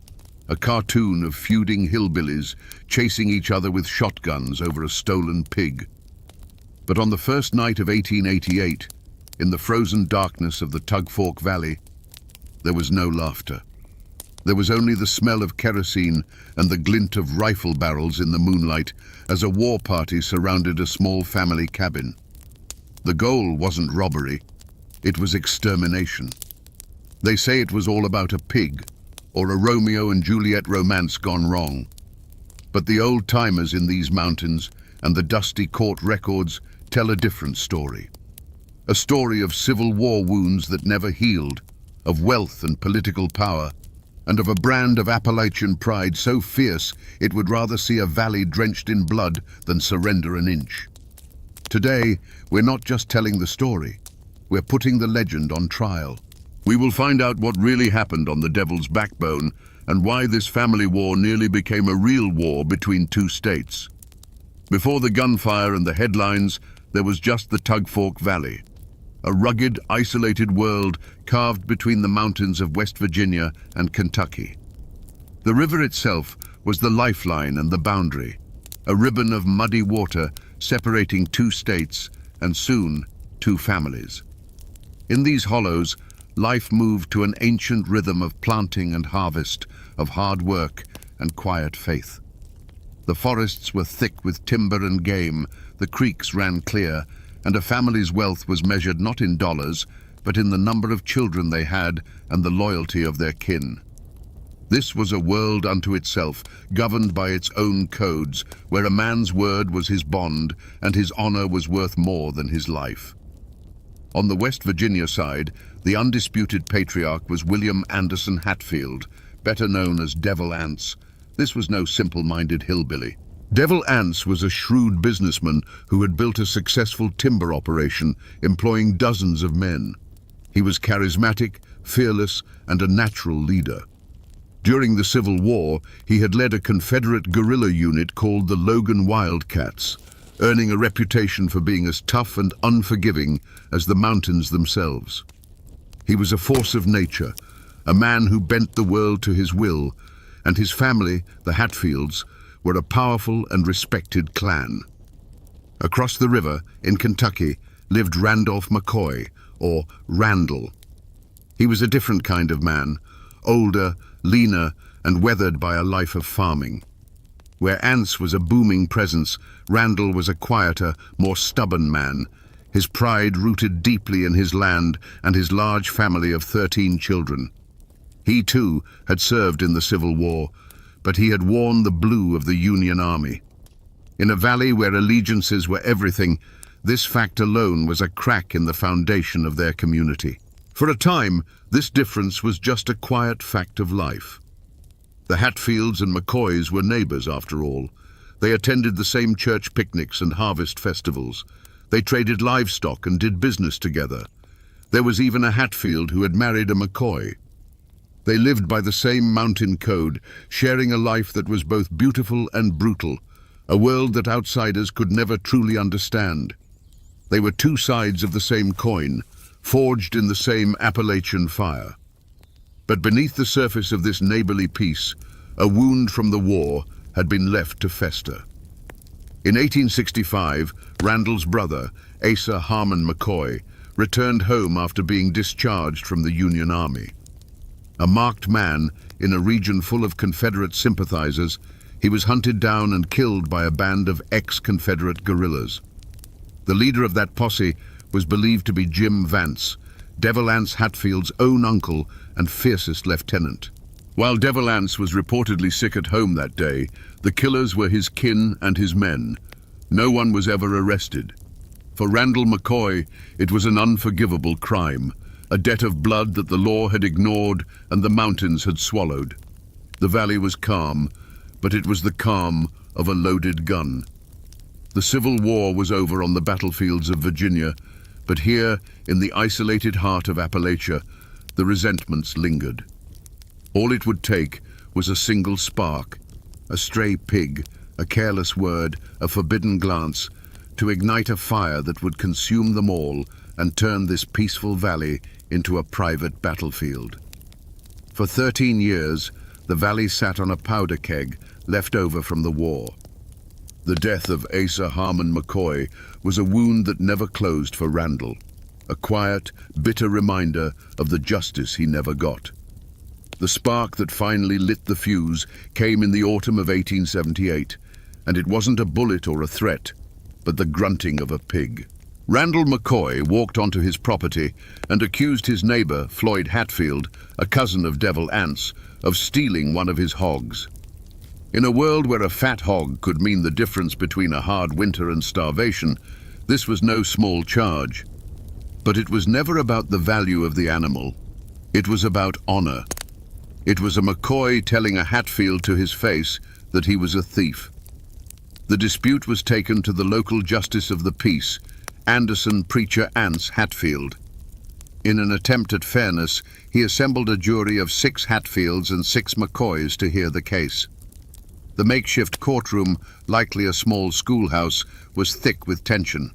a cartoon of feuding hillbillies chasing each other with shotguns over a stolen pig. But on the first night of 1888, in the frozen darkness of the Tug Fork Valley, there was no laughter. There was only the smell of kerosene and the glint of rifle barrels in the moonlight as a war party surrounded a small family cabin. The goal wasn't robbery, it was extermination. They say it was all about a pig, or a Romeo and Juliet romance gone wrong. But the old-timers in these mountains and the dusty court records tell a different story. A story of Civil War wounds that never healed, of wealth and political power, and of a brand of Appalachian pride so fierce it would rather see a valley drenched in blood than surrender an inch. Today, we're not just telling the story, we're putting the legend on trial. We will find out what really happened on the Devil's Backbone and why this family war nearly became a real war between two states. Before the gunfire and the headlines, there was just the Tug Fork Valley, a rugged, isolated world carved between the mountains of West Virginia and Kentucky. The river itself was the lifeline and the boundary, a ribbon of muddy water separating two states and soon two families. In these hollows, life moved to an ancient rhythm of planting and harvest, of hard work and quiet faith. The forests were thick with timber and game, the creeks ran clear, and a family's wealth was measured not in dollars, but in the number of children they had and the loyalty of their kin. This was a world unto itself, governed by its own codes, where a man's word was his bond and his honor was worth more than his life. On the West Virginia side, the undisputed patriarch was William Anderson Hatfield, better known as Devil Anse. This was no simple-minded hillbilly. Devil Anse was a shrewd businessman who had built a successful timber operation, employing dozens of men. He was charismatic, fearless, and a natural leader. During the Civil War, he had led a Confederate guerrilla unit called the Logan Wildcats, earning a reputation for being as tough and unforgiving as the mountains themselves. He was a force of nature, a man who bent the world to his will, and his family, the Hatfields, were a powerful and respected clan. Across the river, in Kentucky, lived Randolph McCoy, or Randall. He was a different kind of man, older, leaner, and weathered by a life of farming. Where Anse was a booming presence, Randall was a quieter, more stubborn man, his pride rooted deeply in his land and his large family of 13 children. He, too, had served in the Civil War, but he had worn the blue of the Union Army. In a valley where allegiances were everything, this fact alone was a crack in the foundation of their community. For a time, this difference was just a quiet fact of life. The Hatfields and McCoys were neighbors, after all. They attended the same church picnics and harvest festivals. They traded livestock and did business together. There was even a Hatfield who had married a McCoy. They lived by the same mountain code, sharing a life that was both beautiful and brutal, a world that outsiders could never truly understand. They were two sides of the same coin, forged in the same Appalachian fire. But beneath the surface of this neighborly peace, a wound from the war had been left to fester. In 1865, Randall's brother, Asa Harmon McCoy, returned home after being discharged from the Union Army. A marked man in a region full of Confederate sympathizers, he was hunted down and killed by a band of ex-Confederate guerrillas. The leader of that posse was believed to be Jim Vance, Devil Anse Hatfield's own uncle and fiercest lieutenant. While Devil Anse was reportedly sick at home that day, the killers were his kin and his men. No one was ever arrested. For Randall McCoy, it was an unforgivable crime, a debt of blood that the law had ignored and the mountains had swallowed. The valley was calm, but it was the calm of a loaded gun. The Civil War was over on the battlefields of Virginia, but here, in the isolated heart of Appalachia, the resentments lingered. All it would take was a single spark, a stray pig, a careless word, a forbidden glance, to ignite a fire that would consume them all and turn this peaceful valley into a private battlefield. For 13 years, the valley sat on a powder keg left over from the war. The death of Asa Harmon McCoy was a wound that never closed for Randall, a quiet, bitter reminder of the justice he never got. The spark that finally lit the fuse came in the autumn of 1878, and it wasn't a bullet or a threat, but the grunting of a pig. Randall McCoy walked onto his property and accused his neighbor, Floyd Hatfield, a cousin of Devil Anse, of stealing one of his hogs. In a world where a fat hog could mean the difference between a hard winter and starvation, this was no small charge. But it was never about the value of the animal. It was about honor. It was a McCoy telling a Hatfield to his face that he was a thief. The dispute was taken to the local justice of the peace, Anderson Preacher Anse Hatfield. In an attempt at fairness, he assembled a jury of 6 Hatfields and 6 McCoys to hear the case. The makeshift courtroom, likely a small schoolhouse, was thick with tension.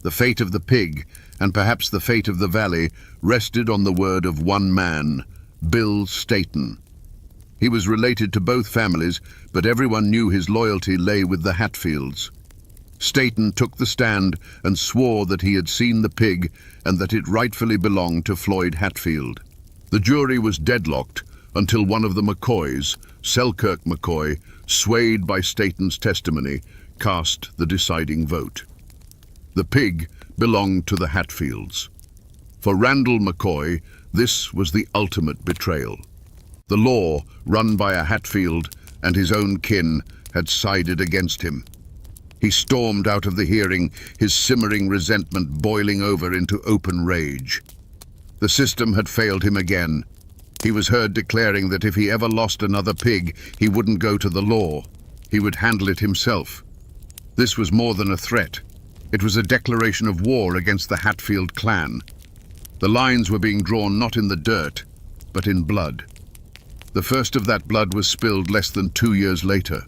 The fate of the pig, and perhaps the fate of the valley, rested on the word of one man, Bill Staton. He was related to both families, but everyone knew his loyalty lay with the Hatfields. Staton took the stand and swore that he had seen the pig and that it rightfully belonged to Floyd Hatfield. The jury was deadlocked until one of the McCoys, Selkirk McCoy, swayed by Staton's testimony, cast the deciding vote. The pig belonged to the Hatfields. For Randall McCoy, this was the ultimate betrayal. The law, run by a Hatfield and his own kin, had sided against him. He stormed out of the hearing, his simmering resentment boiling over into open rage. The system had failed him again. He was heard declaring that if he ever lost another pig, he wouldn't go to the law. He would handle it himself. This was more than a threat. It was a declaration of war against the Hatfield clan. The lines were being drawn not in the dirt, but in blood. The first of that blood was spilled less than 2 years later.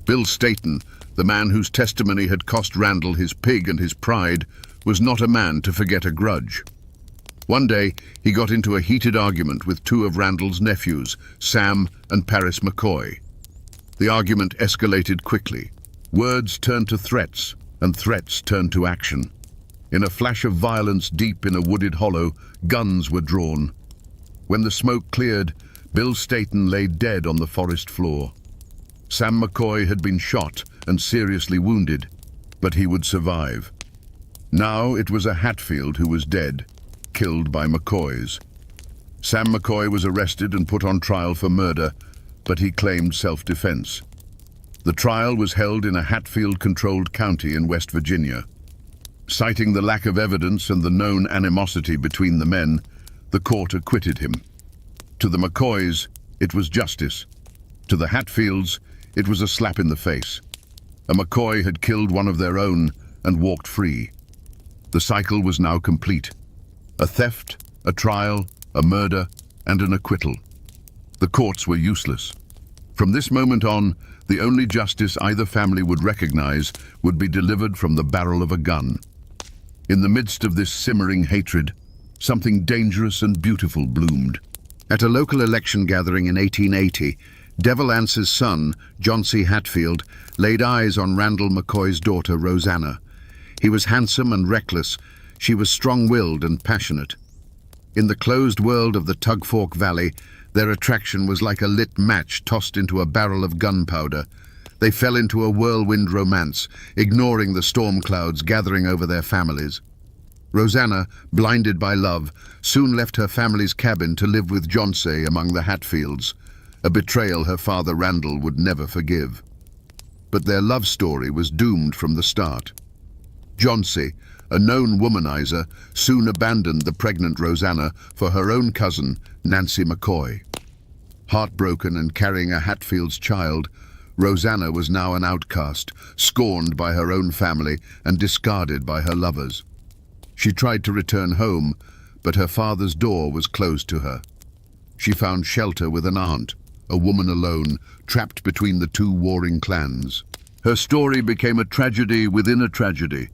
Bill Staton, the man whose testimony had cost Randall his pig and his pride, was not a man to forget a grudge. One day, he got into a heated argument with 2 of Randall's nephews, Sam and Paris McCoy. The argument escalated quickly. Words turned to threats, and threats turned to action. In a flash of violence deep in a wooded hollow, guns were drawn. When the smoke cleared, Bill Staton lay dead on the forest floor. Sam McCoy had been shot and seriously wounded, but he would survive. Now it was a Hatfield who was dead, killed by McCoys. Sam McCoy was arrested and put on trial for murder, but he claimed self-defense. The trial was held in a Hatfield-controlled county in West Virginia. Citing the lack of evidence and the known animosity between the men, the court acquitted him. To the McCoys, it was justice. To the Hatfields, it was a slap in the face. A McCoy had killed one of their own and walked free. The cycle was now complete. A theft, a trial, a murder, and an acquittal. The courts were useless. From this moment on, the only justice either family would recognize would be delivered from the barrel of a gun. In the midst of this simmering hatred, something dangerous and beautiful bloomed. At a local election gathering in 1880, Devil Anse's son, John C. Hatfield, laid eyes on Randall McCoy's daughter, Rosanna. He was handsome and reckless. She was strong-willed and passionate. In the closed world of the Tug Fork Valley, their attraction was like a lit match tossed into a barrel of gunpowder. They fell into a whirlwind romance, ignoring the storm clouds gathering over their families. Rosanna, blinded by love, soon left her family's cabin to live with John C. among the Hatfields, a betrayal her father Randall would never forgive. But their love story was doomed from the start. John C., a known womanizer, soon abandoned the pregnant Rosanna for her own cousin, Nancy McCoy. Heartbroken and carrying a Hatfield's child, Rosanna was now an outcast, scorned by her own family and discarded by her lovers. She tried to return home, but her father's door was closed to her. She found shelter with an aunt, a woman alone, trapped between the 2 warring clans. Her story became a tragedy within a tragedy,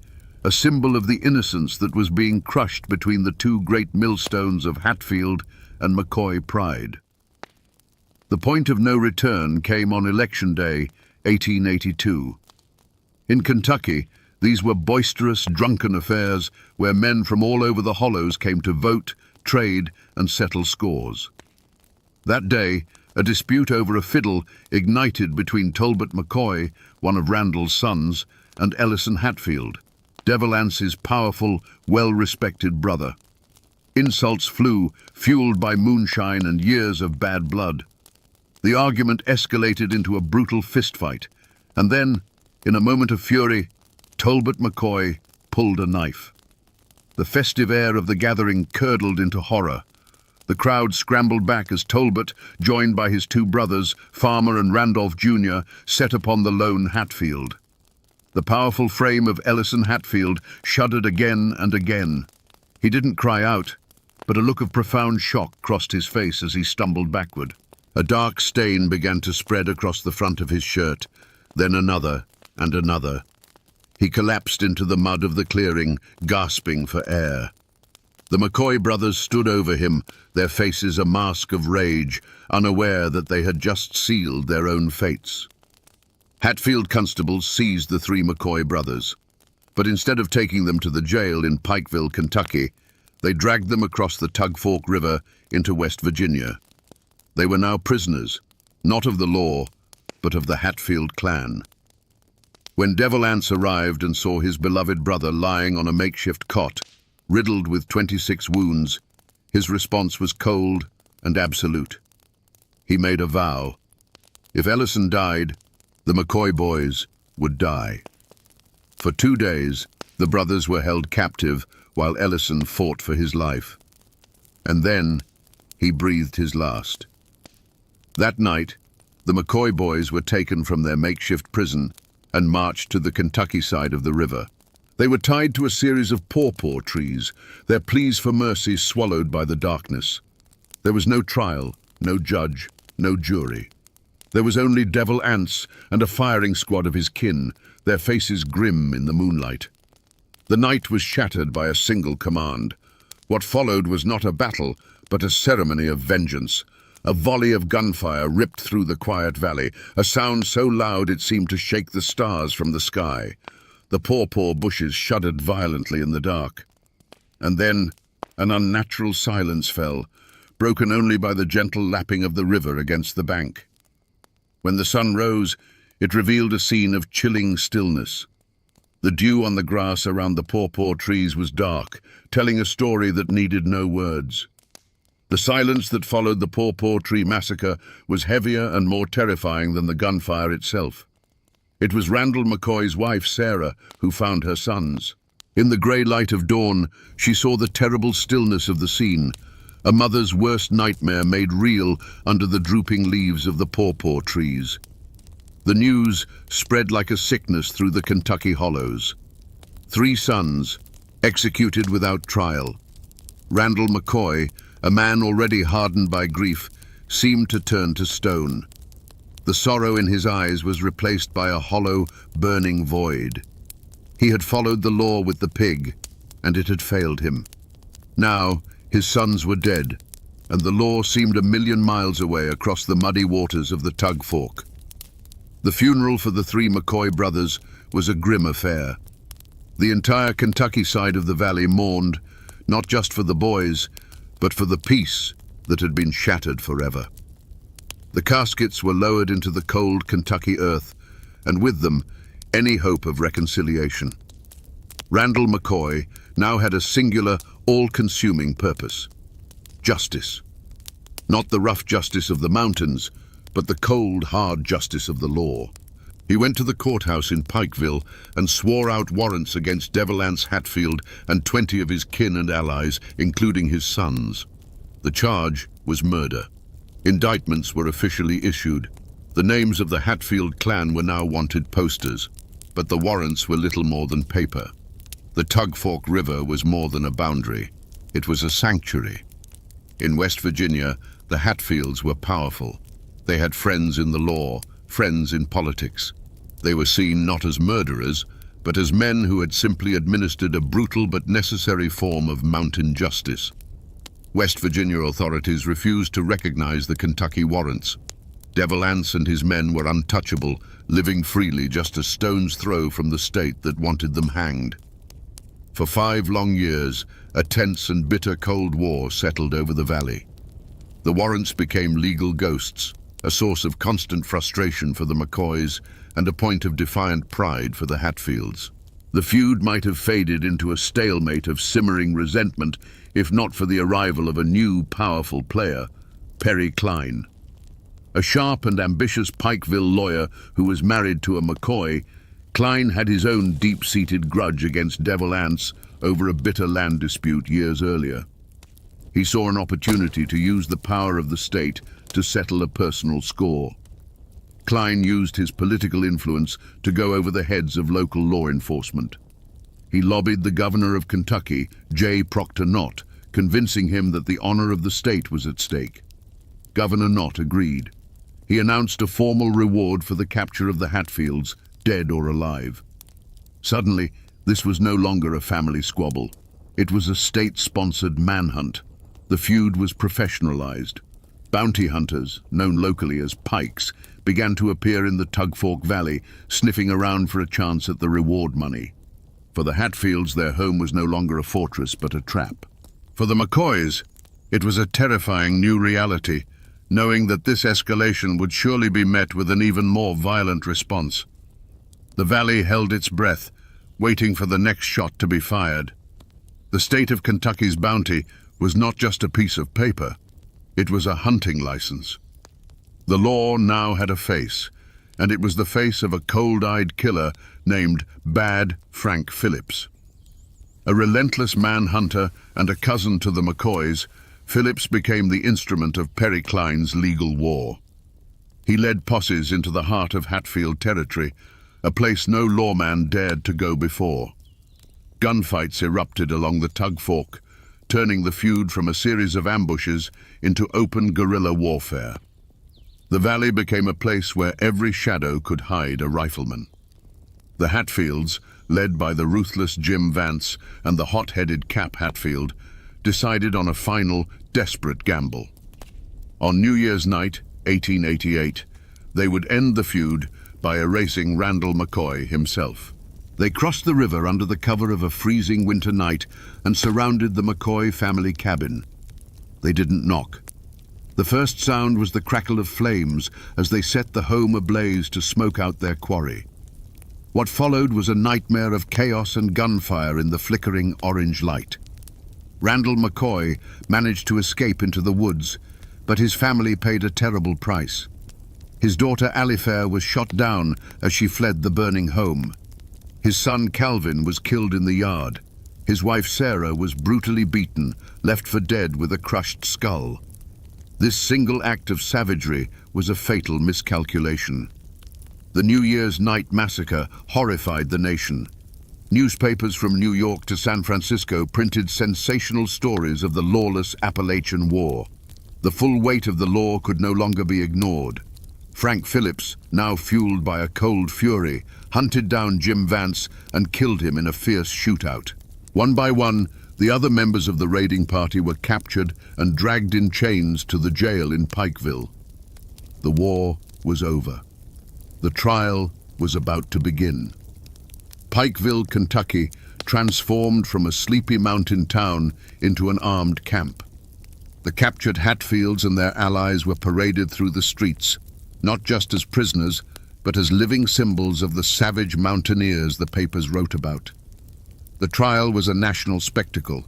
a symbol of the innocence that was being crushed between the two great millstones of Hatfield and McCoy pride. The point of no return came on Election Day, 1882. In Kentucky, these were boisterous, drunken affairs where men from all over the hollows came to vote, trade, and settle scores. That day, a dispute over a fiddle ignited between Talbot McCoy, one of Randall's sons, and Ellison Hatfield, Devil Anse's powerful, well-respected brother. Insults flew, fueled by moonshine and years of bad blood. The argument escalated into a brutal fistfight, and then, in a moment of fury, Talbot McCoy pulled a knife. The festive air of the gathering curdled into horror. The crowd scrambled back as Talbot, joined by his two brothers, Farmer and Randolph Jr., set upon the lone Hatfield. The powerful frame of Ellison Hatfield shuddered again and again. He didn't cry out, but a look of profound shock crossed his face as he stumbled backward. A dark stain began to spread across the front of his shirt, then another and another. He collapsed into the mud of the clearing, gasping for air. The McCoy brothers stood over him, their faces a mask of rage, unaware that they had just sealed their own fates. Hatfield constables seized the three McCoy brothers, but instead of taking them to the jail in Pikeville, Kentucky, they dragged them across the Tug Fork River into West Virginia. They were now prisoners, not of the law, but of the Hatfield clan. When Devil Anse arrived and saw his beloved brother lying on a makeshift cot, riddled with 26 wounds, his response was cold and absolute. He made a vow. If Ellison died, the McCoy boys would die. For 2 days, the brothers were held captive while Ellison fought for his life. And then, he breathed his last. That night, the McCoy boys were taken from their makeshift prison and marched to the Kentucky side of the river. They were tied to a series of pawpaw trees, their pleas for mercy swallowed by the darkness. There was no trial, no judge, no jury. There was only Devil Anse and a firing squad of his kin, their faces grim in the moonlight. The night was shattered by a single command. What followed was not a battle, but a ceremony of vengeance. A volley of gunfire ripped through the quiet valley, a sound so loud it seemed to shake the stars from the sky. The pawpaw bushes shuddered violently in the dark. And then an unnatural silence fell, broken only by the gentle lapping of the river against the bank. When the sun rose, it revealed a scene of chilling stillness. The dew on the grass around the pawpaw trees was dark, telling a story that needed no words. The silence that followed the pawpaw tree massacre was heavier and more terrifying than the gunfire itself. It was Randall McCoy's wife, Sarah, who found her sons. In the grey light of dawn, she saw the terrible stillness of the scene, a mother's worst nightmare made real under the drooping leaves of the pawpaw trees. The news spread like a sickness through the Kentucky hollows. 3 sons, executed without trial. Randall McCoy, a man already hardened by grief, seemed to turn to stone. The sorrow in his eyes was replaced by a hollow, burning void. He had followed the law with the pig, and it had failed him. Now, his sons were dead, and the law seemed 1,000,000 miles away across the muddy waters of the Tug Fork. The funeral for the 3 McCoy brothers was a grim affair. The entire Kentucky side of the valley mourned, not just for the boys, but for the peace that had been shattered forever. The caskets were lowered into the cold Kentucky earth, and with them, any hope of reconciliation. Randall McCoy now had a singular, all-consuming purpose: justice. Not the rough justice of the mountains, but the cold, hard justice of the law. He went to the courthouse in Pikeville and swore out warrants against Devil Anse Hatfield and 20 of his kin and allies, including his sons. The charge was murder. Indictments were officially issued. The names of the Hatfield clan were now wanted posters, but the warrants were little more than paper. The Tug Fork River was more than a boundary. It was a sanctuary. In West Virginia, the Hatfields were powerful. They had friends in the law, friends in politics. They were seen not as murderers, but as men who had simply administered a brutal but necessary form of mountain justice. West Virginia authorities refused to recognize the Kentucky warrants. Devil Anse and his men were untouchable, living freely just a stone's throw from the state that wanted them hanged. For 5 long years, a tense and bitter Cold War settled over the valley. The warrants became legal ghosts, a source of constant frustration for the McCoys and a point of defiant pride for the Hatfields. The feud might have faded into a stalemate of simmering resentment if not for the arrival of a new, powerful player, Perry Cline. A sharp and ambitious Pikeville lawyer who was married to a McCoy, Cline had his own deep-seated grudge against Devil Anse over a bitter land dispute years earlier. He saw an opportunity to use the power of the state to settle a personal score. Cline used his political influence to go over the heads of local law enforcement. He lobbied the governor of Kentucky, J. Proctor Knott, convincing him that the honor of the state was at stake. Governor Knott agreed. He announced a formal reward for the capture of the Hatfields, dead or alive. Suddenly, this was no longer a family squabble. It was a state-sponsored manhunt. The feud was professionalized. Bounty hunters, known locally as pikes, began to appear in the Tug Fork Valley, sniffing around for a chance at the reward money. For the Hatfields, their home was no longer a fortress but a trap. For the McCoys, it was a terrifying new reality, knowing that this escalation would surely be met with an even more violent response. The valley held its breath, waiting for the next shot to be fired. The state of Kentucky's bounty was not just a piece of paper. It was a hunting license. The law now had a face, and it was the face of a cold-eyed killer named Bad Frank Phillips. A relentless manhunter and a cousin to the McCoys, Phillips became the instrument of Perry Cline's legal war. He led posses into the heart of Hatfield territory, a place no lawman dared to go before. Gunfights erupted along the Tug Fork, turning the feud from a series of ambushes into open guerrilla warfare. The valley became a place where every shadow could hide a rifleman. The Hatfields, led by the ruthless Jim Vance and the hot-headed Cap Hatfield, decided on a final, desperate gamble. On New Year's night, 1888, they would end the feud by erasing Randall McCoy himself. They crossed the river under the cover of a freezing winter night and surrounded the McCoy family cabin. They didn't knock. The first sound was the crackle of flames as they set the home ablaze to smoke out their quarry. What followed was a nightmare of chaos and gunfire in the flickering orange light. Randall McCoy managed to escape into the woods, but his family paid a terrible price. His daughter Alifair was shot down as she fled the burning home. His son Calvin was killed in the yard. His wife Sarah was brutally beaten, left for dead with a crushed skull. This single act of savagery was a fatal miscalculation. The New Year's night massacre horrified the nation. Newspapers from New York to San Francisco printed sensational stories of the lawless Appalachian War. The full weight of the law could no longer be ignored. Frank Phillips, now fueled by a cold fury, hunted down Jim Vance and killed him in a fierce shootout. One by one, the other members of the raiding party were captured and dragged in chains to the jail in Pikeville. The war was over. The trial was about to begin. Pikeville, Kentucky, transformed from a sleepy mountain town into an armed camp. The captured Hatfields and their allies were paraded through the streets, not just as prisoners, but as living symbols of the savage mountaineers the papers wrote about. The trial was a national spectacle.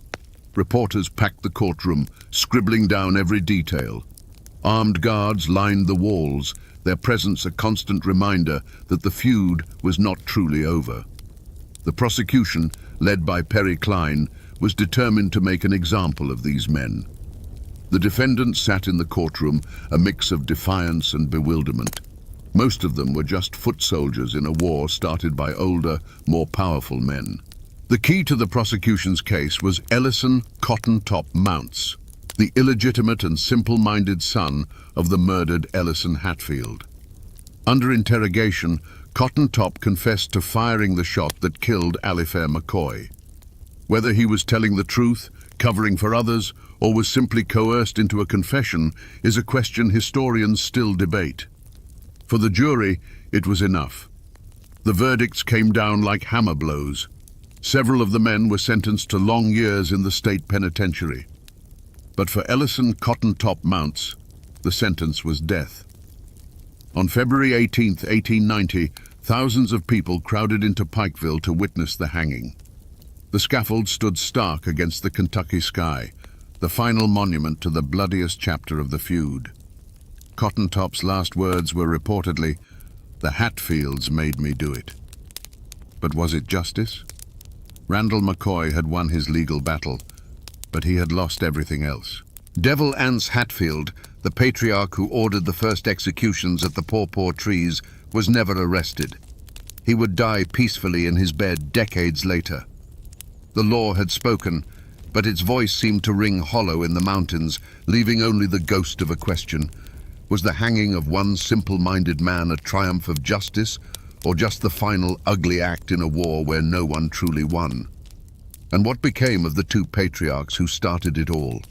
Reporters packed the courtroom, scribbling down every detail. Armed guards lined the walls, their presence a constant reminder that the feud was not truly over. The prosecution, led by Perry Cline, was determined to make an example of these men. The defendants sat in the courtroom, a mix of defiance and bewilderment. Most of them were just foot soldiers in a war started by older, more powerful men. The key to the prosecution's case was Ellison Cotton Top Mounts, the illegitimate and simple-minded son of the murdered Ellison Hatfield. Under interrogation, Cotton Top confessed to firing the shot that killed Alifair McCoy. Whether he was telling the truth, covering for others, or was simply coerced into a confession is a question historians still debate. For the jury, it was enough. The verdicts came down like hammer blows. Several of the men were sentenced to long years in the state penitentiary. But for Ellison Cotton Top Mounts, the sentence was death. On February 18, 1890, thousands of people crowded into Pikeville to witness the hanging. The scaffold stood stark against the Kentucky sky, the final monument to the bloodiest chapter of the feud. Cotton Top's last words were reportedly, "The Hatfields made me do it." But was it justice? Randall McCoy had won his legal battle, but he had lost everything else. Devil Anse Hatfield, the patriarch who ordered the first executions at the Paw Trees, was never arrested. He would die peacefully in his bed decades later. The law had spoken, but its voice seemed to ring hollow in the mountains, leaving only the ghost of a question. Was the hanging of one simple-minded man a triumph of justice, or just the final ugly act in a war where no one truly won? And what became of the two patriarchs who started it all?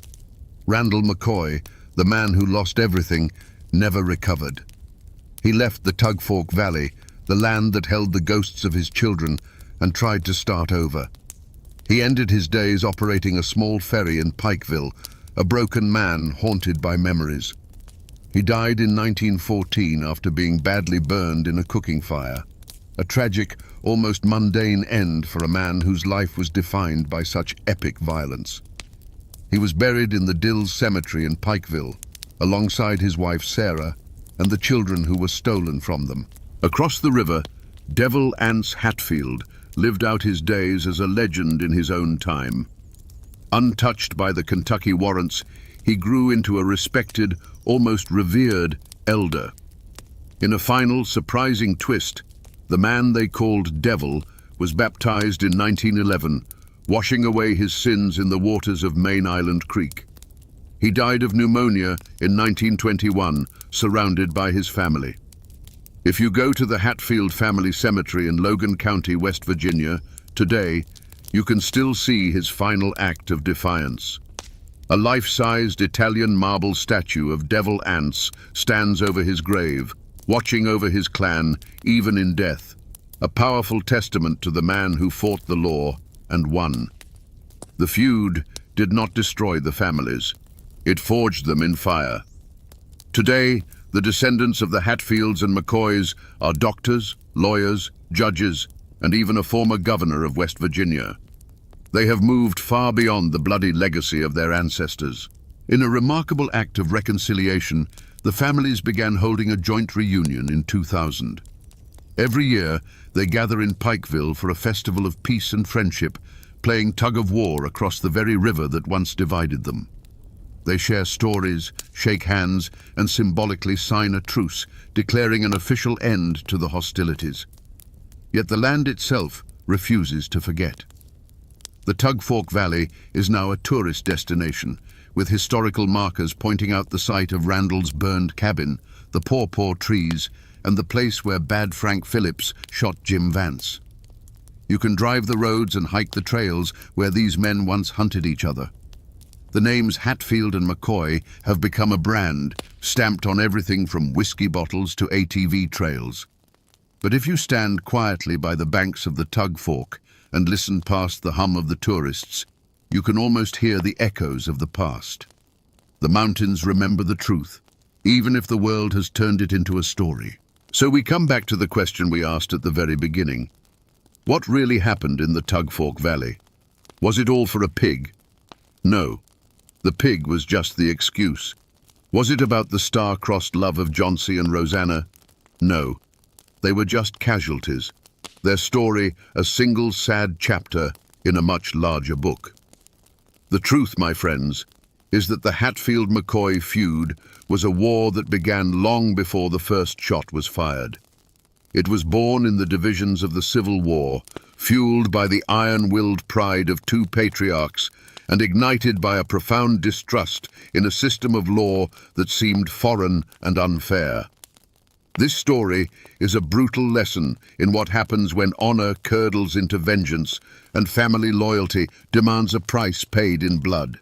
Randall McCoy, the man who lost everything, never recovered. He left the Tug Fork Valley, the land that held the ghosts of his children, and tried to start over. He ended his days operating a small ferry in Pikeville, a broken man haunted by memories. He died in 1914 after being badly burned in a cooking fire. A tragic, almost mundane end for a man whose life was defined by such epic violence. He was buried in the Dills Cemetery in Pikeville, alongside his wife Sarah and the children who were stolen from them. Across the river, Devil Anse Hatfield lived out his days as a legend in his own time. Untouched by the Kentucky warrants, he grew into a respected, almost revered elder. In a final, surprising twist, the man they called Devil was baptized in 1911, washing away his sins in the waters of Main Island Creek. He died of pneumonia in 1921, surrounded by his family. If you go to the Hatfield Family Cemetery in Logan County, West Virginia, today, you can still see his final act of defiance. A life-sized Italian marble statue of Devil Anse stands over his grave, watching over his clan, even in death, a powerful testament to the man who fought the law and won. The feud did not destroy the families. It forged them in fire. Today, the descendants of the Hatfields and McCoys are doctors, lawyers, judges, and even a former governor of West Virginia. They have moved far beyond the bloody legacy of their ancestors. In a remarkable act of reconciliation, the families began holding a joint reunion in 2000. Every year, they gather in Pikeville for a festival of peace and friendship, playing tug-of-war across the very river that once divided them. They share stories, shake hands, and symbolically sign a truce, declaring an official end to the hostilities. Yet the land itself refuses to forget. The Tug Fork Valley is now a tourist destination, with historical markers pointing out the site of Randall's burned cabin, the Paw Trees, and the place where Bad Frank Phillips shot Jim Vance. You can drive the roads and hike the trails where these men once hunted each other. The names Hatfield and McCoy have become a brand, stamped on everything from whiskey bottles to ATV trails. But if you stand quietly by the banks of the Tug Fork and listen past the hum of the tourists, you can almost hear the echoes of the past. The mountains remember the truth, even if the world has turned it into a story. So we come back to the question we asked at the very beginning. What really happened in the Tug Fork Valley? Was it all for a pig? No. The pig was just the excuse. Was it about the star-crossed love of Johnsy and Rosanna? No. They were just casualties. Their story, a single sad chapter in a much larger book. The truth, my friends, is that the Hatfield-McCoy feud was a war that began long before the first shot was fired. It was born in the divisions of the Civil War, fueled by the iron-willed pride of two patriarchs and ignited by a profound distrust in a system of law that seemed foreign and unfair. This story is a brutal lesson in what happens when honor curdles into vengeance and family loyalty demands a price paid in blood.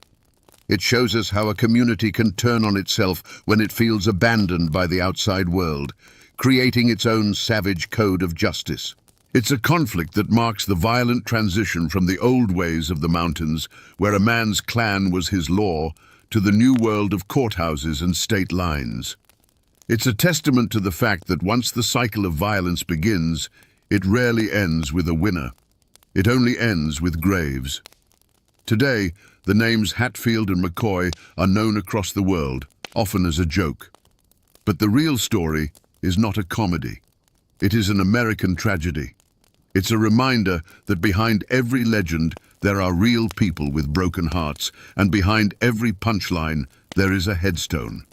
It shows us how a community can turn on itself when it feels abandoned by the outside world, creating its own savage code of justice. It's a conflict that marks the violent transition from the old ways of the mountains, where a man's clan was his law, to the new world of courthouses and state lines. It's a testament to the fact that once the cycle of violence begins, it rarely ends with a winner. It only ends with graves. Today, the names Hatfield and McCoy are known across the world, often as a joke. But the real story is not a comedy. It is an American tragedy. It's a reminder that behind every legend, there are real people with broken hearts, and behind every punchline, there is a headstone.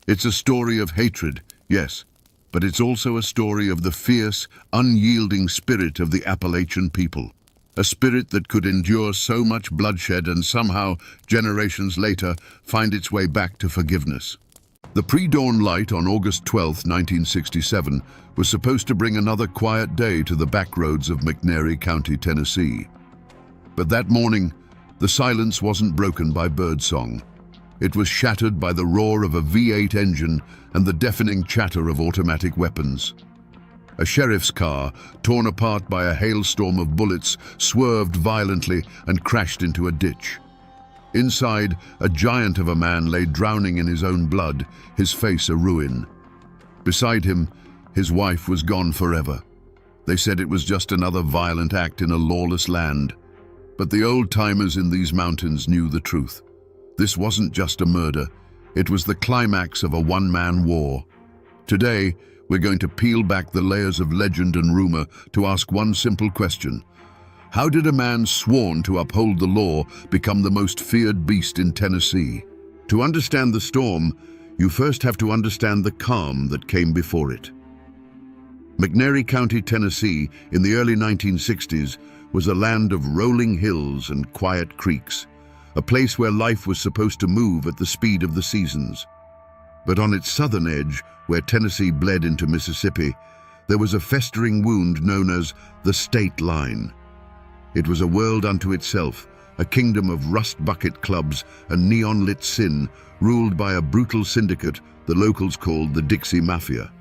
It's a story of hatred, yes, but it's also a story of the fierce, unyielding spirit of the Appalachian people. A spirit that could endure so much bloodshed and somehow, generations later, find its way back to forgiveness. The pre-dawn light on August 12, 1967, was supposed to bring another quiet day to the backroads of McNairy County, Tennessee. But that morning, the silence wasn't broken by birdsong. It was shattered by the roar of a V8 engine and the deafening chatter of automatic weapons. A sheriff's car, torn apart by a hailstorm of bullets, swerved violently and crashed into a ditch. Inside, a giant of a man lay drowning in his own blood, his face a ruin. Beside him, his wife was gone forever. They said it was just another violent act in a lawless land. But the old-timers in these mountains knew the truth. This wasn't just a murder, it was the climax of a one-man war. Today, we're going to peel back the layers of legend and rumor to ask one simple question. How did a man sworn to uphold the law become the most feared beast in Tennessee? To understand the storm, you first have to understand the calm that came before it. McNairy County, Tennessee, in the early 1960s, was a land of rolling hills and quiet creeks, a place where life was supposed to move at the speed of the seasons. But on its southern edge, where Tennessee bled into Mississippi, there was a festering wound known as the state line. It was a world unto itself, a kingdom of rust bucket clubs and neon-lit sin, ruled by a brutal syndicate the locals called the Dixie Mafia.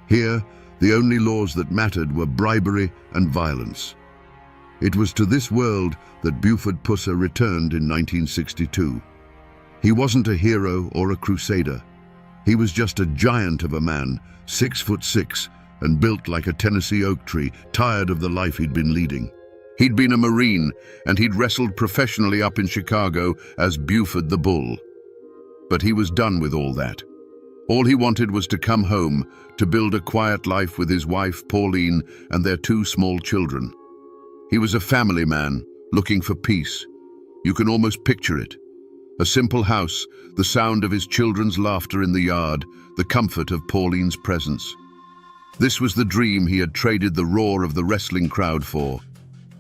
Here, the only laws that mattered were bribery and violence. It was to this world that Buford Pusser returned in 1962. He wasn't a hero or a crusader. He was just a giant of a man, 6'6", and built like a Tennessee oak tree, tired of the life he'd been leading. He'd been a Marine, and he'd wrestled professionally up in Chicago as Buford the Bull. But he was done with all that. All he wanted was to come home, to build a quiet life with his wife, Pauline, and their 2 small children. He was a family man, looking for peace. You can almost picture it. A simple house, the sound of his children's laughter in the yard, the comfort of Pauline's presence. This was the dream he had traded the roar of the wrestling crowd for.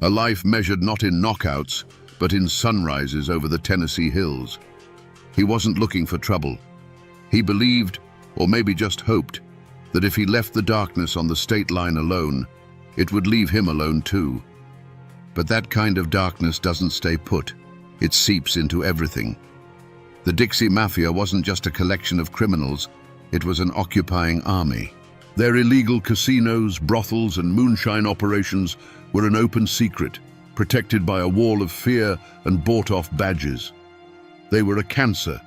A life measured not in knockouts, but in sunrises over the Tennessee hills. He wasn't looking for trouble. He believed, or maybe just hoped, that if he left the darkness on the state line alone, it would leave him alone too. But that kind of darkness doesn't stay put. It seeps into everything. The Dixie Mafia wasn't just a collection of criminals, it was an occupying army. Their illegal casinos, brothels, and moonshine operations were an open secret, protected by a wall of fear and bought-off badges. They were a cancer,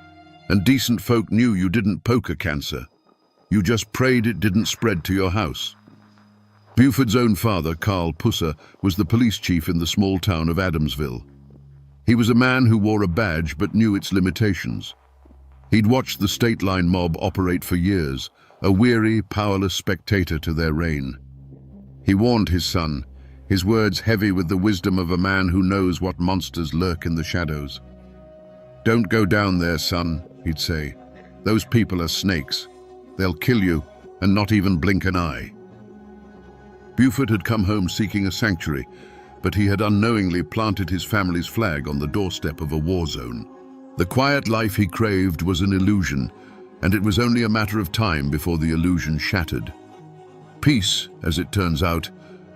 and decent folk knew you didn't poke a cancer. You just prayed it didn't spread to your house. Buford's own father, Carl Pusser, was the police chief in the small town of Adamsville. He was a man who wore a badge but knew its limitations. He'd watched the state line mob operate for years, a weary, powerless spectator to their reign. He warned his son, his words heavy with the wisdom of a man who knows what monsters lurk in the shadows. "Don't go down there, son," he'd say. "Those people are snakes. They'll kill you and not even blink an eye." Buford had come home seeking a sanctuary, but he had unknowingly planted his family's flag on the doorstep of a war zone. The quiet life he craved was an illusion, and it was only a matter of time before the illusion shattered. Peace, as it turns out,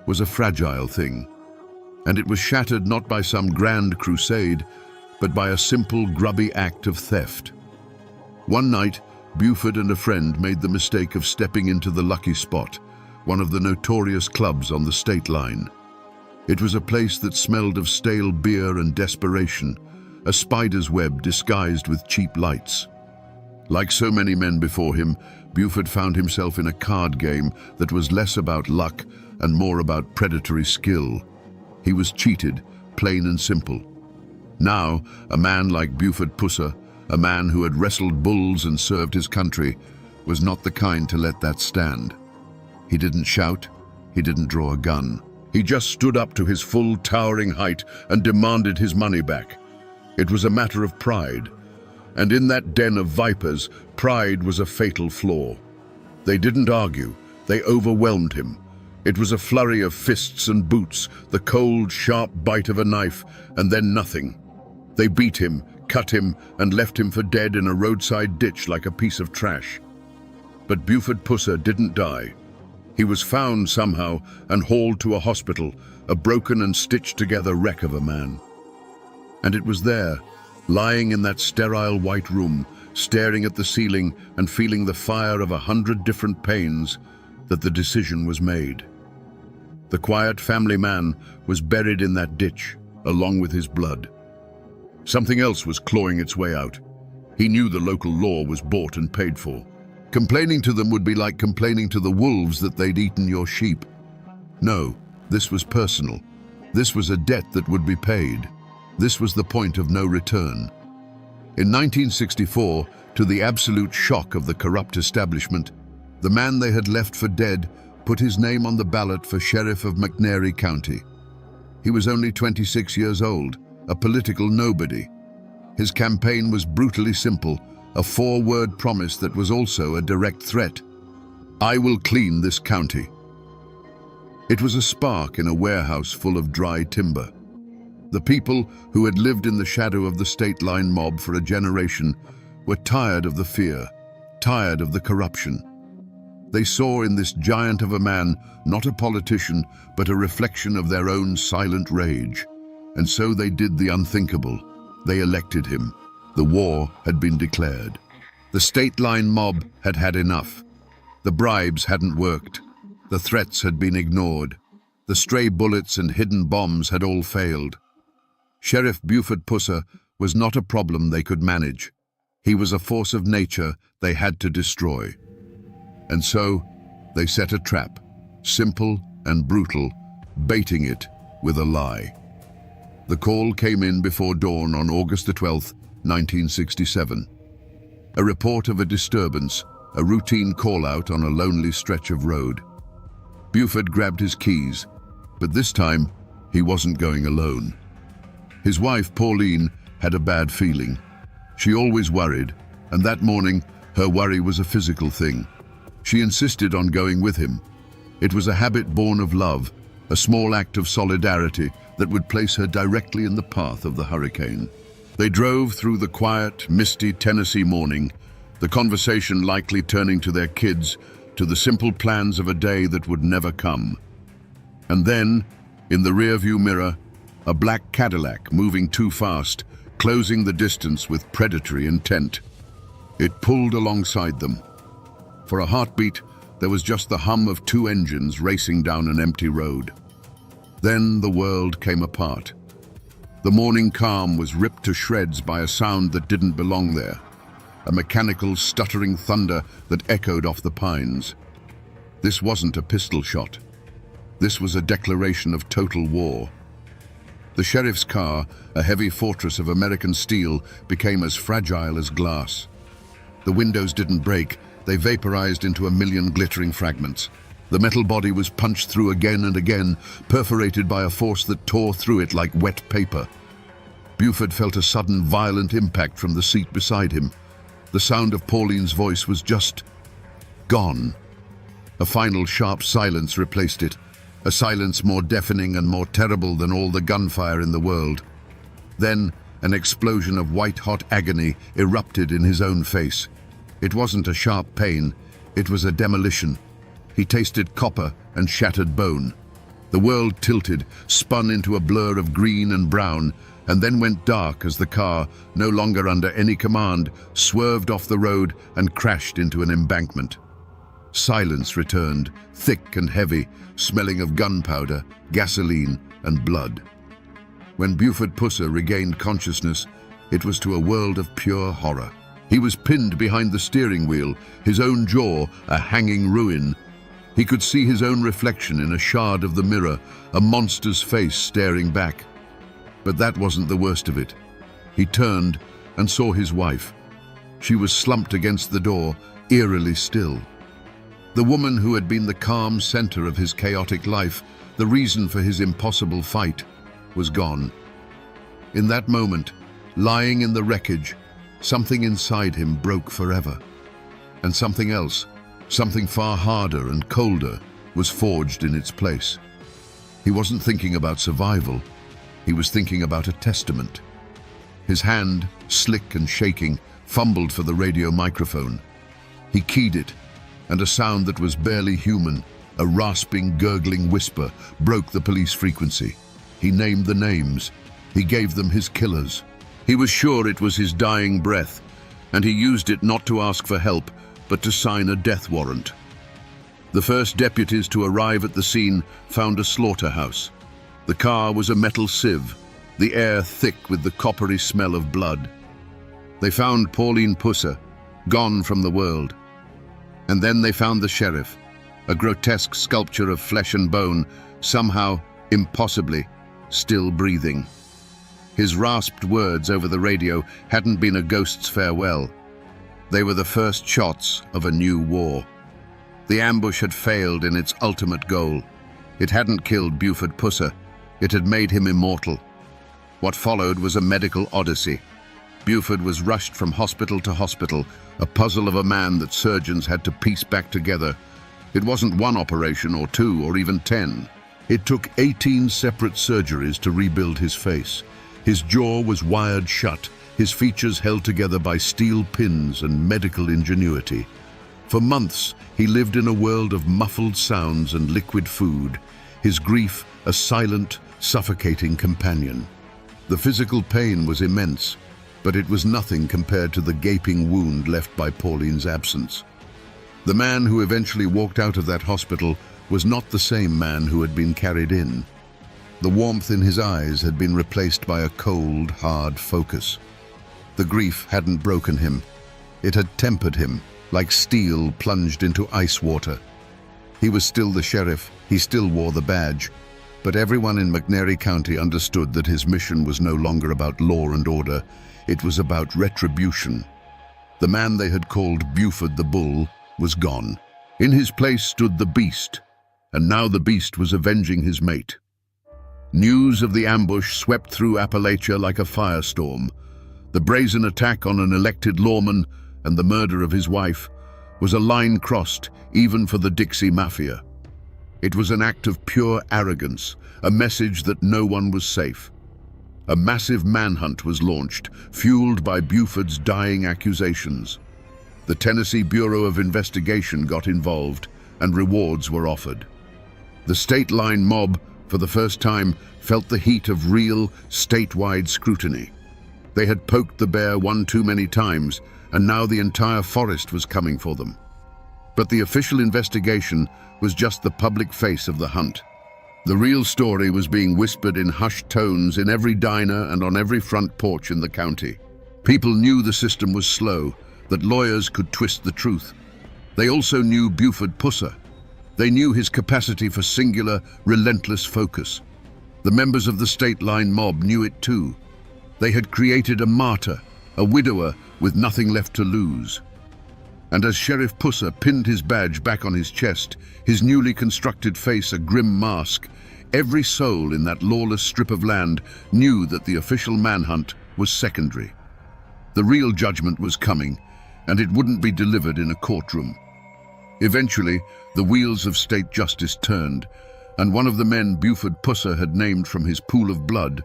was a fragile thing, and it was shattered not by some grand crusade, but by a simple, grubby act of theft. One night, Buford and a friend made the mistake of stepping into the Lucky Spot, one of the notorious clubs on the state line. It was a place that smelled of stale beer and desperation, a spider's web disguised with cheap lights. Like so many men before him, Buford found himself in a card game that was less about luck and more about predatory skill. He was cheated, plain and simple. Now, a man like Buford Pusser, a man who had wrestled bulls and served his country, was not the kind to let that stand. He didn't shout, he didn't draw a gun. He just stood up to his full towering height and demanded his money back. It was a matter of pride. And in that den of vipers, pride was a fatal flaw. They didn't argue, they overwhelmed him. It was a flurry of fists and boots, the cold, sharp bite of a knife, and then nothing. They beat him, cut him, and left him for dead in a roadside ditch like a piece of trash. But Buford Pusser didn't die. He was found somehow and hauled to a hospital, a broken and stitched-together wreck of a man. And it was there, lying in that sterile white room, staring at the ceiling and feeling the fire of 100 different pains, that the decision was made. The quiet family man was buried in that ditch, along with his blood. Something else was clawing its way out. He knew the local law was bought and paid for. Complaining to them would be like complaining to the wolves that they'd eaten your sheep. No, this was personal. This was a debt that would be paid. This was the point of no return. In 1964, to the absolute shock of the corrupt establishment, the man they had left for dead put his name on the ballot for sheriff of McNairy County. He was only 26 years old, a political nobody. His campaign was brutally simple, a 4-word promise that was also a direct threat. I will clean this county. It was a spark in a warehouse full of dry timber. The people who had lived in the shadow of the state line mob for a generation were tired of the fear, tired of the corruption. They saw in this giant of a man not a politician, but a reflection of their own silent rage. And so they did the unthinkable. They elected him. The war had been declared. The state line mob had had enough. The bribes hadn't worked. The threats had been ignored. The stray bullets and hidden bombs had all failed. Sheriff Buford Pusser was not a problem they could manage. He was a force of nature they had to destroy. And so they set a trap, simple and brutal, baiting it with a lie. The call came in before dawn on August the 12th, 1967. A report of a disturbance, a routine call-out on a lonely stretch of road. Buford grabbed his keys, but this time he wasn't going alone. His wife, Pauline, had a bad feeling. She always worried, and that morning her worry was a physical thing. She insisted on going with him. It was a habit born of love, a small act of solidarity that would place her directly in the path of the hurricane. They drove through the quiet, misty Tennessee morning, the conversation likely turning to their kids, to the simple plans of a day that would never come. And then, in the rearview mirror, a black Cadillac moving too fast, closing the distance with predatory intent. It pulled alongside them. For a heartbeat, there was just the hum of 2 engines racing down an empty road. Then the world came apart. The morning calm was ripped to shreds by a sound that didn't belong there, a mechanical, stuttering thunder that echoed off the pines. This wasn't a pistol shot. This was a declaration of total war. The sheriff's car, a heavy fortress of American steel, became as fragile as glass. The windows didn't break, they vaporized into a million glittering fragments. The metal body was punched through again and again, perforated by a force that tore through it like wet paper. Buford felt a sudden, violent impact from the seat beside him. The sound of Pauline's voice was just gone. A final sharp silence replaced it, a silence more deafening and more terrible than all the gunfire in the world. Then an explosion of white-hot agony erupted in his own face. It wasn't a sharp pain, it was a demolition. He tasted copper and shattered bone. The world tilted, spun into a blur of green and brown, and then went dark as the car, no longer under any command, swerved off the road and crashed into an embankment. Silence returned, thick and heavy, smelling of gunpowder, gasoline, and blood. When Buford Pusser regained consciousness, it was to a world of pure horror. He was pinned behind the steering wheel, his own jaw a hanging ruin. He could see his own reflection in a shard of the mirror, a monster's face staring back. But that wasn't the worst of it. He turned and saw his wife. She was slumped against the door, eerily still. The woman who had been the calm center of his chaotic life, the reason for his impossible fight, was gone. In that moment, lying in the wreckage, something inside him broke forever. And something else, something far harder and colder, was forged in its place. He wasn't thinking about survival. He was thinking about a testament. His hand, slick and shaking, fumbled for the radio microphone. He keyed it, and a sound that was barely human, a rasping, gurgling whisper, broke the police frequency. He named the names. He gave them his killers. He was sure it was his dying breath, and he used it not to ask for help, but to sign a death warrant. The first deputies to arrive at the scene found a slaughterhouse. The car was a metal sieve, the air thick with the coppery smell of blood. They found Pauline Pusser, gone from the world. And then they found the sheriff, a grotesque sculpture of flesh and bone, somehow, impossibly, still breathing. His rasped words over the radio hadn't been a ghost's farewell. They were the first shots of a new war. The ambush had failed in its ultimate goal. It hadn't killed Buford Pusser. It had made him immortal. What followed was a medical odyssey. Buford was rushed from hospital to hospital, a puzzle of a man that surgeons had to piece back together. It wasn't one operation or two or even 10. It took 18 separate surgeries to rebuild his face. His jaw was wired shut, his features held together by steel pins and medical ingenuity. For months, he lived in a world of muffled sounds and liquid food, his grief a silent, suffocating companion. The physical pain was immense, but it was nothing compared to the gaping wound left by Pauline's absence. The man who eventually walked out of that hospital was not the same man who had been carried in. The warmth in his eyes had been replaced by a cold, hard focus. The grief hadn't broken him. It had tempered him, like steel plunged into ice water. He was still the sheriff, he still wore the badge, but everyone in McNairy County understood that his mission was no longer about law and order, it was about retribution. The man they had called Buford the Bull was gone. In his place stood the beast, and now the beast was avenging his mate. News of the ambush swept through Appalachia like a firestorm. The brazen attack on an elected lawman and the murder of his wife was a line crossed even for the Dixie Mafia. It was an act of pure arrogance, a message that no one was safe. A massive manhunt was launched, fueled by Buford's dying accusations. The Tennessee Bureau of Investigation got involved, and rewards were offered. The state line mob, for the first time, felt the heat of real, statewide scrutiny. They had poked the bear one too many times, and now the entire forest was coming for them. But the official investigation was just the public face of the hunt. The real story was being whispered in hushed tones in every diner and on every front porch in the county. People knew the system was slow, that lawyers could twist the truth. They also knew Buford Pusser. They knew his capacity for singular, relentless focus. The members of the state line mob knew it too. They had created a martyr, a widower with nothing left to lose. And as Sheriff Pusser pinned his badge back on his chest, his newly constructed face a grim mask, every soul in that lawless strip of land knew that the official manhunt was secondary. The real judgment was coming, and it wouldn't be delivered in a courtroom. Eventually, the wheels of state justice turned, and one of the men Buford Pusser had named from his pool of blood,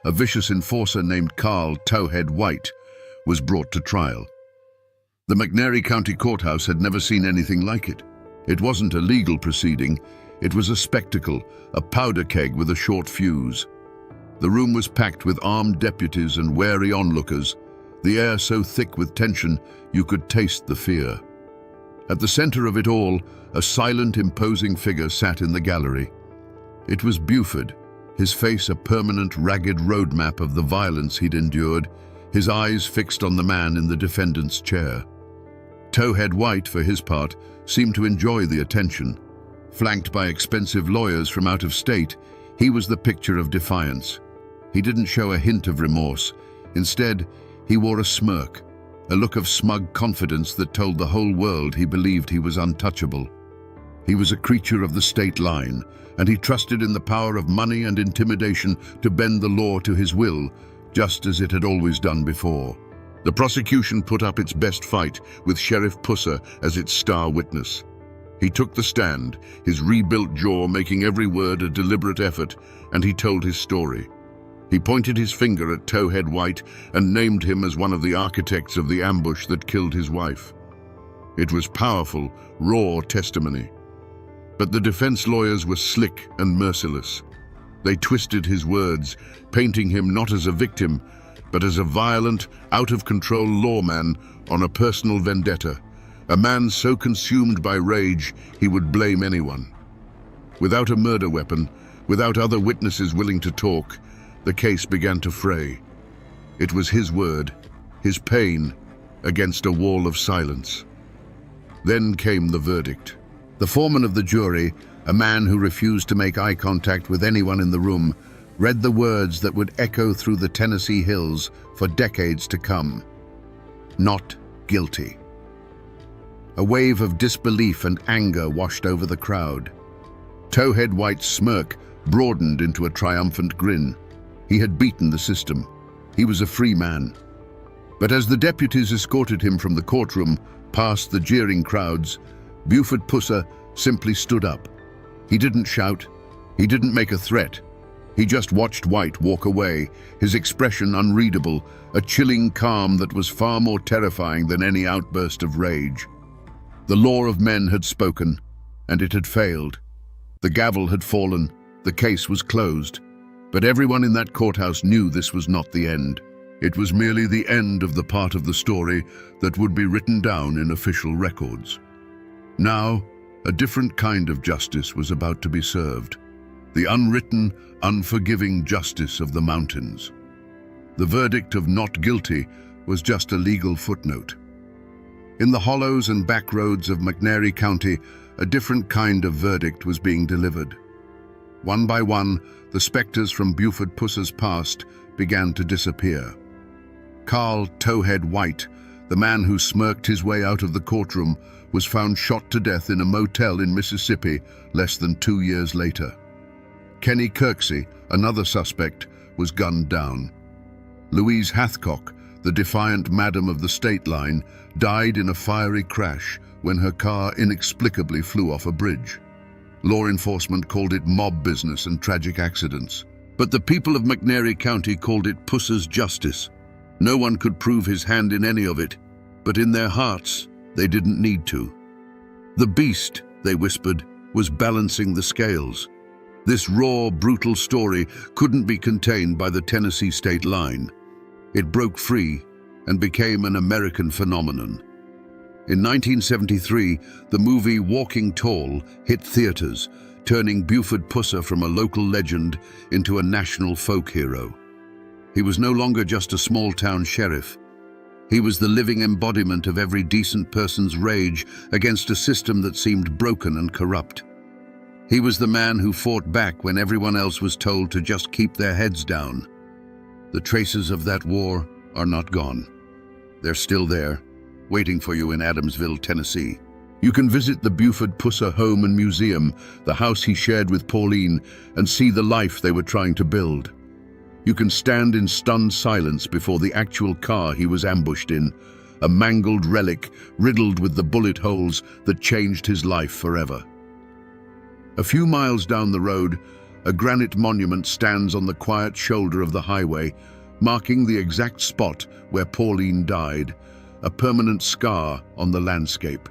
a vicious enforcer named Carl Towhead White, was brought to trial. The McNairy County Courthouse had never seen anything like it. It wasn't a legal proceeding, it was a spectacle, a powder keg with a short fuse. The room was packed with armed deputies and wary onlookers, the air so thick with tension you could taste the fear. At the center of it all, a silent, imposing figure sat in the gallery. It was Buford, his face a permanent, ragged roadmap of the violence he'd endured, his eyes fixed on the man in the defendant's chair. Towhead White, for his part, seemed to enjoy the attention. Flanked by expensive lawyers from out of state, he was the picture of defiance. He didn't show a hint of remorse. Instead, he wore a smirk, a look of smug confidence that told the whole world he believed he was untouchable. He was a creature of the state line, and he trusted in the power of money and intimidation to bend the law to his will, just as it had always done before. The prosecution put up its best fight, with Sheriff Pusser as its star witness. He took the stand, his rebuilt jaw making every word a deliberate effort, and he told his story. He pointed his finger at Towhead White and named him as one of the architects of the ambush that killed his wife. It was powerful, raw testimony. But the defense lawyers were slick and merciless. They twisted his words, painting him not as a victim, but as a violent, out-of-control lawman on a personal vendetta, a man so consumed by rage he would blame anyone. Without a murder weapon, without other witnesses willing to talk, the case began to fray. It was his word, his pain, against a wall of silence. Then came the verdict. The foreman of the jury, a man who refused to make eye contact with anyone in the room, read the words that would echo through the Tennessee hills for decades to come. Not guilty. A wave of disbelief and anger washed over the crowd. Towhead White's smirk broadened into a triumphant grin. He had beaten the system. He was a free man. But as the deputies escorted him from the courtroom, past the jeering crowds, Buford Pusser simply stood up. He didn't shout. He didn't make a threat. He just watched White walk away, his expression unreadable, a chilling calm that was far more terrifying than any outburst of rage. The law of men had spoken, and it had failed. The gavel had fallen. The case was closed. But everyone in that courthouse knew this was not the end. It was merely the end of the part of the story that would be written down in official records. Now, a different kind of justice was about to be served. The unwritten, unforgiving justice of the mountains. The verdict of not guilty was just a legal footnote. In the hollows and back roads of McNairy County, a different kind of verdict was being delivered. One by one, the specters from Buford Pusser's past began to disappear. Carl Towhead White, the man who smirked his way out of the courtroom, was found shot to death in a motel in Mississippi less than 2 years later. Kenny Kirksey, another suspect, was gunned down. Louise Hathcock, the defiant madam of the state line, died in a fiery crash when her car inexplicably flew off a bridge. Law enforcement called it mob business and tragic accidents. But the people of McNairy County called it Pusser's justice. No one could prove his hand in any of it, but in their hearts, they didn't need to. The beast, they whispered, was balancing the scales. This raw, brutal story couldn't be contained by the Tennessee state line. It broke free and became an American phenomenon. In 1973, the movie Walking Tall hit theaters, turning Buford Pusser from a local legend into a national folk hero. He was no longer just a small-town sheriff. He was the living embodiment of every decent person's rage against a system that seemed broken and corrupt. He was the man who fought back when everyone else was told to just keep their heads down. The traces of that war are not gone. They're still there, waiting for you in Adamsville, Tennessee. You can visit the Buford Pusser Home and Museum, the house he shared with Pauline, and see the life they were trying to build. You can stand in stunned silence before the actual car he was ambushed in, a mangled relic riddled with the bullet holes that changed his life forever. A few miles down the road, a granite monument stands on the quiet shoulder of the highway, marking the exact spot where Pauline died, a permanent scar on the landscape.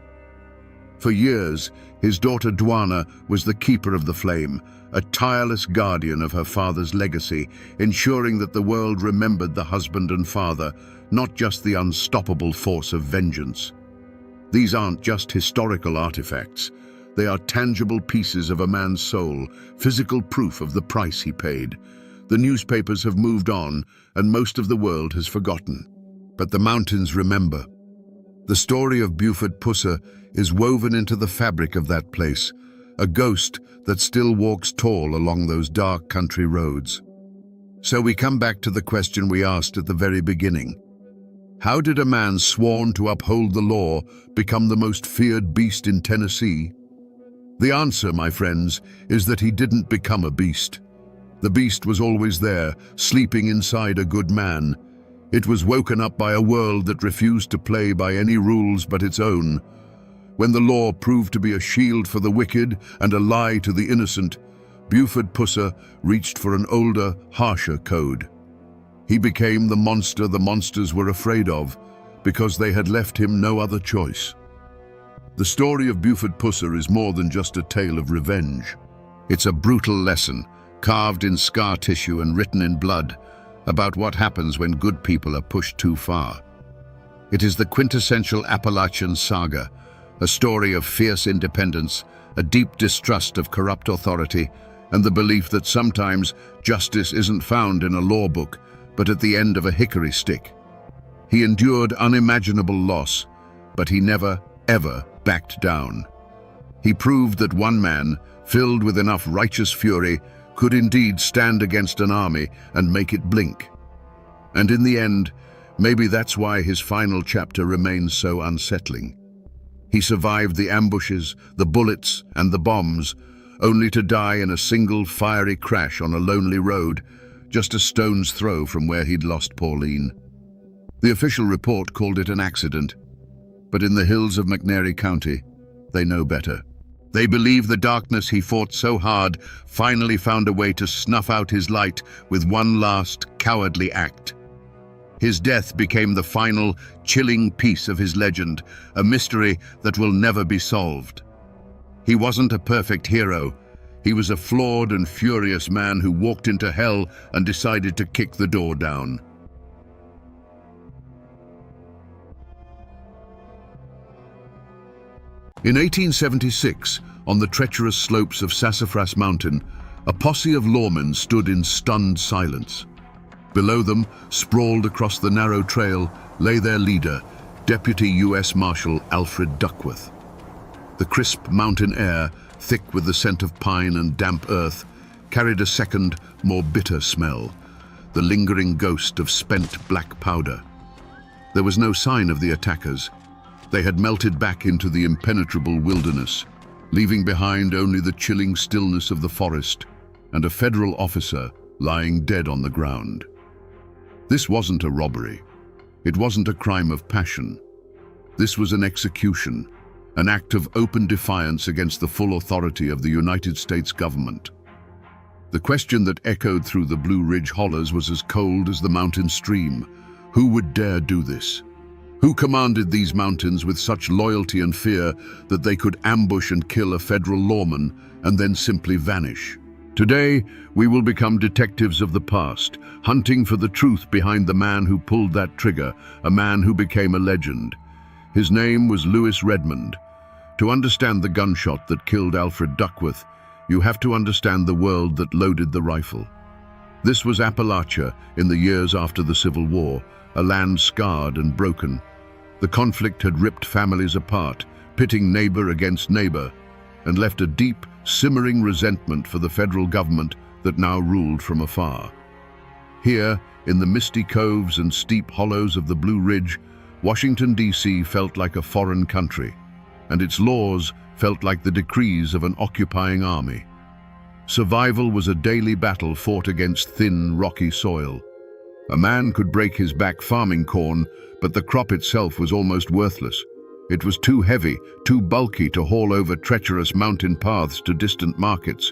For years, his daughter Dwana was the keeper of the flame, a tireless guardian of her father's legacy, ensuring that the world remembered the husband and father, not just the unstoppable force of vengeance. These aren't just historical artifacts. They are tangible pieces of a man's soul, physical proof of the price he paid. The newspapers have moved on, and most of the world has forgotten. But the mountains remember. The story of Buford Pusser is woven into the fabric of that place, a ghost that still walks tall along those dark country roads. So we come back to the question we asked at the very beginning. How did a man sworn to uphold the law become the most feared beast in Tennessee? The answer, my friends, is that he didn't become a beast. The beast was always there, sleeping inside a good man. It was woken up by a world that refused to play by any rules but its own. When the law proved to be a shield for the wicked and a lie to the innocent, Buford Pusser reached for an older, harsher code. He became the monster the monsters were afraid of, because they had left him no other choice. The story of Buford Pusser is more than just a tale of revenge. It's a brutal lesson, carved in scar tissue and written in blood, about what happens when good people are pushed too far. It is the quintessential Appalachian saga, a story of fierce independence, a deep distrust of corrupt authority, and the belief that sometimes justice isn't found in a law book, but at the end of a hickory stick. He endured unimaginable loss, but he never, ever backed down. He proved that one man, filled with enough righteous fury, could indeed stand against an army and make it blink. And in the end, maybe that's why his final chapter remains so unsettling. He survived the ambushes, the bullets, and the bombs, only to die in a single fiery crash on a lonely road, just a stone's throw from where he'd lost Pauline. The official report called it an accident, but in the hills of McNairy County, they know better. They believe the darkness he fought so hard finally found a way to snuff out his light with one last cowardly act. His death became the final, chilling piece of his legend, a mystery that will never be solved. He wasn't a perfect hero. He was a flawed and furious man who walked into hell and decided to kick the door down. In 1876, on the treacherous slopes of Sassafras Mountain, a posse of lawmen stood in stunned silence. Below them, sprawled across the narrow trail, lay their leader, Deputy U.S. Marshal Alfred Duckworth. The crisp mountain air, thick with the scent of pine and damp earth, carried a second, more bitter smell, the lingering ghost of spent black powder. There was no sign of the attackers. They had melted back into the impenetrable wilderness, leaving behind only the chilling stillness of the forest and a federal officer lying dead on the ground. This wasn't a robbery. It wasn't a crime of passion. This was an execution, an act of open defiance against the full authority of the United States government. The question that echoed through the Blue Ridge hollows was as cold as the mountain stream. Who would dare do this? Who commanded these mountains with such loyalty and fear that they could ambush and kill a federal lawman and then simply vanish? Today, we will become detectives of the past, hunting for the truth behind the man who pulled that trigger, a man who became a legend. His name was Lewis Redmond. To understand the gunshot that killed Alfred Duckworth, you have to understand the world that loaded the rifle. This was Appalachia in the years after the Civil War, a land scarred and broken. The conflict had ripped families apart, pitting neighbor against neighbor, and left a deep, simmering resentment for the federal government that now ruled from afar. Here, in the misty coves and steep hollows of the Blue Ridge, Washington, D.C. felt like a foreign country, and its laws felt like the decrees of an occupying army. Survival was a daily battle fought against thin, rocky soil. A man could break his back farming corn, but the crop itself was almost worthless. It was too heavy, too bulky to haul over treacherous mountain paths to distant markets.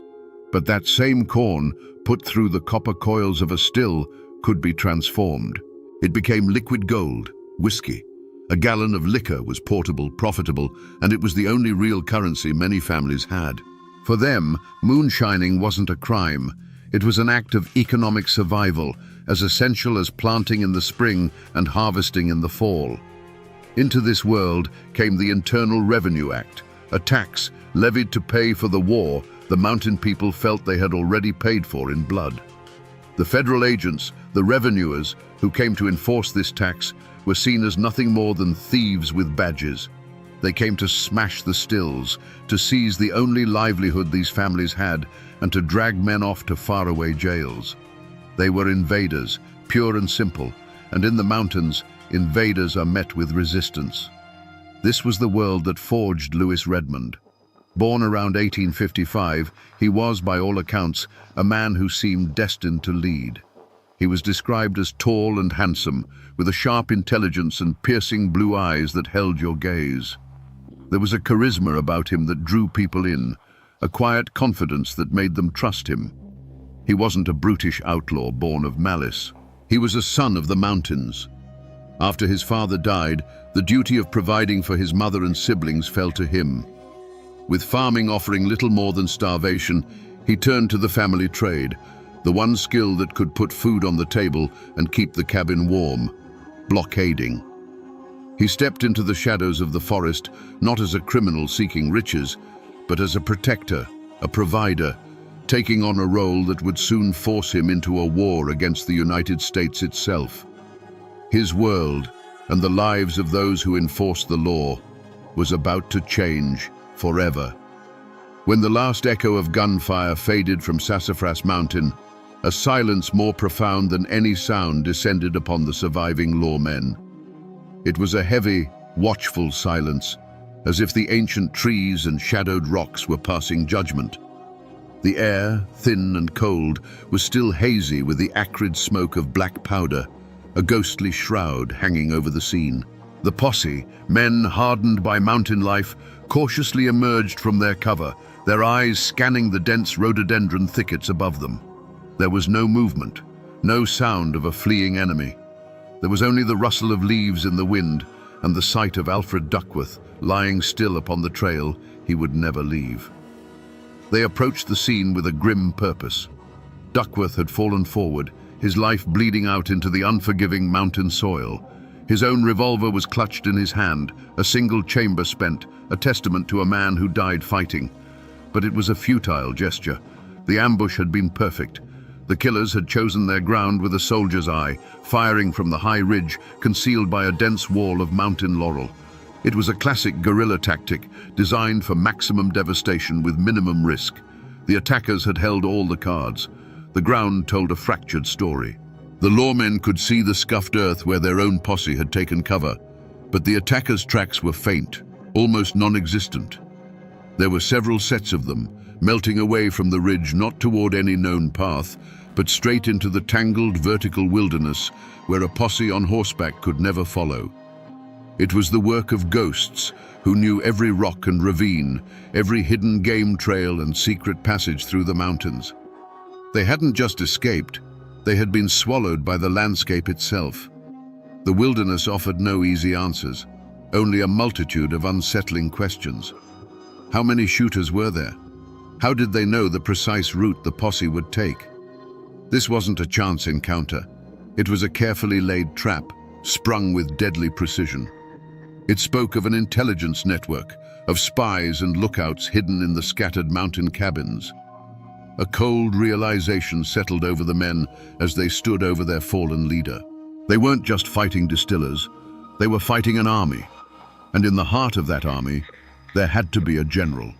But that same corn, put through the copper coils of a still, could be transformed. It became liquid gold, whiskey, A gallon of liquor was portable, profitable, and it was the only real currency many families had. For them, moonshining wasn't a crime. It was an act of economic survival, as essential as planting in the spring and harvesting in the fall. Into this world came the Internal Revenue Act, a tax levied to pay for the war the mountain people felt they had already paid for in blood. The federal agents, the revenuers, who came to enforce this tax, were seen as nothing more than thieves with badges. They came to smash the stills, to seize the only livelihood these families had, and to drag men off to faraway jails. They were invaders, pure and simple, and in the mountains, invaders are met with resistance. This was the world that forged Lewis Redmond. Born around 1855, he was, by all accounts, a man who seemed destined to lead. He was described as tall and handsome, with a sharp intelligence and piercing blue eyes that held your gaze. There was a charisma about him that drew people in, a quiet confidence that made them trust him. He wasn't a brutish outlaw born of malice. He was a son of the mountains. After his father died, the duty of providing for his mother and siblings fell to him. With farming offering little more than starvation, he turned to the family trade, the one skill that could put food on the table and keep the cabin warm: blockading. He stepped into the shadows of the forest, not as a criminal seeking riches, but as a protector, a provider, taking on a role that would soon force him into a war against the United States itself. His world, and the lives of those who enforced the law, was about to change forever. When the last echo of gunfire faded from Sassafras Mountain, a silence more profound than any sound descended upon the surviving lawmen. It was a heavy, watchful silence, as if the ancient trees and shadowed rocks were passing judgment. The air, thin and cold, was still hazy with the acrid smoke of black powder, a ghostly shroud hanging over the scene. The posse, men hardened by mountain life, cautiously emerged from their cover, their eyes scanning the dense rhododendron thickets above them. There was no movement, no sound of a fleeing enemy. There was only the rustle of leaves in the wind and the sight of Alfred Duckworth lying still upon the trail he would never leave. They approached the scene with a grim purpose. Duckworth had fallen forward, his life bleeding out into the unforgiving mountain soil. His own revolver was clutched in his hand, a single chamber spent, a testament to a man who died fighting. But it was a futile gesture. The ambush had been perfect. The killers had chosen their ground with a soldier's eye, firing from the high ridge concealed by a dense wall of mountain laurel. It was a classic guerrilla tactic, designed for maximum devastation with minimum risk. The attackers had held all the cards. The ground told a fractured story. The lawmen could see the scuffed earth where their own posse had taken cover, but the attackers' tracks were faint, almost non-existent. There were several sets of them, melting away from the ridge not toward any known path, but straight into the tangled vertical wilderness where a posse on horseback could never follow. It was the work of ghosts who knew every rock and ravine, every hidden game trail and secret passage through the mountains. They hadn't just escaped, they had been swallowed by the landscape itself. The wilderness offered no easy answers, only a multitude of unsettling questions. How many shooters were there? How did they know the precise route the posse would take? This wasn't a chance encounter. It was a carefully laid trap, sprung with deadly precision. It spoke of an intelligence network, of spies and lookouts hidden in the scattered mountain cabins. A cold realization settled over the men as they stood over their fallen leader. They weren't just fighting distillers, they were fighting an army. And in the heart of that army, there had to be a general.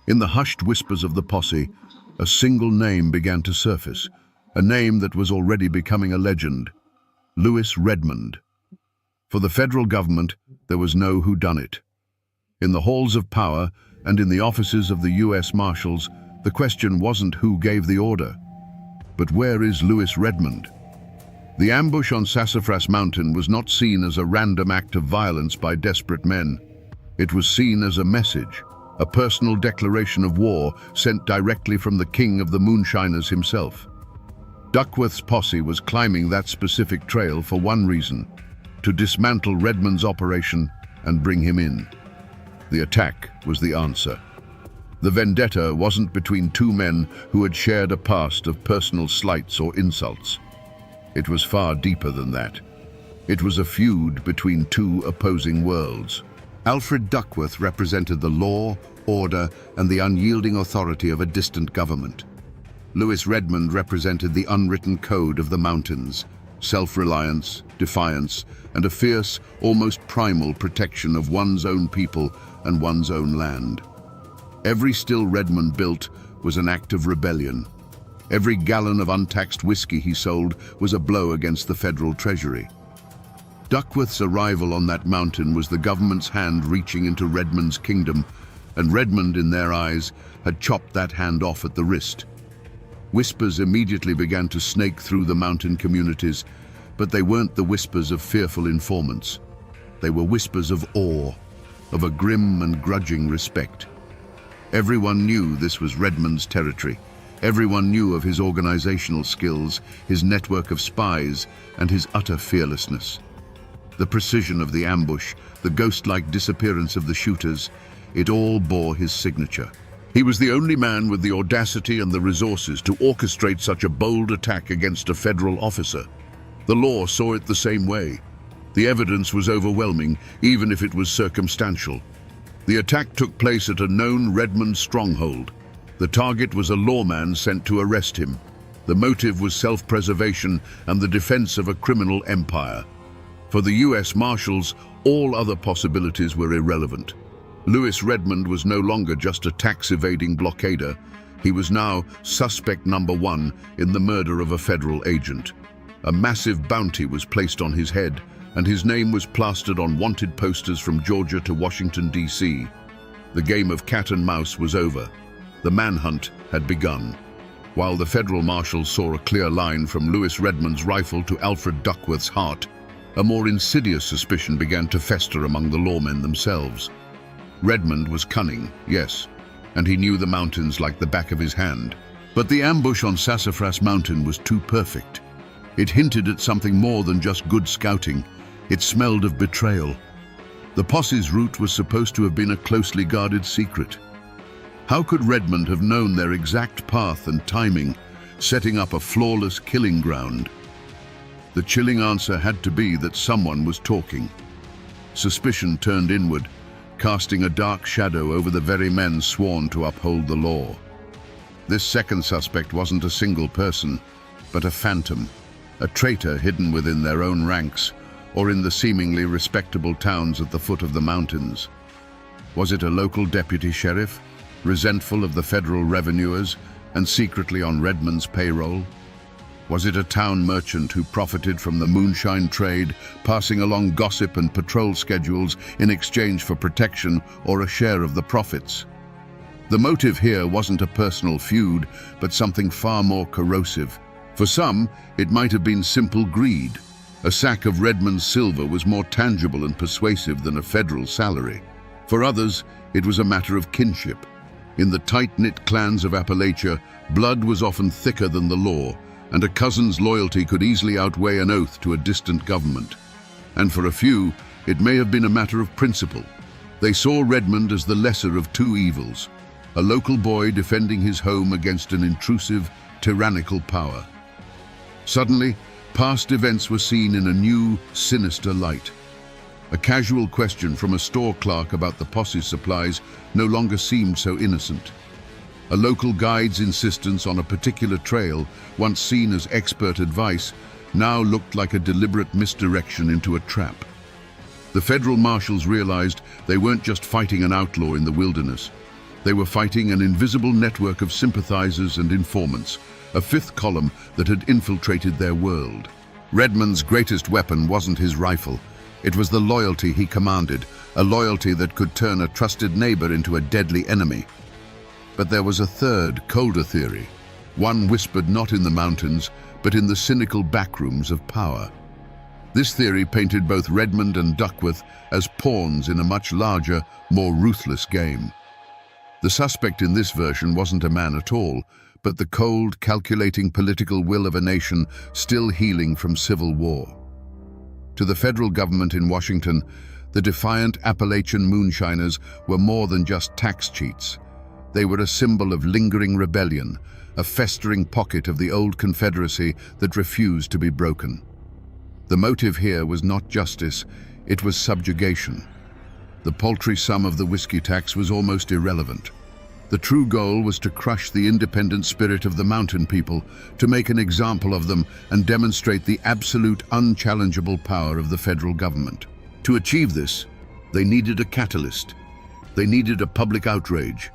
In the hushed whispers of the posse, a single name began to surface, a name that was already becoming a legend: Lewis Redmond. For the federal government, there was no whodunit. In the halls of power and in the offices of the U.S. Marshals, the question wasn't who gave the order, but where is Lewis Redmond? The ambush on Sassafras Mountain was not seen as a random act of violence by desperate men. It was seen as a message, a personal declaration of war sent directly from the king of the moonshiners himself. Duckworth's posse was climbing that specific trail for one reason: to dismantle Redmond's operation and bring him in. The attack was the answer. The vendetta wasn't between two men who had shared a past of personal slights or insults. It was far deeper than that. It was a feud between two opposing worlds. Alfred Duckworth represented the law, order, and the unyielding authority of a distant government. Lewis Redmond represented the unwritten code of the mountains, self-reliance, defiance, and a fierce, almost primal protection of one's own people and one's own land. Every still Redmond built was an act of rebellion. Every gallon of untaxed whiskey he sold was a blow against the federal treasury. Duckworth's arrival on that mountain was the government's hand reaching into Redmond's kingdom, and Redmond, in their eyes, had chopped that hand off at the wrist. Whispers immediately began to snake through the mountain communities, but they weren't the whispers of fearful informants. They were whispers of awe, of a grim and grudging respect. Everyone knew this was Redmond's territory. Everyone knew of his organizational skills, his network of spies, and his utter fearlessness. The precision of the ambush, the ghost-like disappearance of the shooters, it all bore his signature. He was the only man with the audacity and the resources to orchestrate such a bold attack against a federal officer. The law saw it the same way. The evidence was overwhelming, even if it was circumstantial. The attack took place at a known Redmond stronghold. The target was a lawman sent to arrest him. The motive was self-preservation and the defense of a criminal empire. For the U.S. Marshals, all other possibilities were irrelevant. Lewis Redmond was no longer just a tax-evading blockader. He was now suspect number one in the murder of a federal agent. A massive bounty was placed on his head, and his name was plastered on wanted posters from Georgia to Washington, D.C. The game of cat and mouse was over. The manhunt had begun. While the federal marshals saw a clear line from Lewis Redmond's rifle to Alfred Duckworth's heart, a more insidious suspicion began to fester among the lawmen themselves. Redmond was cunning, yes, and he knew the mountains like the back of his hand. But the ambush on Sassafras Mountain was too perfect. It hinted at something more than just good scouting. It smelled of betrayal. The posse's route was supposed to have been a closely guarded secret. How could Redmond have known their exact path and timing, setting up a flawless killing ground? The chilling answer had to be that someone was talking. Suspicion turned inward, casting a dark shadow over the very men sworn to uphold the law. This second suspect wasn't a single person, but a phantom, a traitor hidden within their own ranks, or in the seemingly respectable towns at the foot of the mountains. Was it a local deputy sheriff, resentful of the federal revenuers and secretly on Redmond's payroll? Was it a town merchant who profited from the moonshine trade, passing along gossip and patrol schedules in exchange for protection or a share of the profits? The motive here wasn't a personal feud, but something far more corrosive. For some, it might have been simple greed. A sack of Redmond's silver was more tangible and persuasive than a federal salary. For others, it was a matter of kinship. In the tight-knit clans of Appalachia, blood was often thicker than the law, and a cousin's loyalty could easily outweigh an oath to a distant government. And for a few, it may have been a matter of principle. They saw Redmond as the lesser of two evils, a local boy defending his home against an intrusive, tyrannical power. Suddenly, past events were seen in a new, sinister light. A casual question from a store clerk about the posse's supplies no longer seemed so innocent. A local guide's insistence on a particular trail, once seen as expert advice, now looked like a deliberate misdirection into a trap. The federal marshals realized they weren't just fighting an outlaw in the wilderness. They were fighting an invisible network of sympathizers and informants, a fifth column that had infiltrated their world. Redmond's greatest weapon wasn't his rifle. It was the loyalty he commanded, a loyalty that could turn a trusted neighbor into a deadly enemy. But there was a third, colder theory, one whispered not in the mountains, but in the cynical backrooms of power. This theory painted both Redmond and Duckworth as pawns in a much larger, more ruthless game. The suspect in this version wasn't a man at all, but the cold, calculating political will of a nation still healing from civil war. To the federal government in Washington, the defiant Appalachian moonshiners were more than just tax cheats. They were a symbol of lingering rebellion, a festering pocket of the old Confederacy that refused to be broken. The motive here was not justice, it was subjugation. The paltry sum of the whiskey tax was almost irrelevant. The true goal was to crush the independent spirit of the mountain people, to make an example of them and demonstrate the absolute, unchallengeable power of the federal government. To achieve this, they needed a catalyst. They needed a public outrage,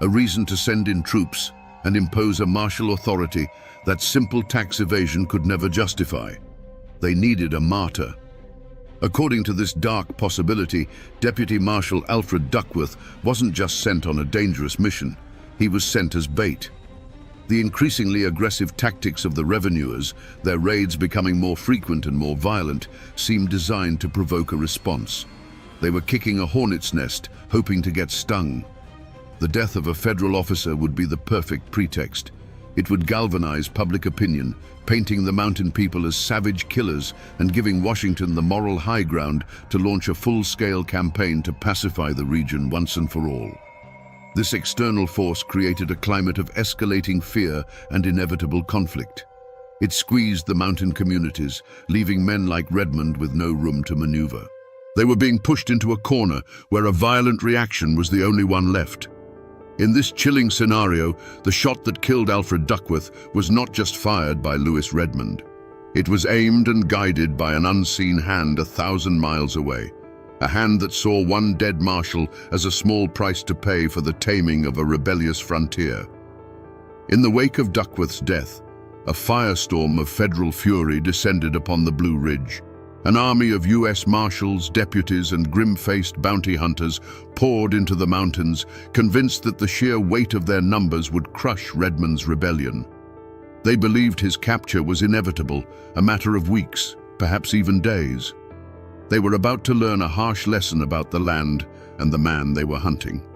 a reason to send in troops and impose a martial authority that simple tax evasion could never justify. They needed a martyr. According to this dark possibility, Deputy Marshal Alfred Duckworth wasn't just sent on a dangerous mission, he was sent as bait. The increasingly aggressive tactics of the revenuers, their raids becoming more frequent and more violent, seemed designed to provoke a response. They were kicking a hornet's nest, hoping to get stung. The death of a federal officer would be the perfect pretext. It would galvanize public opinion, painting the mountain people as savage killers and giving Washington the moral high ground to launch a full-scale campaign to pacify the region once and for all. This external force created a climate of escalating fear and inevitable conflict. It squeezed the mountain communities, leaving men like Redmond with no room to maneuver. They were being pushed into a corner where a violent reaction was the only one left. In this chilling scenario, the shot that killed Alfred Duckworth was not just fired by Lewis Redmond. It was aimed and guided by an unseen hand 1,000 miles away. A hand that saw one dead marshal as a small price to pay for the taming of a rebellious frontier. In the wake of Duckworth's death, a firestorm of federal fury descended upon the Blue Ridge. An army of U.S. marshals, deputies, and grim-faced bounty hunters poured into the mountains, convinced that the sheer weight of their numbers would crush Redmond's rebellion. They believed his capture was inevitable, a matter of weeks, perhaps even days. They were about to learn a harsh lesson about the land and the man they were hunting.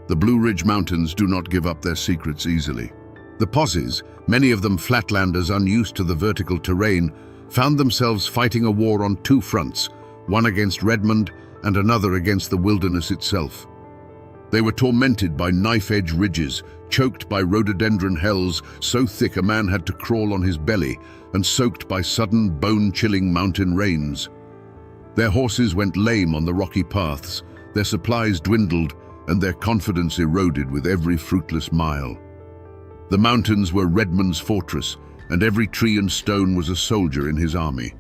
The Blue Ridge Mountains do not give up their secrets easily. The posses, many of them flatlanders unused to the vertical terrain, found themselves fighting a war on two fronts, one against Redmond and another against the wilderness itself. They were tormented by knife-edge ridges, choked by rhododendron hells so thick a man had to crawl on his belly, and soaked by sudden, bone-chilling mountain rains. Their horses went lame on the rocky paths, their supplies dwindled, and their confidence eroded with every fruitless mile. The mountains were Redmond's fortress, and every tree and stone was a soldier in his army.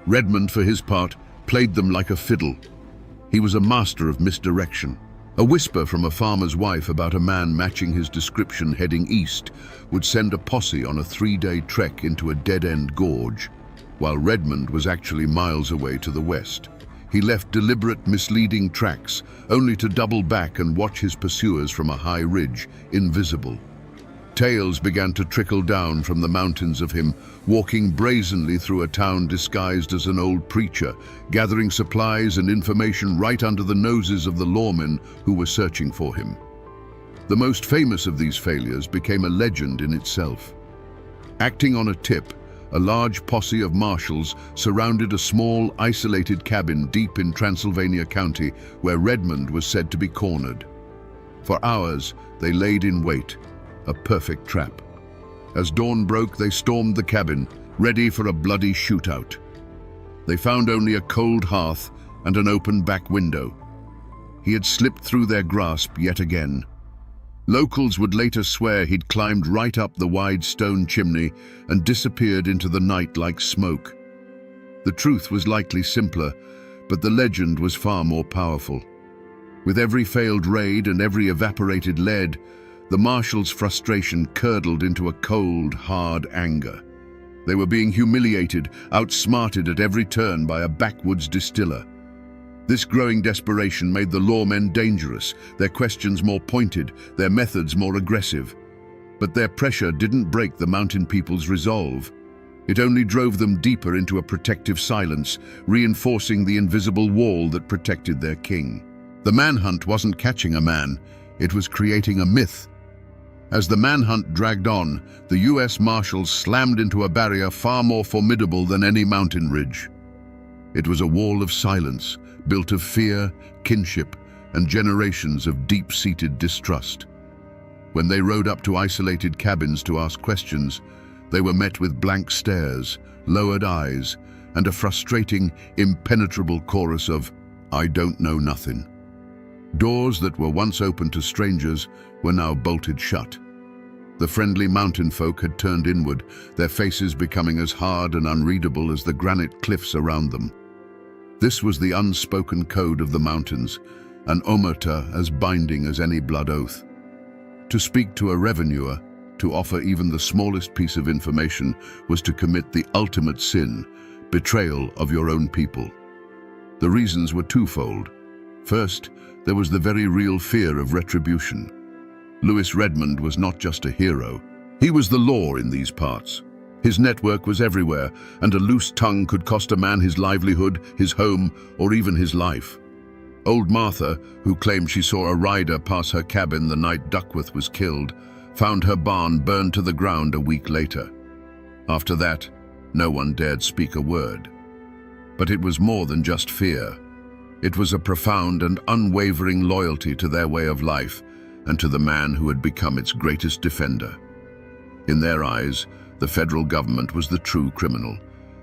Redmond, for his part, played them like a fiddle. He was a master of misdirection. A whisper from a farmer's wife about a man matching his description heading east would send a posse on a 3-day trek into a dead-end gorge, while Redmond was actually miles away to the west. He left deliberate, misleading tracks, only to double back and watch his pursuers from a high ridge, invisible. Tales began to trickle down from the mountains of him, walking brazenly through a town disguised as an old preacher, gathering supplies and information right under the noses of the lawmen who were searching for him. The most famous of these failures became a legend in itself. Acting on a tip, a large posse of marshals surrounded a small, isolated cabin deep in Transylvania County where Redmond was said to be cornered. For hours, they laid in wait, a perfect trap. As dawn broke, they stormed the cabin, ready for a bloody shootout. They found only a cold hearth and an open back window. He had slipped through their grasp yet again. Locals would later swear he'd climbed right up the wide stone chimney and disappeared into the night like smoke. The truth was likely simpler, but the legend was far more powerful. With every failed raid and every evaporated lead, the marshals' frustration curdled into a cold, hard anger. They were being humiliated, outsmarted at every turn by a backwoods distiller. This growing desperation made the lawmen dangerous, their questions more pointed, their methods more aggressive. But their pressure didn't break the mountain people's resolve. It only drove them deeper into a protective silence, reinforcing the invisible wall that protected their king. The manhunt wasn't catching a man, it was creating a myth. As the manhunt dragged on, the U.S. Marshals slammed into a barrier far more formidable than any mountain ridge. It was a wall of silence, built of fear, kinship, and generations of deep-seated distrust. When they rode up to isolated cabins to ask questions, they were met with blank stares, lowered eyes, and a frustrating, impenetrable chorus of, "I don't know nothing." Doors that were once open to strangers were now bolted shut. The friendly mountain folk had turned inward, their faces becoming as hard and unreadable as the granite cliffs around them. This was the unspoken code of the mountains, an omerta as binding as any blood oath. To speak to a revenuer, to offer even the smallest piece of information, was to commit the ultimate sin, betrayal of your own people. The reasons were twofold. First, there was the very real fear of retribution. Louis Redmond was not just a hero. He was the law in these parts. His network was everywhere, and a loose tongue could cost a man his livelihood, his home, or even his life. Old Martha, who claimed she saw a rider pass her cabin the night Duckworth was killed, found her barn burned to the ground a week later. After that, no one dared speak a word. But it was more than just fear. It was a profound and unwavering loyalty to their way of life and to the man who had become its greatest defender. In their eyes, the federal government was the true criminal,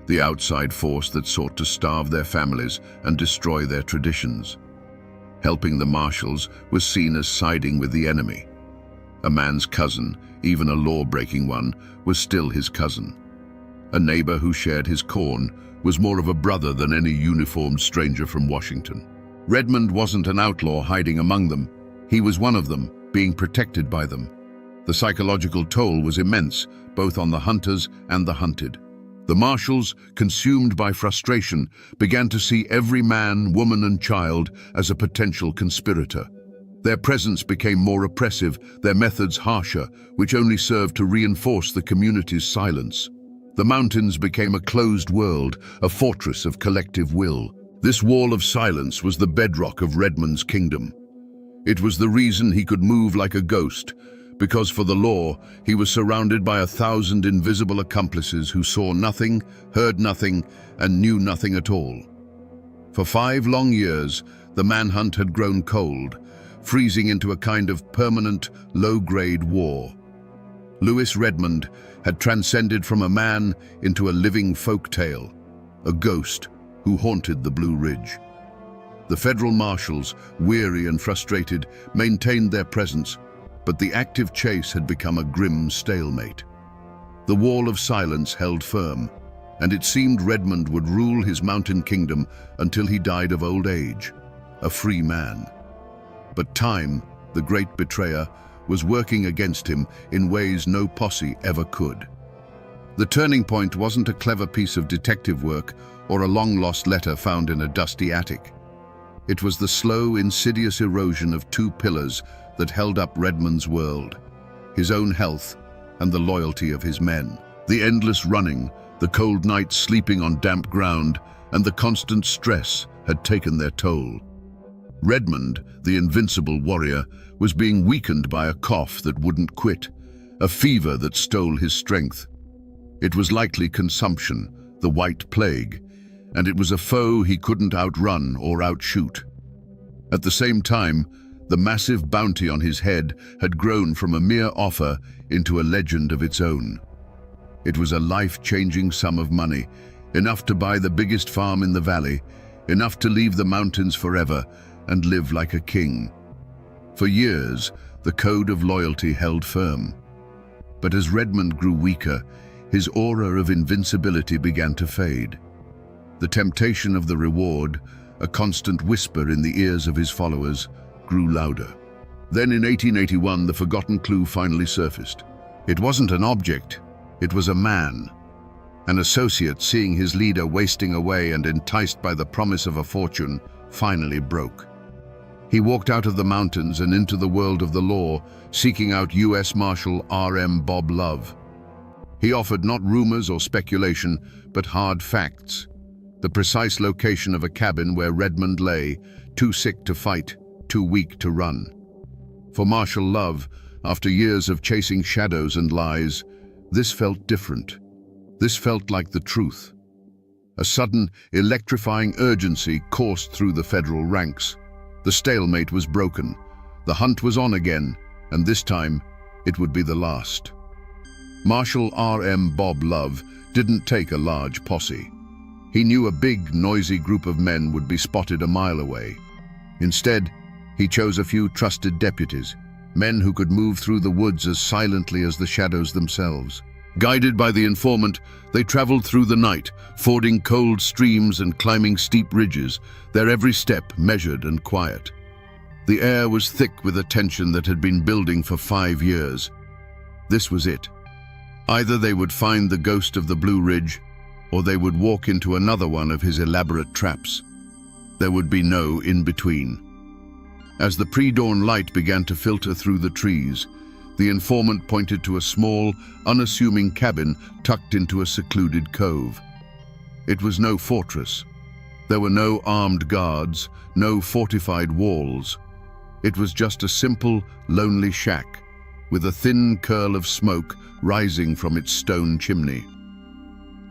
the outside force that sought to starve their families and destroy their traditions. Helping the marshals was seen as siding with the enemy. A man's cousin, even a law-breaking one, was still his cousin. A neighbor who shared his corn was more of a brother than any uniformed stranger from Washington. Redmond wasn't an outlaw hiding among them. He was one of them, being protected by them. The psychological toll was immense, both on the hunters and the hunted. The marshals, consumed by frustration, began to see every man, woman, and child as a potential conspirator. Their presence became more oppressive, their methods harsher, which only served to reinforce the community's silence. The mountains became a closed world, a fortress of collective will. This wall of silence was the bedrock of Redmond's kingdom. It was the reason he could move like a ghost, because for the law, he was surrounded by 1,000 invisible accomplices who saw nothing, heard nothing, and knew nothing at all. For 5 long years, the manhunt had grown cold, freezing into a kind of permanent, low-grade war. Louis Redmond had transcended from a man into a living folk tale, a ghost who haunted the Blue Ridge. The federal marshals, weary and frustrated, maintained their presence, but the active chase had become a grim stalemate. The wall of silence held firm, and it seemed Redmond would rule his mountain kingdom until he died of old age, a free man. But time, the great betrayer, was working against him in ways no posse ever could. The turning point wasn't a clever piece of detective work or a long-lost letter found in a dusty attic. It was the slow, insidious erosion of 2 pillars that held up Redmond's world: his own health and the loyalty of his men. The endless running, the cold nights sleeping on damp ground, and the constant stress had taken their toll. Redmond, the invincible warrior, was being weakened by a cough that wouldn't quit, a fever that stole his strength. It was likely consumption, the White Plague, and it was a foe he couldn't outrun or outshoot. At the same time, the massive bounty on his head had grown from a mere offer into a legend of its own. It was a life-changing sum of money, enough to buy the biggest farm in the valley, enough to leave the mountains forever and live like a king. For years, the code of loyalty held firm. But as Redmond grew weaker, his aura of invincibility began to fade. The temptation of the reward, a constant whisper in the ears of his followers, grew louder. Then in 1881, the forgotten clue finally surfaced. It wasn't an object, it was a man. An associate, seeing his leader wasting away and enticed by the promise of a fortune, finally broke. He walked out of the mountains and into the world of the law, seeking out U.S. Marshal R.M. Bob Love. He offered not rumors or speculation, but hard facts. The precise location of a cabin where Redmond lay, too sick to fight, too weak to run. For Marshal Love, after years of chasing shadows and lies, this felt different. This felt like the truth. A sudden, electrifying urgency coursed through the federal ranks. The stalemate was broken. The hunt was on again, and this time, it would be the last. Marshal R.M. Bob Love didn't take a large posse. He knew a big, noisy group of men would be spotted a mile away. Instead, he chose a few trusted deputies, men who could move through the woods as silently as the shadows themselves. Guided by the informant, they traveled through the night, fording cold streams and climbing steep ridges, their every step measured and quiet. The air was thick with a tension that had been building for 5 years. This was it. Either they would find the ghost of the Blue Ridge, or they would walk into another one of his elaborate traps. There would be no in-between. As the pre-dawn light began to filter through the trees, the informant pointed to a small, unassuming cabin tucked into a secluded cove. It was no fortress. There were no armed guards, no fortified walls. It was just a simple, lonely shack, with a thin curl of smoke rising from its stone chimney.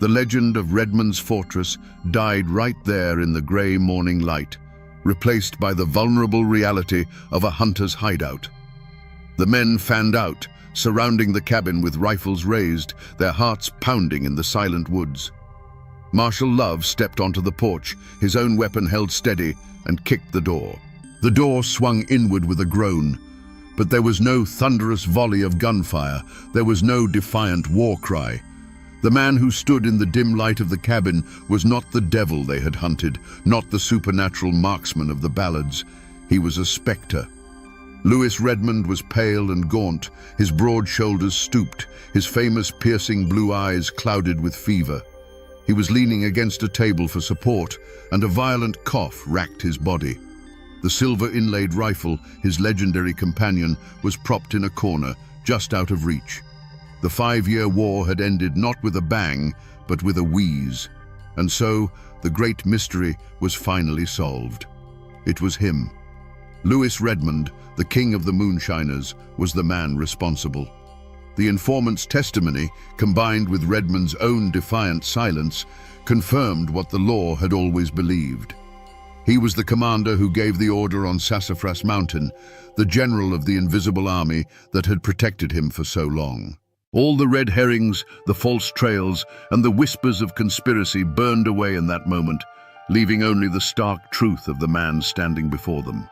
The legend of Redmond's fortress died right there in the grey morning light, replaced by the vulnerable reality of a hunter's hideout. The men fanned out, surrounding the cabin with rifles raised, their hearts pounding in the silent woods. Marshal Love stepped onto the porch, his own weapon held steady, and kicked the door. The door swung inward with a groan, but there was no thunderous volley of gunfire, there was no defiant war cry. The man who stood in the dim light of the cabin was not the devil they had hunted, not the supernatural marksman of the ballads. He was a spectre. Louis Redmond was pale and gaunt, his broad shoulders stooped, his famous piercing blue eyes clouded with fever. He was leaning against a table for support, and a violent cough racked his body. The silver-inlaid rifle, his legendary companion, was propped in a corner, just out of reach. The 5-year war had ended not with a bang, but with a wheeze. And so, the great mystery was finally solved. It was him. Louis Redmond, the king of the moonshiners, was the man responsible. The informant's testimony, combined with Redmond's own defiant silence, confirmed what the law had always believed. He was the commander who gave the order on Sassafras Mountain, the general of the invisible army that had protected him for so long. All the red herrings, the false trails, and the whispers of conspiracy burned away in that moment, leaving only the stark truth of the man standing before them.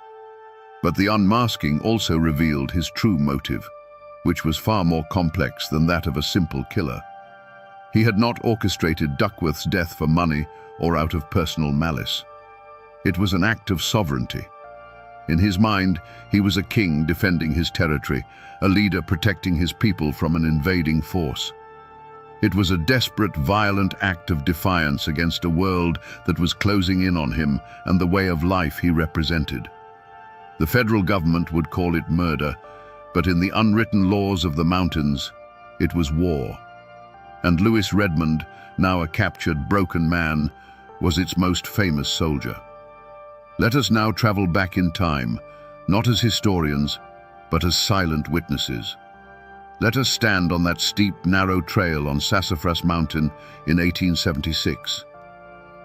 But the unmasking also revealed his true motive, which was far more complex than that of a simple killer. He had not orchestrated Duckworth's death for money or out of personal malice. It was an act of sovereignty. In his mind, he was a king defending his territory, a leader protecting his people from an invading force. It was a desperate, violent act of defiance against a world that was closing in on him and the way of life he represented. The federal government would call it murder, but in the unwritten laws of the mountains, it was war. And Louis Redmond, now a captured, broken man, was its most famous soldier. Let us now travel back in time, not as historians, but as silent witnesses. Let us stand on that steep, narrow trail on Sassafras Mountain in 1876.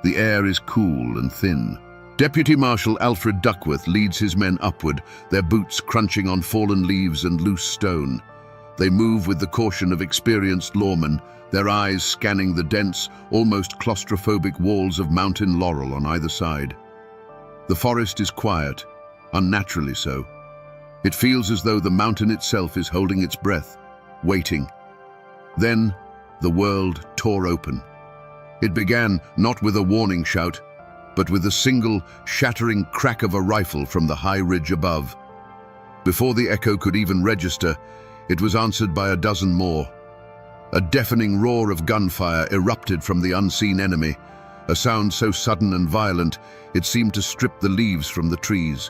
The air is cool and thin. Deputy Marshal Alfred Duckworth leads his men upward, their boots crunching on fallen leaves and loose stone. They move with the caution of experienced lawmen, their eyes scanning the dense, almost claustrophobic walls of mountain laurel on either side. The forest is quiet, unnaturally so. It feels as though the mountain itself is holding its breath, waiting. Then, the world tore open. It began not with a warning shout, but with a single, shattering crack of a rifle from the high ridge above. Before the echo could even register, it was answered by a dozen more. A deafening roar of gunfire erupted from the unseen enemy, a sound so sudden and violent it seemed to strip the leaves from the trees.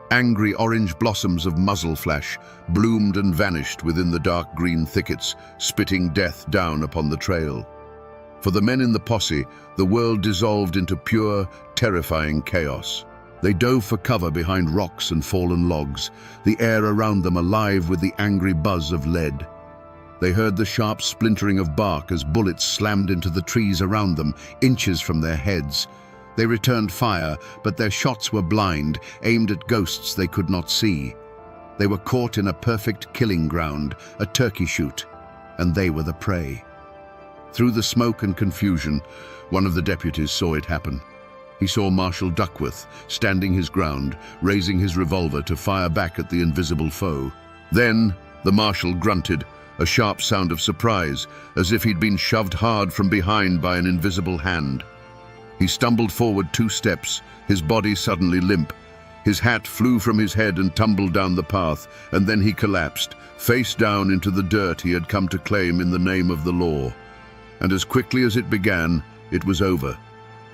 Angry orange blossoms of muzzle flash bloomed and vanished within the dark green thickets, spitting death down upon the trail. For the men in the posse, the world dissolved into pure, terrifying chaos. They dove for cover behind rocks and fallen logs, the air around them alive with the angry buzz of lead. They heard the sharp splintering of bark as bullets slammed into the trees around them, inches from their heads. They returned fire, but their shots were blind, aimed at ghosts they could not see. They were caught in a perfect killing ground, a turkey shoot, and they were the prey. Through the smoke and confusion, one of the deputies saw it happen. He saw Marshal Duckworth standing his ground, raising his revolver to fire back at the invisible foe. Then the marshal grunted, a sharp sound of surprise, as if he'd been shoved hard from behind by an invisible hand. He stumbled forward 2 steps, his body suddenly limp. His hat flew from his head and tumbled down the path, and then he collapsed, face down into the dirt he had come to claim in the name of the law. And as quickly as it began, it was over.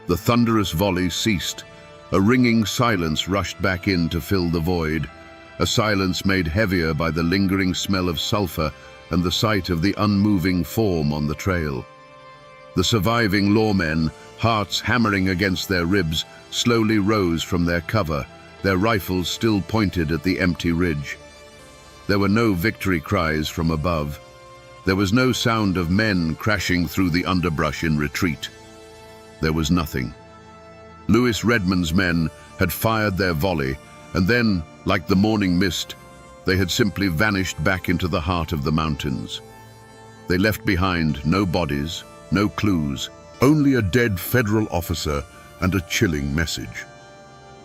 The thunderous volley ceased. A ringing silence rushed back in to fill the void, a silence made heavier by the lingering smell of sulfur and the sight of the unmoving form on the trail. The surviving lawmen, hearts hammering against their ribs, slowly rose from their cover, their rifles still pointed at the empty ridge. There were no victory cries from above. There was no sound of men crashing through the underbrush in retreat. There was nothing. Lewis Redmond's men had fired their volley, and then, like the morning mist, they had simply vanished back into the heart of the mountains. They left behind no bodies, no clues, only a dead federal officer and a chilling message.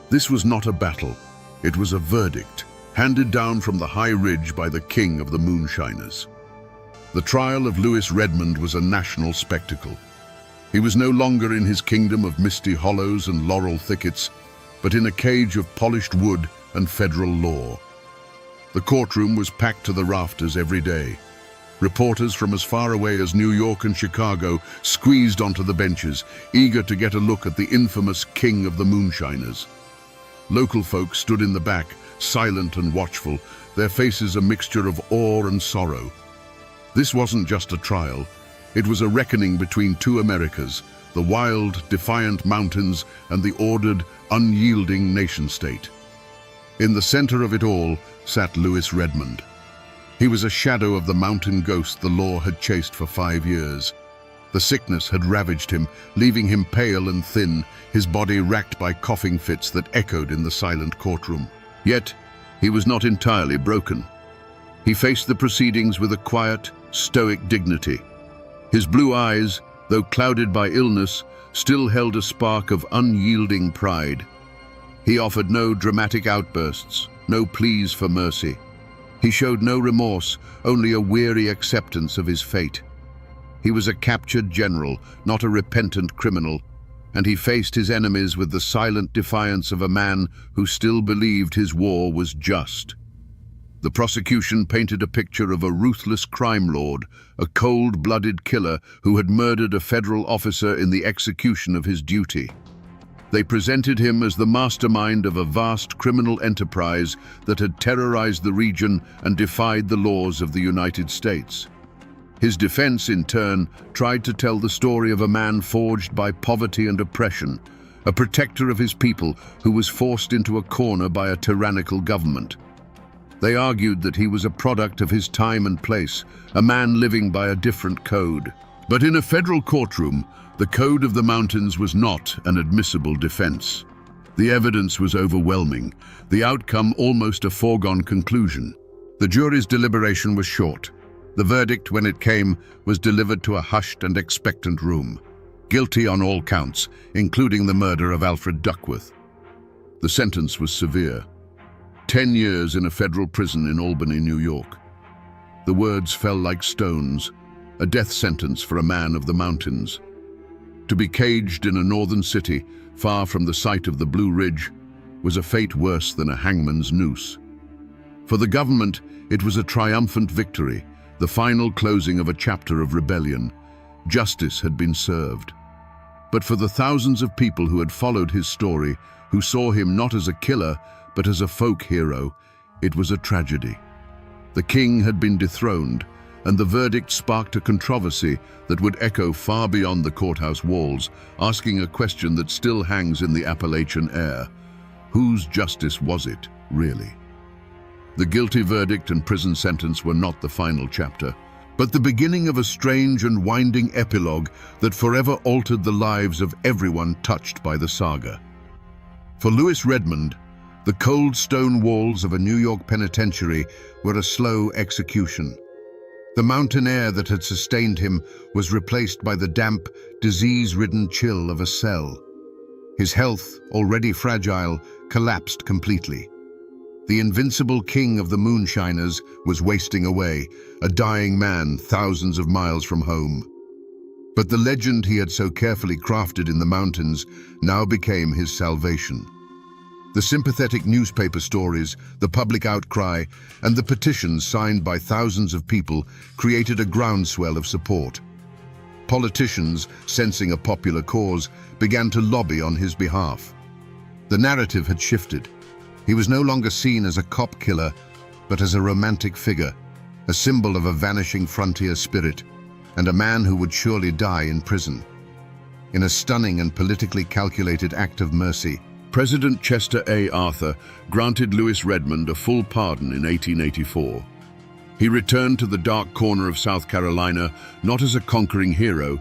This was not a battle, it was a verdict, handed down from the high ridge by the king of the moonshiners. The trial of Lewis Redmond was a national spectacle. He was no longer in his kingdom of misty hollows and laurel thickets, but in a cage of polished wood and federal law. The courtroom was packed to the rafters every day. Reporters from as far away as New York and Chicago squeezed onto the benches, eager to get a look at the infamous king of the moonshiners. Local folk stood in the back, silent and watchful, their faces a mixture of awe and sorrow. This wasn't just a trial. It was a reckoning between 2 Americas, the wild, defiant mountains and the ordered, unyielding nation-state. In the center of it all sat Lewis Redmond. He was a shadow of the mountain ghost the law had chased for 5 years. The sickness had ravaged him, leaving him pale and thin, his body racked by coughing fits that echoed in the silent courtroom. Yet, he was not entirely broken. He faced the proceedings with a quiet, stoic dignity. His blue eyes, though clouded by illness, still held a spark of unyielding pride. He offered no dramatic outbursts, no pleas for mercy. He showed no remorse, only a weary acceptance of his fate. He was a captured general, not a repentant criminal, and he faced his enemies with the silent defiance of a man who still believed his war was just. The prosecution painted a picture of a ruthless crime lord, a cold-blooded killer who had murdered a federal officer in the execution of his duty. They presented him as the mastermind of a vast criminal enterprise that had terrorized the region and defied the laws of the United States. His defense, in turn, tried to tell the story of a man forged by poverty and oppression, a protector of his people who was forced into a corner by a tyrannical government. They argued that he was a product of his time and place, a man living by a different code. But in a federal courtroom, the code of the mountains was not an admissible defense. The evidence was overwhelming, the outcome almost a foregone conclusion. The jury's deliberation was short. The verdict, when it came, was delivered to a hushed and expectant room. Guilty on all counts, including the murder of Alfred Duckworth. The sentence was severe. 10 years in a federal prison in Albany, New York. The words fell like stones, a death sentence for a man of the mountains. To be caged in a northern city, far from the sight of the Blue Ridge, was a fate worse than a hangman's noose. For the government, it was a triumphant victory, the final closing of a chapter of rebellion. Justice had been served. But for the thousands of people who had followed his story, who saw him not as a killer, but as a folk hero, it was a tragedy. The king had been dethroned, and the verdict sparked a controversy that would echo far beyond the courthouse walls, asking a question that still hangs in the Appalachian air. Whose justice was it, really? The guilty verdict and prison sentence were not the final chapter. but the beginning of a strange and winding epilogue that forever altered the lives of everyone touched by the saga. For Louis Redmond, the cold stone walls of a New York penitentiary were a slow execution. The mountain air that had sustained him was replaced by the damp, disease-ridden chill of a cell. His health, already fragile, collapsed completely. The invincible king of the moonshiners was wasting away, a dying man thousands of miles from home. But the legend he had so carefully crafted in the mountains now became his salvation. The sympathetic newspaper stories, the public outcry, and the petitions signed by thousands of people created a groundswell of support. Politicians, sensing a popular cause, began to lobby on his behalf. The narrative had shifted. He was no longer seen as a cop killer, but as a romantic figure, a symbol of a vanishing frontier spirit, and a man who would surely die in prison. In a stunning and politically calculated act of mercy, President Chester A. Arthur granted Louis Redmond a full pardon in 1884. He returned to the dark corner of South Carolina not as a conquering hero,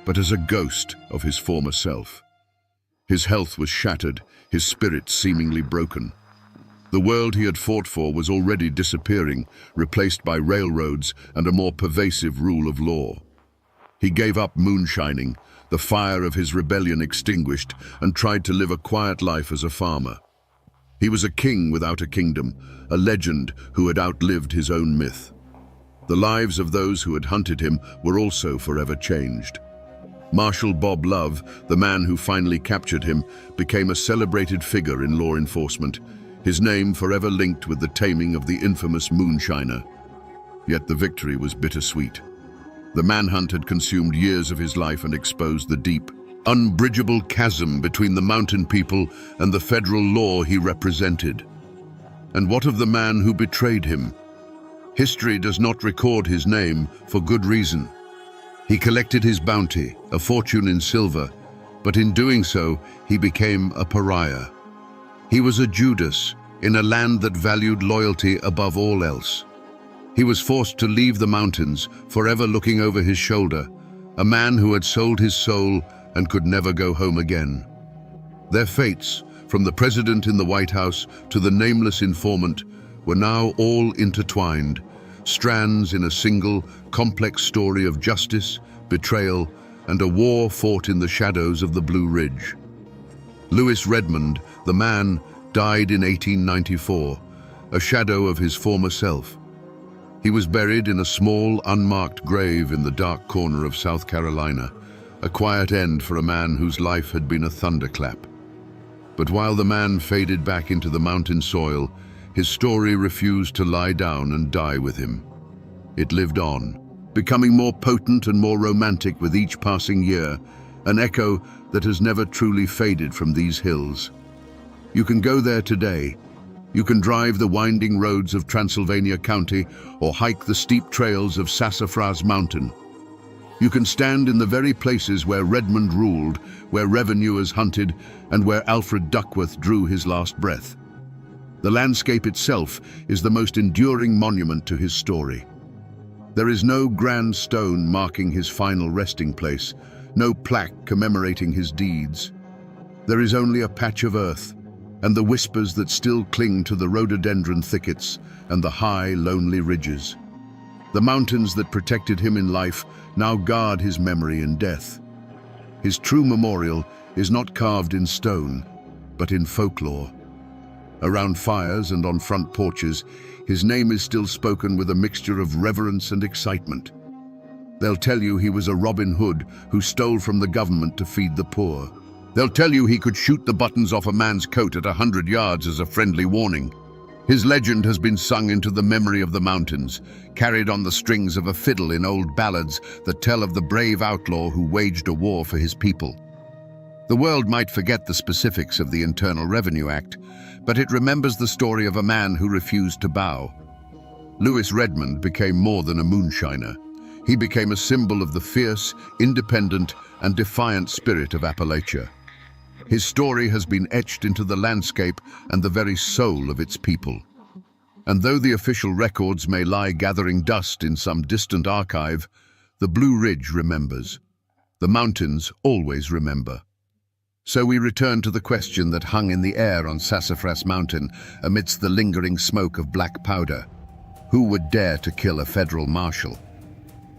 but as a ghost of his former self. His health was shattered, his spirit seemingly broken. The world he had fought for was already disappearing, replaced by railroads and a more pervasive rule of law. He gave up moonshining, the fire of his rebellion extinguished, and tried to live a quiet life as a farmer. He was a king without a kingdom, a legend who had outlived his own myth. The lives of those who had hunted him were also forever changed. Marshal Bob Love, the man who finally captured him, became a celebrated figure in law enforcement, his name forever linked with the taming of the infamous moonshiner. Yet the victory was bittersweet. The manhunt had consumed years of his life and exposed the deep, unbridgeable chasm between the mountain people and the federal law he represented. And what of the man who betrayed him? History does not record his name for good reason. He collected his bounty, a fortune in silver, but in doing so, he became a pariah. He was a Judas in a land that valued loyalty above all else. He was forced to leave the mountains, forever looking over his shoulder, a man who had sold his soul and could never go home again. Their fates, from the president in the White House to the nameless informant, were now all intertwined, strands in a single, complex story of justice, betrayal, and a war fought in the shadows of the Blue Ridge. Louis Redmond, the man, died in 1894, a shadow of his former self. He was buried in a small, unmarked grave in the dark corner of South Carolina, a quiet end for a man whose life had been a thunderclap. But while the man faded back into the mountain soil, his story refused to lie down and die with him. It lived on, becoming more potent and more romantic with each passing year, an echo that has never truly faded from these hills. You can go there today. You can drive the winding roads of Transylvania County or hike the steep trails of Sassafras Mountain. You can stand in the very places where Redmond ruled, where revenuers hunted, and where Alfred Duckworth drew his last breath. The landscape itself is the most enduring monument to his story. There is no grand stone marking his final resting place, no plaque commemorating his deeds. There is only a patch of earth, and the whispers that still cling to the rhododendron thickets and the high, lonely ridges. The mountains that protected him in life now guard his memory in death. His true memorial is not carved in stone, but in folklore. Around fires and on front porches, his name is still spoken with a mixture of reverence and excitement. They'll tell you he was a Robin Hood who stole from the government to feed the poor. They'll tell you he could shoot the buttons off a man's coat at 100 yards as a friendly warning. His legend has been sung into the memory of the mountains, carried on the strings of a fiddle in old ballads that tell of the brave outlaw who waged a war for his people. The world might forget the specifics of the Internal Revenue Act, but it remembers the story of a man who refused to bow. Louis Redmond became more than a moonshiner. He became a symbol of the fierce, independent, and defiant spirit of Appalachia. His story has been etched into the landscape and the very soul of its people. And though the official records may lie gathering dust in some distant archive, the Blue Ridge remembers. The mountains always remember. So we return to the question that hung in the air on Sassafras Mountain amidst the lingering smoke of black powder. Who would dare to kill a federal marshal?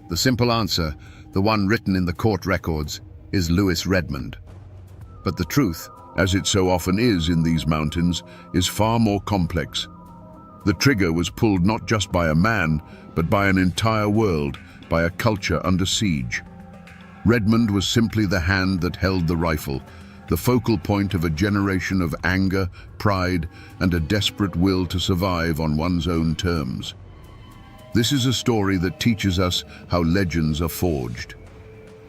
The simple answer, the one written in the court records, is Lewis Redmond. But the truth, as it so often is in these mountains, is far more complex. The trigger was pulled not just by a man, but by an entire world, by a culture under siege. Redmond was simply the hand that held the rifle, the focal point of a generation of anger, pride, and a desperate will to survive on one's own terms. This is a story that teaches us how legends are forged.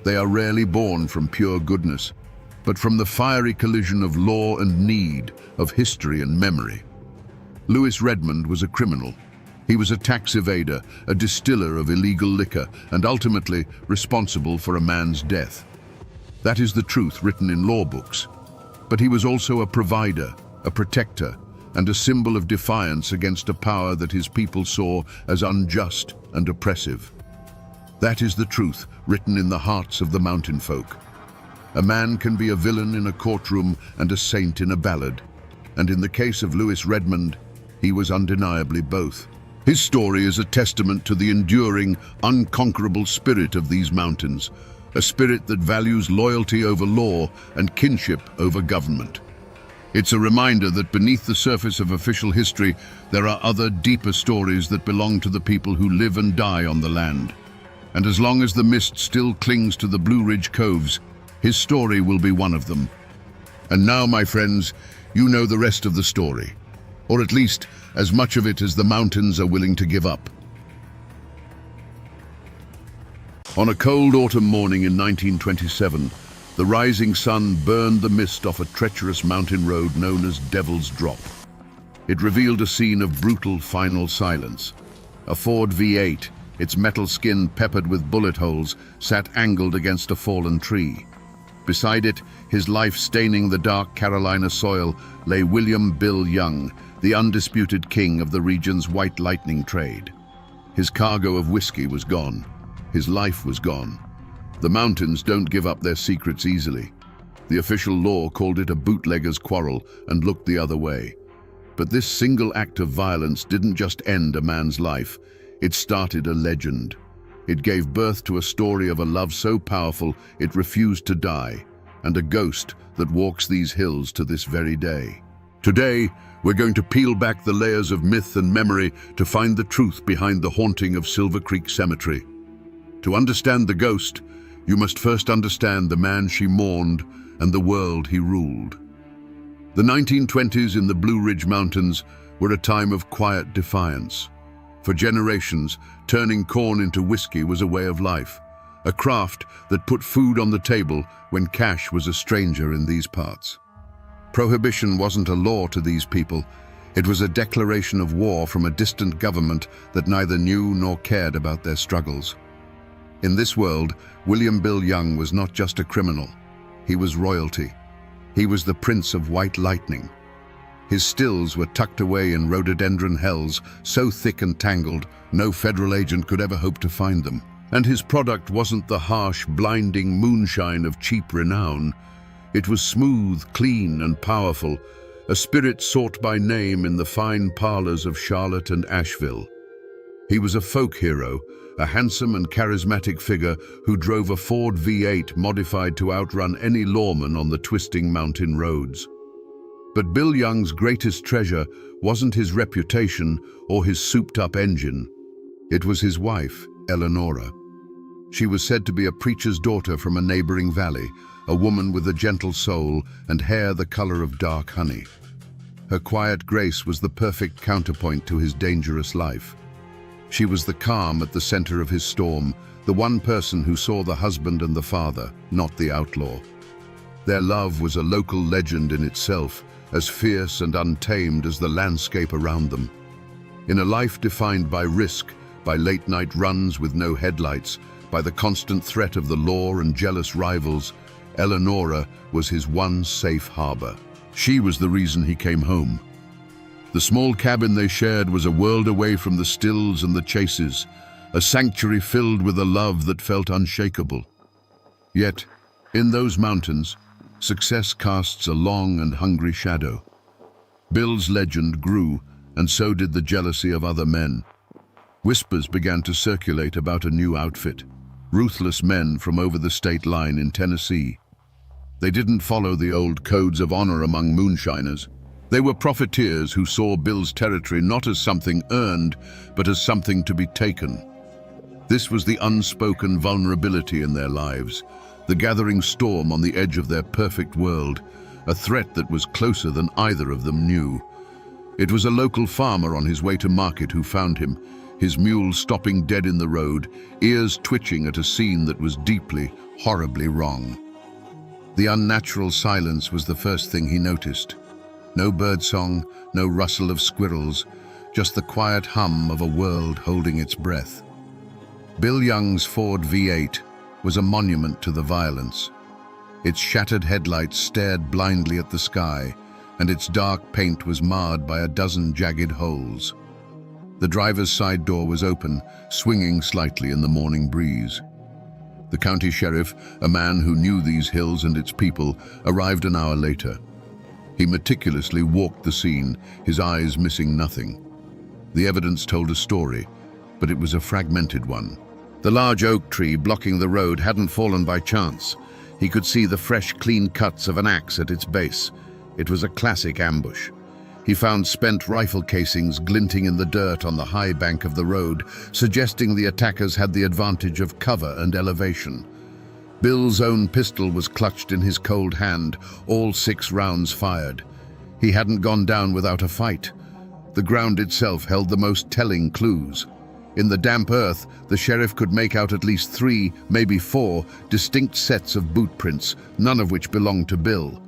They are rarely born from pure goodness, but from the fiery collision of law and need, of history and memory. Lewis Redmond was a criminal. He was a tax evader, a distiller of illegal liquor, and ultimately responsible for a man's death. That is the truth written in law books. But he was also a provider, a protector, and a symbol of defiance against a power that his people saw as unjust and oppressive. That is the truth written in the hearts of the mountain folk. A man can be a villain in a courtroom and a saint in a ballad. And in the case of Lewis Redmond, he was undeniably both. His story is a testament to the enduring, unconquerable spirit of these mountains, a spirit that values loyalty over law and kinship over government. It's a reminder that beneath the surface of official history, there are other, deeper stories that belong to the people who live and die on the land. And as long as the mist still clings to the Blue Ridge Coves, his story will be one of them. And now, my friends, you know the rest of the story. Or at least as much of it as the mountains are willing to give up. On a cold autumn morning in 1927, the rising sun burned the mist off a treacherous mountain road known as Devil's Drop. It revealed a scene of brutal final silence. A Ford V8, its metal skin peppered with bullet holes, sat angled against a fallen tree. Beside it, his life staining the dark Carolina soil, lay William Bill Young, the undisputed king of the region's white lightning trade. His cargo of whiskey was gone. His life was gone. The mountains don't give up their secrets easily. The official law called it a bootlegger's quarrel and looked the other way. But this single act of violence didn't just end a man's life. It started a legend. It gave birth to a story of a love so powerful it refused to die, and a ghost that walks these hills to this very day. Today, we're going to peel back the layers of myth and memory to find the truth behind the haunting of Silver Creek Cemetery. To understand the ghost, you must first understand the man she mourned and the world he ruled. The 1920s in the Blue Ridge Mountains were a time of quiet defiance. For generations, turning corn into whiskey was a way of life, a craft that put food on the table when cash was a stranger in these parts. Prohibition wasn't a law to these people. It was a declaration of war from a distant government that neither knew nor cared about their struggles. In this world, William Bill Young was not just a criminal. He was royalty. He was the Prince of White Lightning. His stills were tucked away in rhododendron hells, so thick and tangled, no federal agent could ever hope to find them. And his product wasn't the harsh, blinding moonshine of cheap renown. It was smooth, clean, and powerful, a spirit sought by name in the fine parlors of Charlotte and Asheville. He was a folk hero, a handsome and charismatic figure who drove a Ford V8 modified to outrun any lawman on the twisting mountain roads. But Bill Young's greatest treasure wasn't his reputation or his souped-up engine. It was his wife, Eleonora. She was said to be a preacher's daughter from a neighboring valley, a woman with a gentle soul and hair the color of dark honey. Her quiet grace was the perfect counterpoint to his dangerous life. She was the calm at the center of his storm, the one person who saw the husband and the father, not the outlaw. Their love was a local legend in itself, as fierce and untamed as the landscape around them. In a life defined by risk, by late-night runs with no headlights, by the constant threat of the law and jealous rivals, Eleonora was his one safe harbor. She was the reason he came home. The small cabin they shared was a world away from the stills and the chases, a sanctuary filled with a love that felt unshakable. Yet, in those mountains, success casts a long and hungry shadow. Bill's legend grew, and so did the jealousy of other men. Whispers began to circulate about a new outfit, ruthless men from over the state line in Tennessee. They didn't follow the old codes of honor among moonshiners. They were profiteers who saw Bill's territory not as something earned, but as something to be taken. This was the unspoken vulnerability in their lives, the gathering storm on the edge of their perfect world, a threat that was closer than either of them knew. It was a local farmer on his way to market who found him, his mule stopping dead in the road, ears twitching at a scene that was deeply, horribly wrong. The unnatural silence was the first thing he noticed. No birdsong, no rustle of squirrels, just the quiet hum of a world holding its breath. Bill Young's Ford V8 was a monument to the violence. Its shattered headlights stared blindly at the sky, and its dark paint was marred by a dozen jagged holes. The driver's side door was open, swinging slightly in the morning breeze. The county sheriff, a man who knew these hills and its people, arrived an hour later. He meticulously walked the scene, his eyes missing nothing. The evidence told a story, but it was a fragmented one. The large oak tree blocking the road hadn't fallen by chance. He could see the fresh, clean cuts of an axe at its base. It was a classic ambush. He found spent rifle casings glinting in the dirt on the high bank of the road, suggesting the attackers had the advantage of cover and elevation. Bill's own pistol was clutched in his cold hand, all 6 rounds fired. He hadn't gone down without a fight. The ground itself held the most telling clues. In the damp earth, the sheriff could make out at least 3, maybe 4, distinct sets of boot prints, none of which belonged to Bill.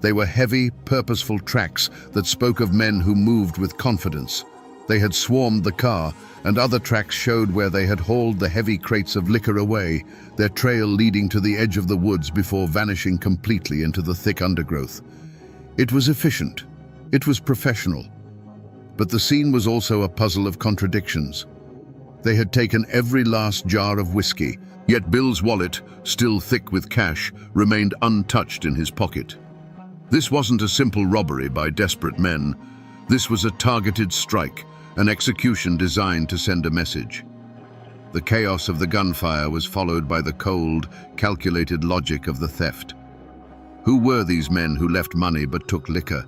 They were heavy, purposeful tracks that spoke of men who moved with confidence. They had swarmed the car, and other tracks showed where they had hauled the heavy crates of liquor away, their trail leading to the edge of the woods before vanishing completely into the thick undergrowth. It was efficient. It was professional. But the scene was also a puzzle of contradictions. They had taken every last jar of whiskey, yet Bill's wallet, still thick with cash, remained untouched in his pocket. This wasn't a simple robbery by desperate men. This was a targeted strike, an execution designed to send a message. The chaos of the gunfire was followed by the cold, calculated logic of the theft. Who were these men who left money but took liquor?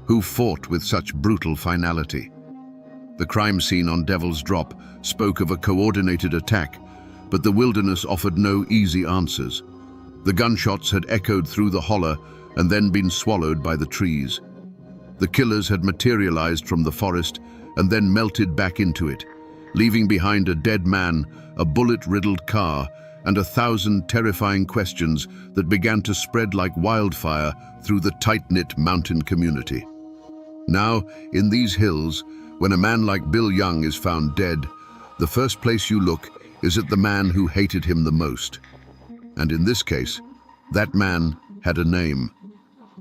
Who fought with such brutal finality? The crime scene on Devil's Drop spoke of a coordinated attack, but the wilderness offered no easy answers. The gunshots had echoed through the holler and then been swallowed by the trees. The killers had materialized from the forest and then melted back into it, leaving behind a dead man, a bullet-riddled car, and 1,000 terrifying questions that began to spread like wildfire through the tight-knit mountain community. Now, in these hills, when a man like Bill Young is found dead, the first place you look is at the man who hated him the most. And in this case, that man had a name: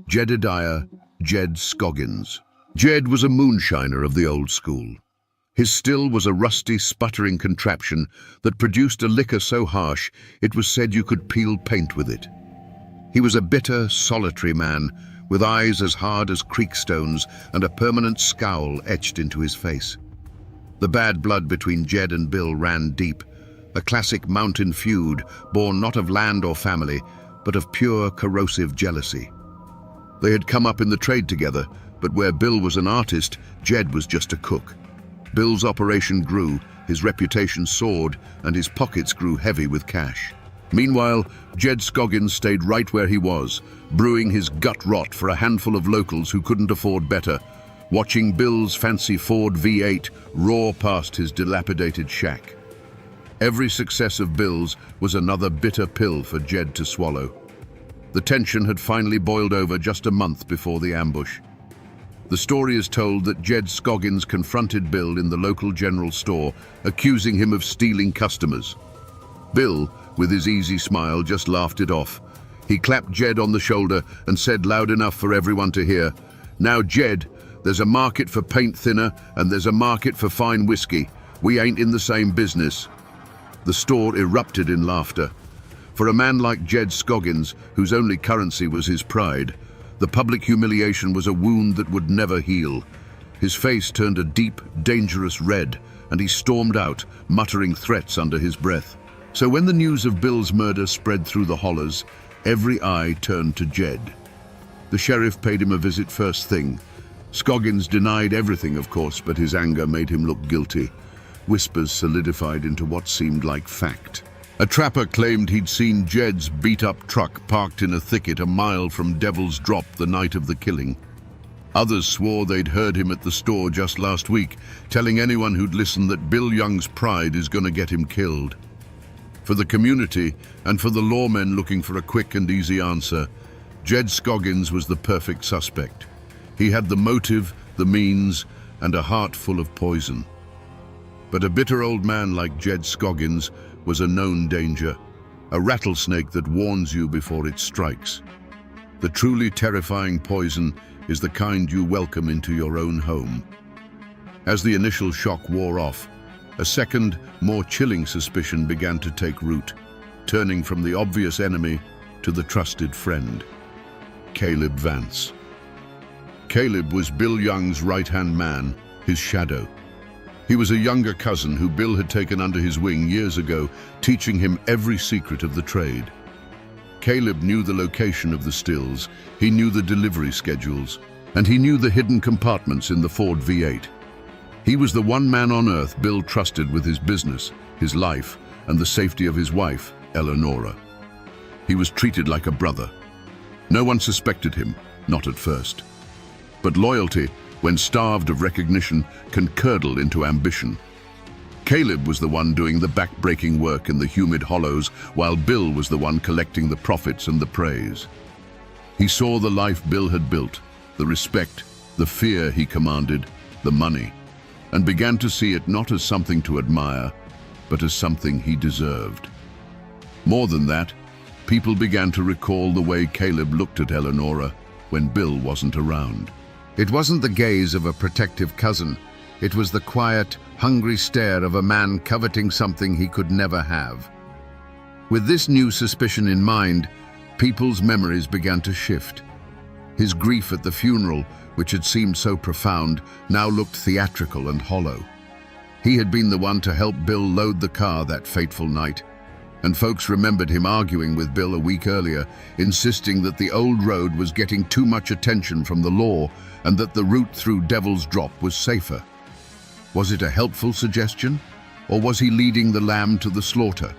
Jedediah Jed Scoggins. Jed was a moonshiner of the old school. His still was a rusty, sputtering contraption that produced a liquor so harsh it was said you could peel paint with it. He was a bitter, solitary man, with eyes as hard as creek stones and a permanent scowl etched into his face. The bad blood between Jed and Bill ran deep, a classic mountain feud born not of land or family, but of pure, corrosive jealousy. They had come up in the trade together, but where Bill was an artist, Jed was just a cook. Bill's operation grew, his reputation soared, and his pockets grew heavy with cash. Meanwhile, Jed Scoggins stayed right where he was, brewing his gut rot for a handful of locals who couldn't afford better, watching Bill's fancy Ford V8 roar past his dilapidated shack. Every success of Bill's was another bitter pill for Jed to swallow. The tension had finally boiled over just a month before the ambush. The story is told that Jed Scoggins confronted Bill in the local general store, accusing him of stealing customers. Bill, with his easy smile, just laughed it off. He clapped Jed on the shoulder and said loud enough for everyone to hear, "Now, Jed, There's a market for paint thinner and there's a market for fine whiskey. We ain't in the same business." The store erupted in laughter. For a man like Jed Scoggins, whose only currency was his pride, the public humiliation was a wound that would never heal. His face turned a deep, dangerous red, and he stormed out, muttering threats under his breath. So when the news of Bill's murder spread through the hollers, every eye turned to Jed. The sheriff paid him a visit first thing. Scoggins denied everything, of course, but his anger made him look guilty. Whispers solidified into what seemed like fact. A trapper claimed he'd seen Jed's beat-up truck parked in a thicket a mile from Devil's Drop the night of the killing. Others swore they'd heard him at the store just last week, telling anyone who'd listen that Bill Young's pride is gonna get him killed. For the community, and for the lawmen looking for a quick and easy answer, Jed Scoggins was the perfect suspect. He had the motive, the means, and a heart full of poison. But a bitter old man like Jed Scoggins was a known danger, a rattlesnake that warns you before it strikes. The truly terrifying poison is the kind you welcome into your own home. As the initial shock wore off, a second, more chilling suspicion began to take root, turning from the obvious enemy to the trusted friend. Caleb Vance. Caleb was Bill Young's right-hand man, his shadow. He was a younger cousin who Bill had taken under his wing years ago, teaching him every secret of the trade. Caleb knew the location of the stills, he knew the delivery schedules, and he knew the hidden compartments in the Ford V8. He was the one man on earth Bill trusted with his business, his life, and the safety of his wife, Eleonora. He was treated like a brother. No one suspected him, not at first. But loyalty, when starved of recognition, can curdle into ambition. Caleb was the one doing the back-breaking work in the humid hollows, while Bill was the one collecting the profits and the praise. He saw the life Bill had built, the respect, the fear he commanded, the money, and began to see it not as something to admire, but as something he deserved. More than that, people began to recall the way Caleb looked at Eleonora when Bill wasn't around. It wasn't the gaze of a protective cousin. It was the quiet, hungry stare of a man coveting something he could never have. With this new suspicion in mind, people's memories began to shift. His grief at the funeral, which had seemed so profound, now looked theatrical and hollow. He had been the one to help Bill load the car that fateful night, and folks remembered him arguing with Bill a week earlier, insisting that the old road was getting too much attention from the law and that the route through Devil's Drop was safer. Was it a helpful suggestion, or was he leading the lamb to the slaughter?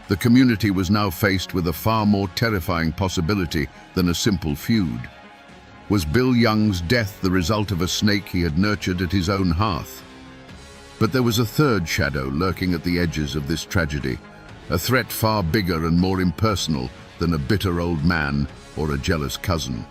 The community was now faced with a far more terrifying possibility than a simple feud. Was Bill Young's death the result of a snake he had nurtured at his own hearth? But there was a third shadow lurking at the edges of this tragedy, a threat far bigger and more impersonal than a bitter old man or a jealous cousin.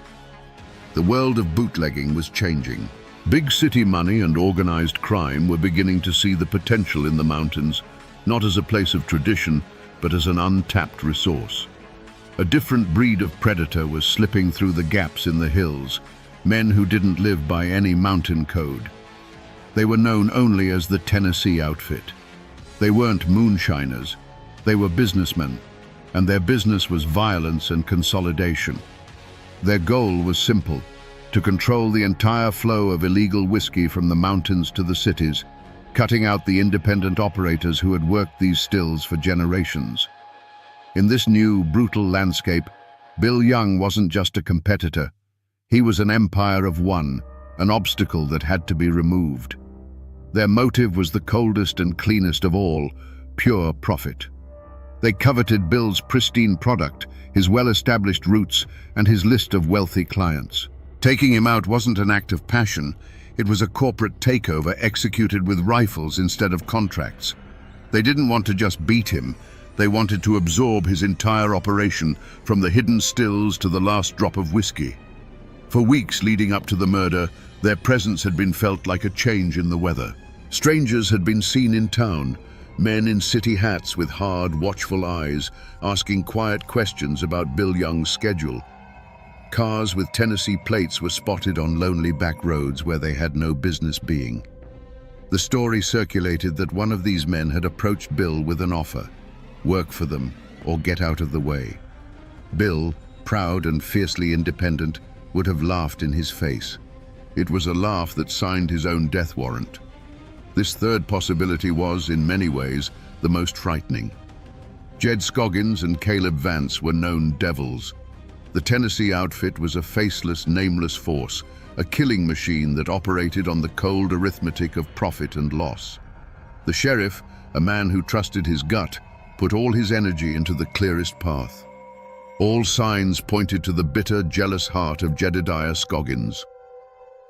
The world of bootlegging was changing. Big city money and organized crime were beginning to see the potential in the mountains, not as a place of tradition, but as an untapped resource. A different breed of predator was slipping through the gaps in the hills, men who didn't live by any mountain code. They were known only as the Tennessee outfit. They weren't moonshiners, they were businessmen, and their business was violence and consolidation. Their goal was simple: to control the entire flow of illegal whiskey from the mountains to the cities, cutting out the independent operators who had worked these stills for generations. In this new, brutal landscape, Bill Young wasn't just a competitor. He was an empire of one, an obstacle that had to be removed. Their motive was the coldest and cleanest of all: pure profit. They coveted Bill's pristine product, his well-established routes, and his list of wealthy clients. Taking him out wasn't an act of passion, it was a corporate takeover executed with rifles instead of contracts. They didn't want to just beat him, they wanted to absorb his entire operation, from the hidden stills to the last drop of whiskey. For weeks leading up to the murder, their presence had been felt like a change in the weather. Strangers had been seen in town, men in city hats with hard, watchful eyes, asking quiet questions about Bill Young's schedule. Cars with Tennessee plates were spotted on lonely back roads where they had no business being. The story circulated that one of these men had approached Bill with an offer: work for them or get out of the way. Bill, proud and fiercely independent, would have laughed in his face. It was a laugh that signed his own death warrant. This third possibility was, in many ways, the most frightening. Jed Scoggins and Caleb Vance were known devils. The Tennessee outfit was a faceless, nameless force, a killing machine that operated on the cold arithmetic of profit and loss. The sheriff, a man who trusted his gut, put all his energy into the clearest path. All signs pointed to the bitter, jealous heart of Jedediah Scoggins.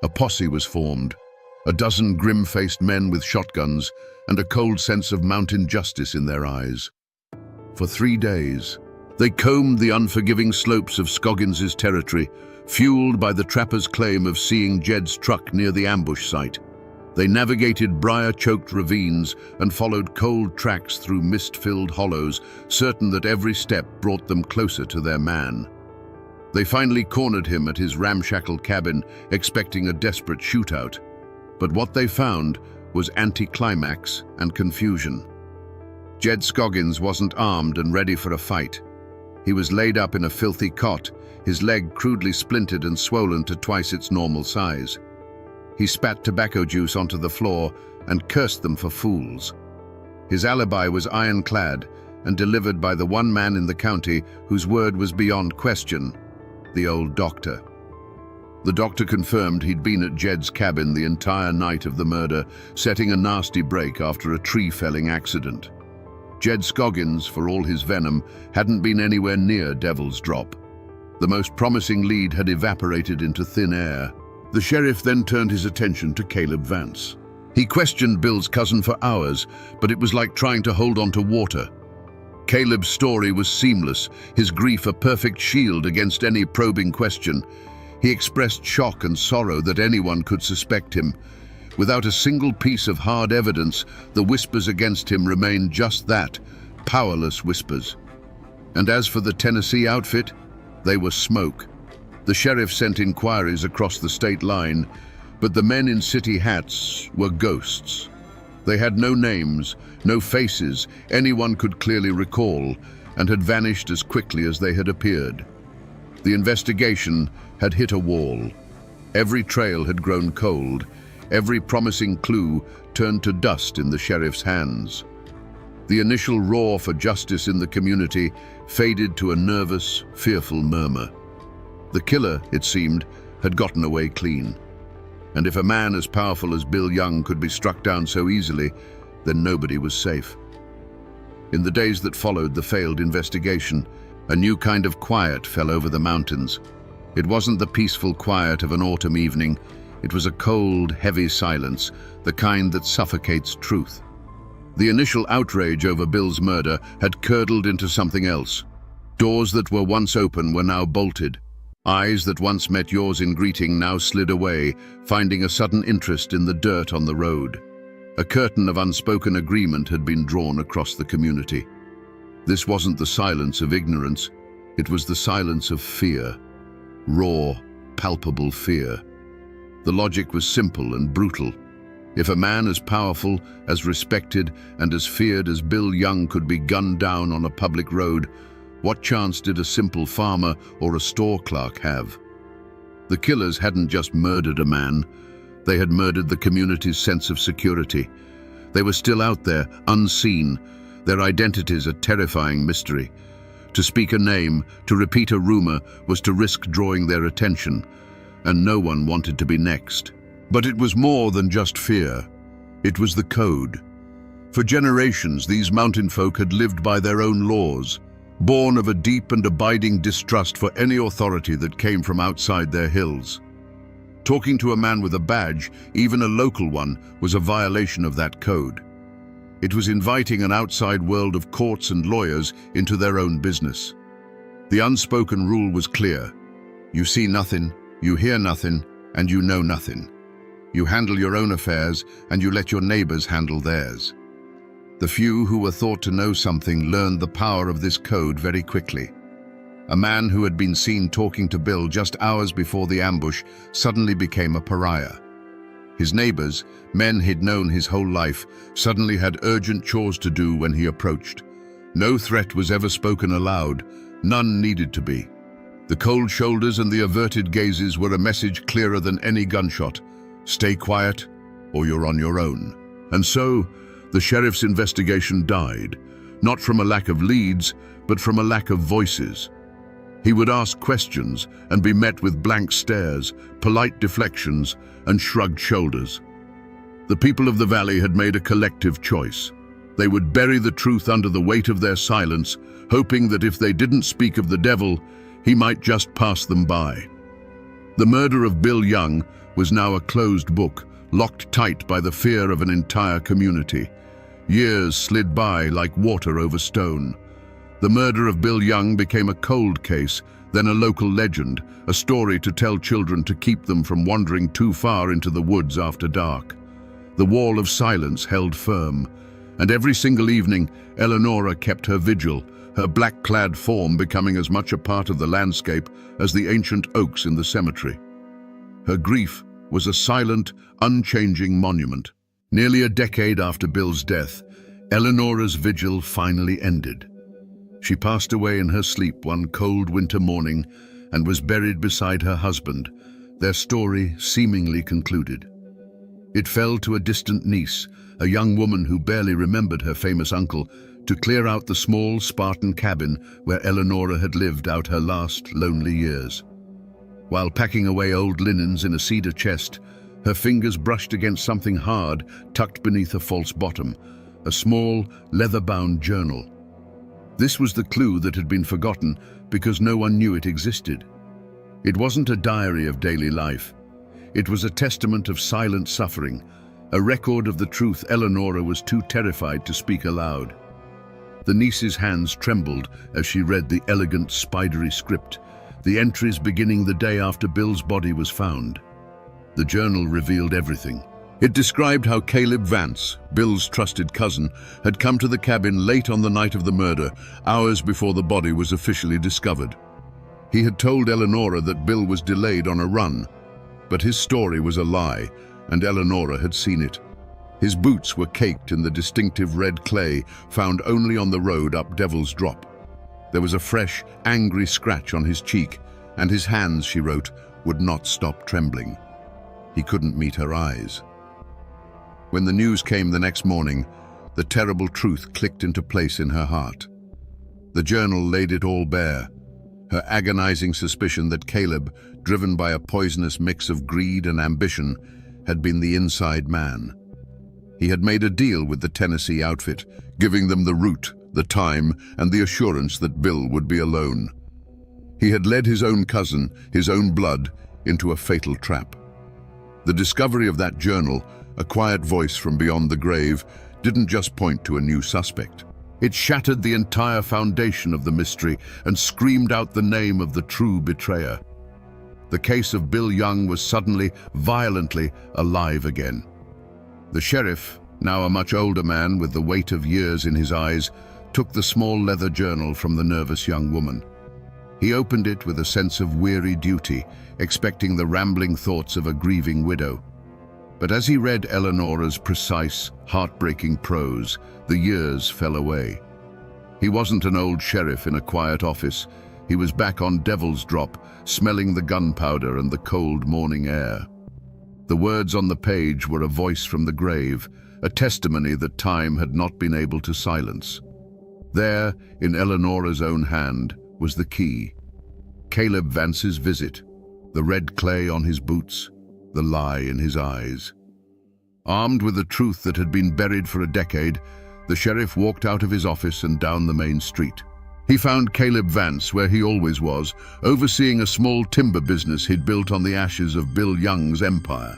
A posse was formed, a dozen grim-faced men with shotguns and a cold sense of mountain justice in their eyes. For 3 days, they combed the unforgiving slopes of Scoggins's territory, fueled by the trapper's claim of seeing Jed's truck near the ambush site. They navigated briar-choked ravines and followed cold tracks through mist-filled hollows, certain that every step brought them closer to their man. They finally cornered him at his ramshackle cabin, expecting a desperate shootout. But what they found was anticlimax and confusion. Jed Scoggins wasn't armed and ready for a fight. He was laid up in a filthy cot, his leg crudely splintered and swollen to twice its normal size. He spat tobacco juice onto the floor and cursed them for fools. His alibi was ironclad and delivered by the one man in the county whose word was beyond question: the old doctor. The doctor confirmed he'd been at Jed's cabin the entire night of the murder, setting a nasty break after a tree-felling accident. Jed Scoggins, for all his venom, hadn't been anywhere near Devil's Drop. The most promising lead had evaporated into thin air. The sheriff then turned his attention to Caleb Vance. He questioned Bill's cousin for hours, but it was like trying to hold on to water. Caleb's story was seamless, his grief a perfect shield against any probing question. He expressed shock and sorrow that anyone could suspect him. Without a single piece of hard evidence, the whispers against him remained just that, powerless whispers. And as for the Tennessee outfit, they were smoke. The sheriff sent inquiries across the state line, but the men in city hats were ghosts. They had no names, no faces anyone could clearly recall, and had vanished as quickly as they had appeared. The investigation had hit a wall. Every trail had grown cold. Every promising clue turned to dust in the sheriff's hands. The initial roar for justice in the community faded to a nervous, fearful murmur. The killer, it seemed, had gotten away clean. And if a man as powerful as Bill Young could be struck down so easily, then nobody was safe. In the days that followed the failed investigation, a new kind of quiet fell over the mountains. It wasn't the peaceful quiet of an autumn evening. It was a cold, heavy silence, the kind that suffocates truth. The initial outrage over Bill's murder had curdled into something else. Doors that were once open were now bolted. Eyes that once met yours in greeting now slid away, finding a sudden interest in the dirt on the road. A curtain of unspoken agreement had been drawn across the community. This wasn't the silence of ignorance, it was the silence of fear. Raw, palpable fear. The logic was simple and brutal. If a man as powerful, as respected, and as feared as Bill Young could be gunned down on a public road, what chance did a simple farmer or a store clerk have? The killers hadn't just murdered a man, they had murdered the community's sense of security. They were still out there, unseen, their identities a terrifying mystery. To speak a name, to repeat a rumor, was to risk drawing their attention, and no one wanted to be next. But it was more than just fear. It was the code. For generations, these mountain folk had lived by their own laws, born of a deep and abiding distrust for any authority that came from outside their hills. Talking to a man with a badge, even a local one, was a violation of that code. It was inviting an outside world of courts and lawyers into their own business. The unspoken rule was clear. You see nothing, you hear nothing, and you know nothing. You handle your own affairs, and you let your neighbors handle theirs. The few who were thought to know something learned the power of this code very quickly. A man who had been seen talking to Bill just hours before the ambush suddenly became a pariah. His neighbors, men he'd known his whole life, suddenly had urgent chores to do when he approached. No threat was ever spoken aloud, none needed to be. The cold shoulders and the averted gazes were a message clearer than any gunshot. Stay quiet, or you're on your own. And so, the sheriff's investigation died, not from a lack of leads, but from a lack of voices. He would ask questions and be met with blank stares, polite deflections, and shrugged shoulders. The people of the valley had made a collective choice. They would bury the truth under the weight of their silence, hoping that if they didn't speak of the devil, he might just pass them by. The murder of Bill Young was now a closed book, locked tight by the fear of an entire community. Years slid by like water over stone. The murder of Bill Young became a cold case, then a local legend, a story to tell children to keep them from wandering too far into the woods after dark. The wall of silence held firm, and every single evening, Eleonora kept her vigil, her black-clad form becoming as much a part of the landscape as the ancient oaks in the cemetery. Her grief was a silent, unchanging monument. Nearly a decade after Bill's death, Eleonora's vigil finally ended. She passed away in her sleep one cold winter morning and was buried beside her husband, their story seemingly concluded. It fell to a distant niece, a young woman who barely remembered her famous uncle, to clear out the small Spartan cabin where Eleonora had lived out her last lonely years. While packing away old linens in a cedar chest, her fingers brushed against something hard tucked beneath a false bottom, a small, leather-bound journal. This was the clue that had been forgotten because no one knew it existed. It wasn't a diary of daily life. It was a testament of silent suffering, a record of the truth Eleonora was too terrified to speak aloud. The niece's hands trembled as she read the elegant, spidery script, the entries beginning the day after Bill's body was found. The journal revealed everything. It described how Caleb Vance, Bill's trusted cousin, had come to the cabin late on the night of the murder, hours before the body was officially discovered. He had told Eleonora that Bill was delayed on a run, but his story was a lie, and Eleonora had seen it. His boots were caked in the distinctive red clay found only on the road up Devil's Drop. There was a fresh, angry scratch on his cheek, and his hands, she wrote, would not stop trembling. He couldn't meet her eyes. When the news came the next morning, the terrible truth clicked into place in her heart. The journal laid it all bare, her agonizing suspicion that Caleb, driven by a poisonous mix of greed and ambition, had been the inside man. He had made a deal with the Tennessee outfit, giving them the route, the time, and the assurance that Bill would be alone. He had led his own cousin, his own blood, into a fatal trap. The discovery of that journal, a quiet voice from beyond the grave, didn't just point to a new suspect. It shattered the entire foundation of the mystery and screamed out the name of the true betrayer. The case of Bill Young was suddenly, violently alive again. The sheriff, now a much older man with the weight of years in his eyes, took the small leather journal from the nervous young woman. He opened it with a sense of weary duty, expecting the rambling thoughts of a grieving widow. But as he read Eleonora's precise, heartbreaking prose, the years fell away. He wasn't an old sheriff in a quiet office. He was back on Devil's Drop, smelling the gunpowder and the cold morning air. The words on the page were a voice from the grave, a testimony that time had not been able to silence. There, in Eleonora's own hand, was the key. Caleb Vance's visit, the red clay on his boots, the lie in his eyes. Armed with the truth that had been buried for a decade, the sheriff walked out of his office and down the main street. He found Caleb Vance where he always was, overseeing a small timber business he'd built on the ashes of Bill Young's empire.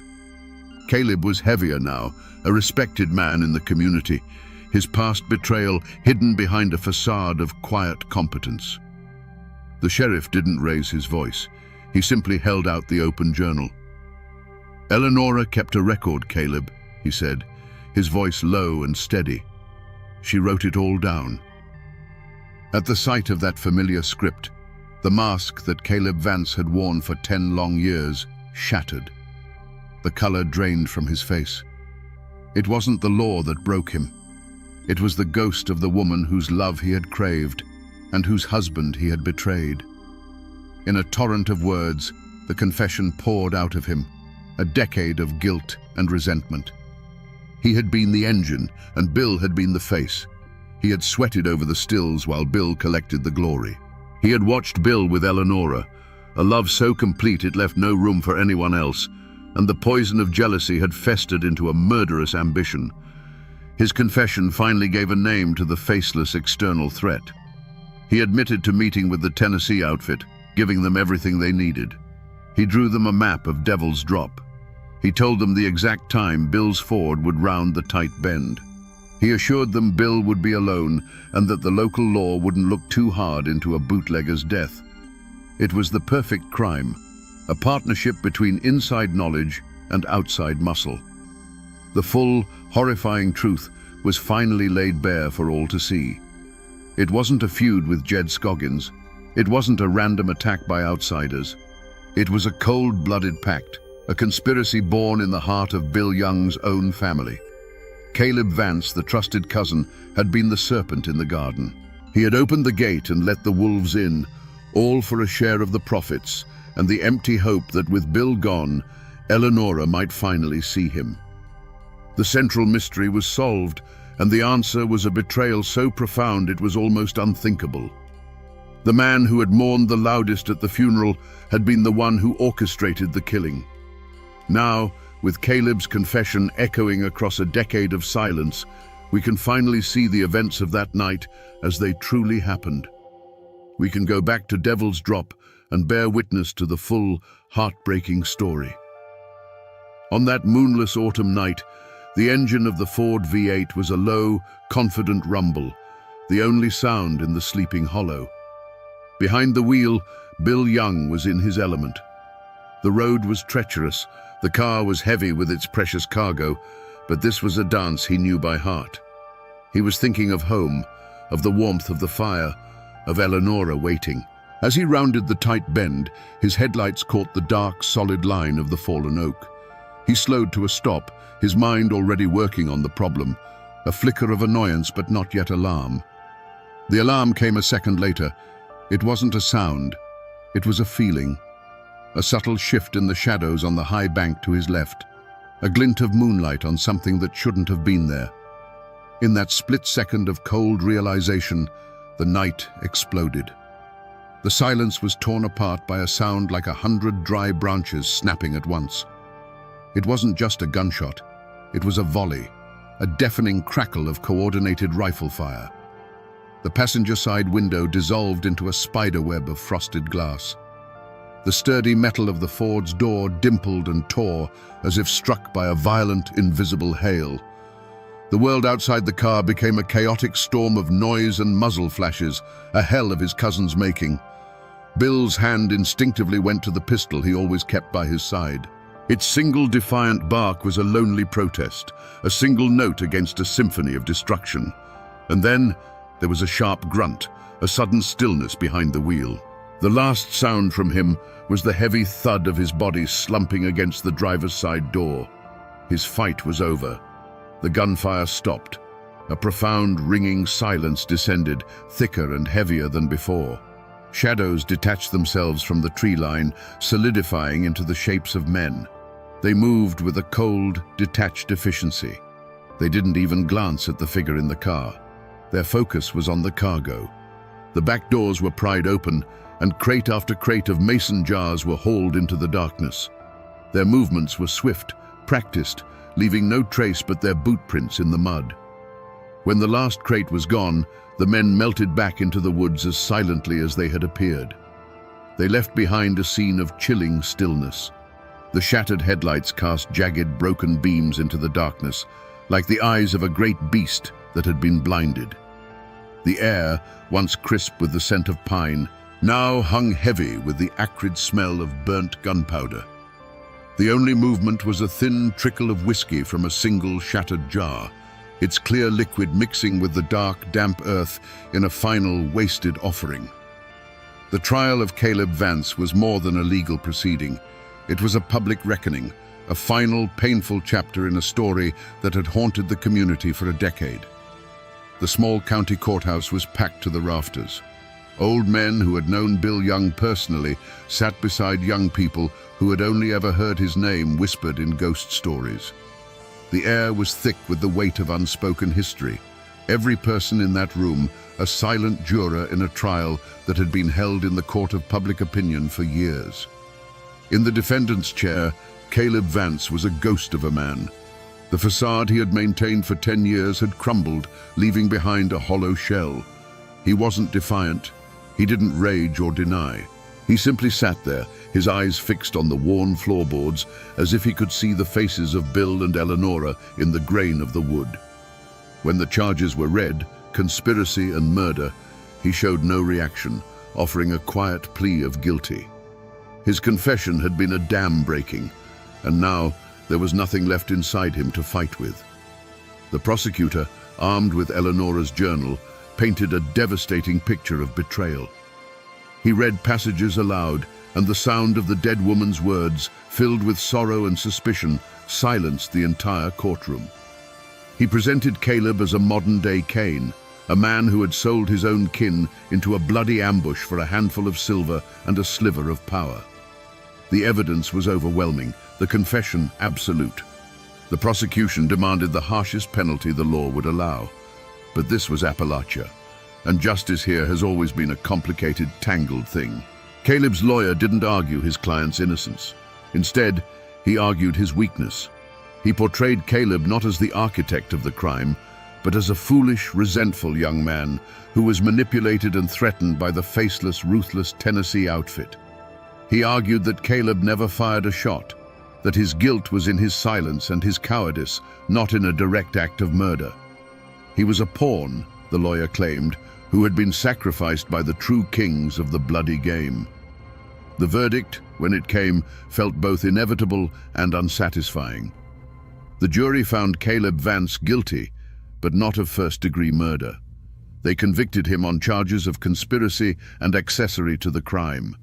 Caleb was heavier now, a respected man in the community, his past betrayal hidden behind a facade of quiet competence. The sheriff didn't raise his voice. He simply held out the open journal. "Eleonora kept a record, Caleb," he said, his voice low and steady. "She wrote it all down." At the sight of that familiar script, The mask that Caleb Vance had worn for 10 long years shattered. The color drained from his face. It wasn't the law that broke him. It was the ghost of the woman whose love he had craved and whose husband he had betrayed. In a torrent of words, the confession poured out of him, a decade of guilt and resentment. He had been the engine, and Bill had been the face. He had sweated over the stills while Bill collected the glory. He had watched Bill with Eleonora, a love so complete it left no room for anyone else, and the poison of jealousy had festered into a murderous ambition. His confession finally gave a name to the faceless external threat. He admitted to meeting with the Tennessee outfit, giving them everything they needed. He drew them a map of Devil's Drop. He told them the exact time Bill's Ford would round the tight bend. He assured them Bill would be alone and that the local law wouldn't look too hard into a bootlegger's death. It was the perfect crime, a partnership between inside knowledge and outside muscle. The full, horrifying truth was finally laid bare for all to see. It wasn't a feud with Jed Scoggins. It wasn't a random attack by outsiders. It was a cold-blooded pact, a conspiracy born in the heart of Bill Young's own family. Caleb Vance, the trusted cousin, had been the serpent in the garden. He had opened the gate and let the wolves in, all for a share of the profits and the empty hope that with Bill gone, Eleonora might finally see him. The central mystery was solved, and the answer was a betrayal so profound it was almost unthinkable. The man who had mourned the loudest at the funeral had been the one who orchestrated the killing. Now, with Caleb's confession echoing across a decade of silence, we can finally see the events of that night as they truly happened. We can go back to Devil's Drop and bear witness to the full, heartbreaking story. On that moonless autumn night, the engine of the Ford V8 was a low, confident rumble, the only sound in the sleeping hollow. Behind the wheel, Bill Young was in his element. The road was treacherous, the car was heavy with its precious cargo, but this was a dance he knew by heart. He was thinking of home, of the warmth of the fire, of Eleonora waiting. As he rounded the tight bend, his headlights caught the dark, solid line of the fallen oak. He slowed to a stop, his mind already working on the problem, a flicker of annoyance but not yet alarm. The alarm came a second later. It wasn't a sound, it was a feeling. A subtle shift in the shadows on the high bank to his left, a glint of moonlight on something that shouldn't have been there. In that split second of cold realization, the night exploded. The silence was torn apart by a sound like 100 dry branches snapping at once. It wasn't just a gunshot, it was a volley, a deafening crackle of coordinated rifle fire. The passenger side window dissolved into a spider web of frosted glass. The sturdy metal of the Ford's door dimpled and tore as if struck by a violent, invisible hail. The world outside the car became a chaotic storm of noise and muzzle flashes, a hell of his cousin's making. Bill's hand instinctively went to the pistol he always kept by his side. Its single defiant bark was a lonely protest, a single note against a symphony of destruction. And then there was a sharp grunt, a sudden stillness behind the wheel. The last sound from him was the heavy thud of his body slumping against the driver's side door. His fight was over. The gunfire stopped. A profound, ringing silence descended, thicker and heavier than before. Shadows detached themselves from the tree line, solidifying into the shapes of men. They moved with a cold, detached efficiency. They didn't even glance at the figure in the car. Their focus was on the cargo. The back doors were pried open, and crate after crate of mason jars were hauled into the darkness. Their movements were swift, practiced, leaving no trace but their boot prints in the mud. When the last crate was gone, the men melted back into the woods as silently as they had appeared. They left behind a scene of chilling stillness. The shattered headlights cast jagged, broken beams into the darkness, like the eyes of a great beast that had been blinded. The air, once crisp with the scent of pine, now hung heavy with the acrid smell of burnt gunpowder. The only movement was a thin trickle of whiskey from a single shattered jar, its clear liquid mixing with the dark, damp earth in a final wasted offering. The trial of Caleb Vance was more than a legal proceeding. It was a public reckoning, a final, painful chapter in a story that had haunted the community for a decade. The small county courthouse was packed to the rafters. Old men who had known Bill Young personally sat beside young people who had only ever heard his name whispered in ghost stories. The air was thick with the weight of unspoken history. Every person in that room, a silent juror in a trial that had been held in the court of public opinion for years. In the defendant's chair, Caleb Vance was a ghost of a man. The facade he had maintained for 10 years had crumbled, leaving behind a hollow shell. He wasn't defiant. He didn't rage or deny. He simply sat there, his eyes fixed on the worn floorboards, as if he could see the faces of Bill and Eleonora in the grain of the wood. When the charges were read, conspiracy and murder, he showed no reaction, offering a quiet plea of guilty. His confession had been a dam breaking, and now there was nothing left inside him to fight with. The prosecutor, armed with Eleonora's journal, painted a devastating picture of betrayal. He read passages aloud, and the sound of the dead woman's words, filled with sorrow and suspicion, silenced the entire courtroom. He presented Caleb as a modern-day Cain, a man who had sold his own kin into a bloody ambush for a handful of silver and a sliver of power. The evidence was overwhelming, the confession absolute. The prosecution demanded the harshest penalty the law would allow. But this was Appalachia, and justice here has always been a complicated, tangled thing. Caleb's lawyer didn't argue his client's innocence. Instead, he argued his weakness. He portrayed Caleb not as the architect of the crime, but as a foolish, resentful young man who was manipulated and threatened by the faceless, ruthless Tennessee outfit. He argued that Caleb never fired a shot, that his guilt was in his silence and his cowardice, not in a direct act of murder. He was a pawn, the lawyer claimed, who had been sacrificed by the true kings of the bloody game. The verdict, when it came, felt both inevitable and unsatisfying. The jury found Caleb Vance guilty, but not of first-degree murder. They convicted him on charges of conspiracy and accessory to the crime.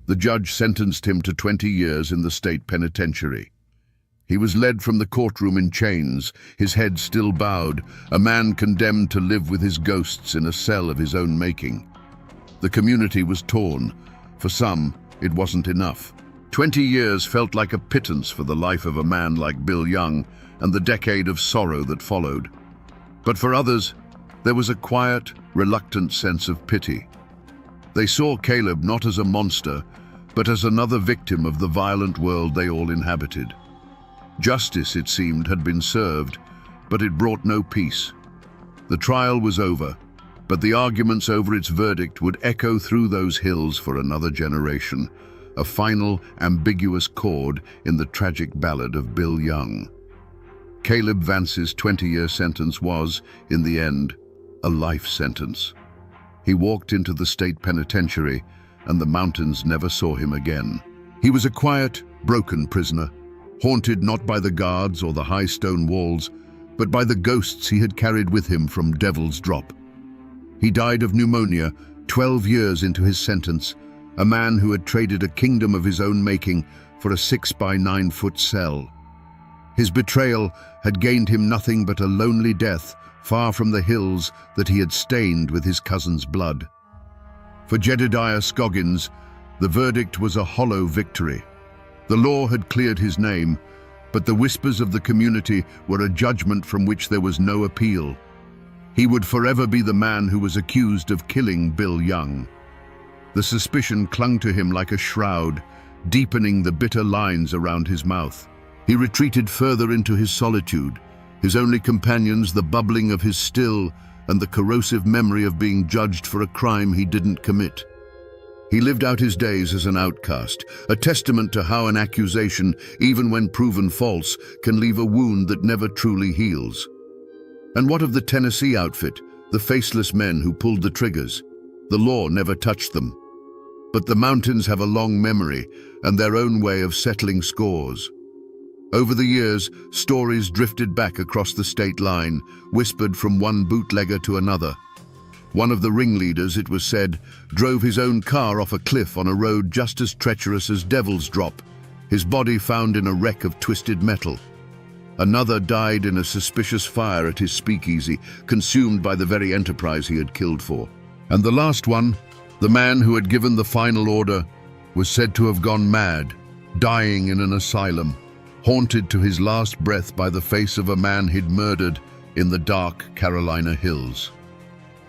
The judge sentenced him to 20 years in the state penitentiary. He was led from the courtroom in chains, his head still bowed, a man condemned to live with his ghosts in a cell of his own making. The community was torn. For some, it wasn't enough. 20 years felt like a pittance for the life of a man like Bill Young and the decade of sorrow that followed. But for others, there was a quiet, reluctant sense of pity. They saw Caleb not as a monster, but as another victim of the violent world they all inhabited. Justice, it seemed, had been served, but it brought no peace. The trial was over, but the arguments over its verdict would echo through those hills for another generation, a final, ambiguous chord in the tragic ballad of Bill Young. Caleb Vance's 20-year sentence was, in the end, a life sentence. He walked into the state penitentiary, and the mountains never saw him again. He was a quiet, broken prisoner, haunted not by the guards or the high stone walls, but by the ghosts he had carried with him from Devil's Drop. He died of pneumonia 12 years into his sentence, a man who had traded a kingdom of his own making for a 6-by-9-foot cell. His betrayal had gained him nothing but a lonely death, far from the hills that he had stained with his cousin's blood. For Jedediah Scoggins, the verdict was a hollow victory. The law had cleared his name, but the whispers of the community were a judgment from which there was no appeal. He would forever be the man who was accused of killing Bill Young. The suspicion clung to him like a shroud, deepening the bitter lines around his mouth. He retreated further into his solitude, his only companions the bubbling of his still and the corrosive memory of being judged for a crime he didn't commit. He lived out his days as an outcast, a testament to how an accusation, even when proven false, can leave a wound that never truly heals. And what of the Tennessee outfit, the faceless men who pulled the triggers? The law never touched them. But the mountains have a long memory and their own way of settling scores. Over the years, stories drifted back across the state line, whispered from one bootlegger to another. One of the ringleaders, it was said, drove his own car off a cliff on a road just as treacherous as Devil's Drop, his body found in a wreck of twisted metal. Another died in a suspicious fire at his speakeasy, consumed by the very enterprise he had killed for. And the last one, the man who had given the final order, was said to have gone mad, dying in an asylum, haunted to his last breath by the face of a man he'd murdered in the dark Carolina hills.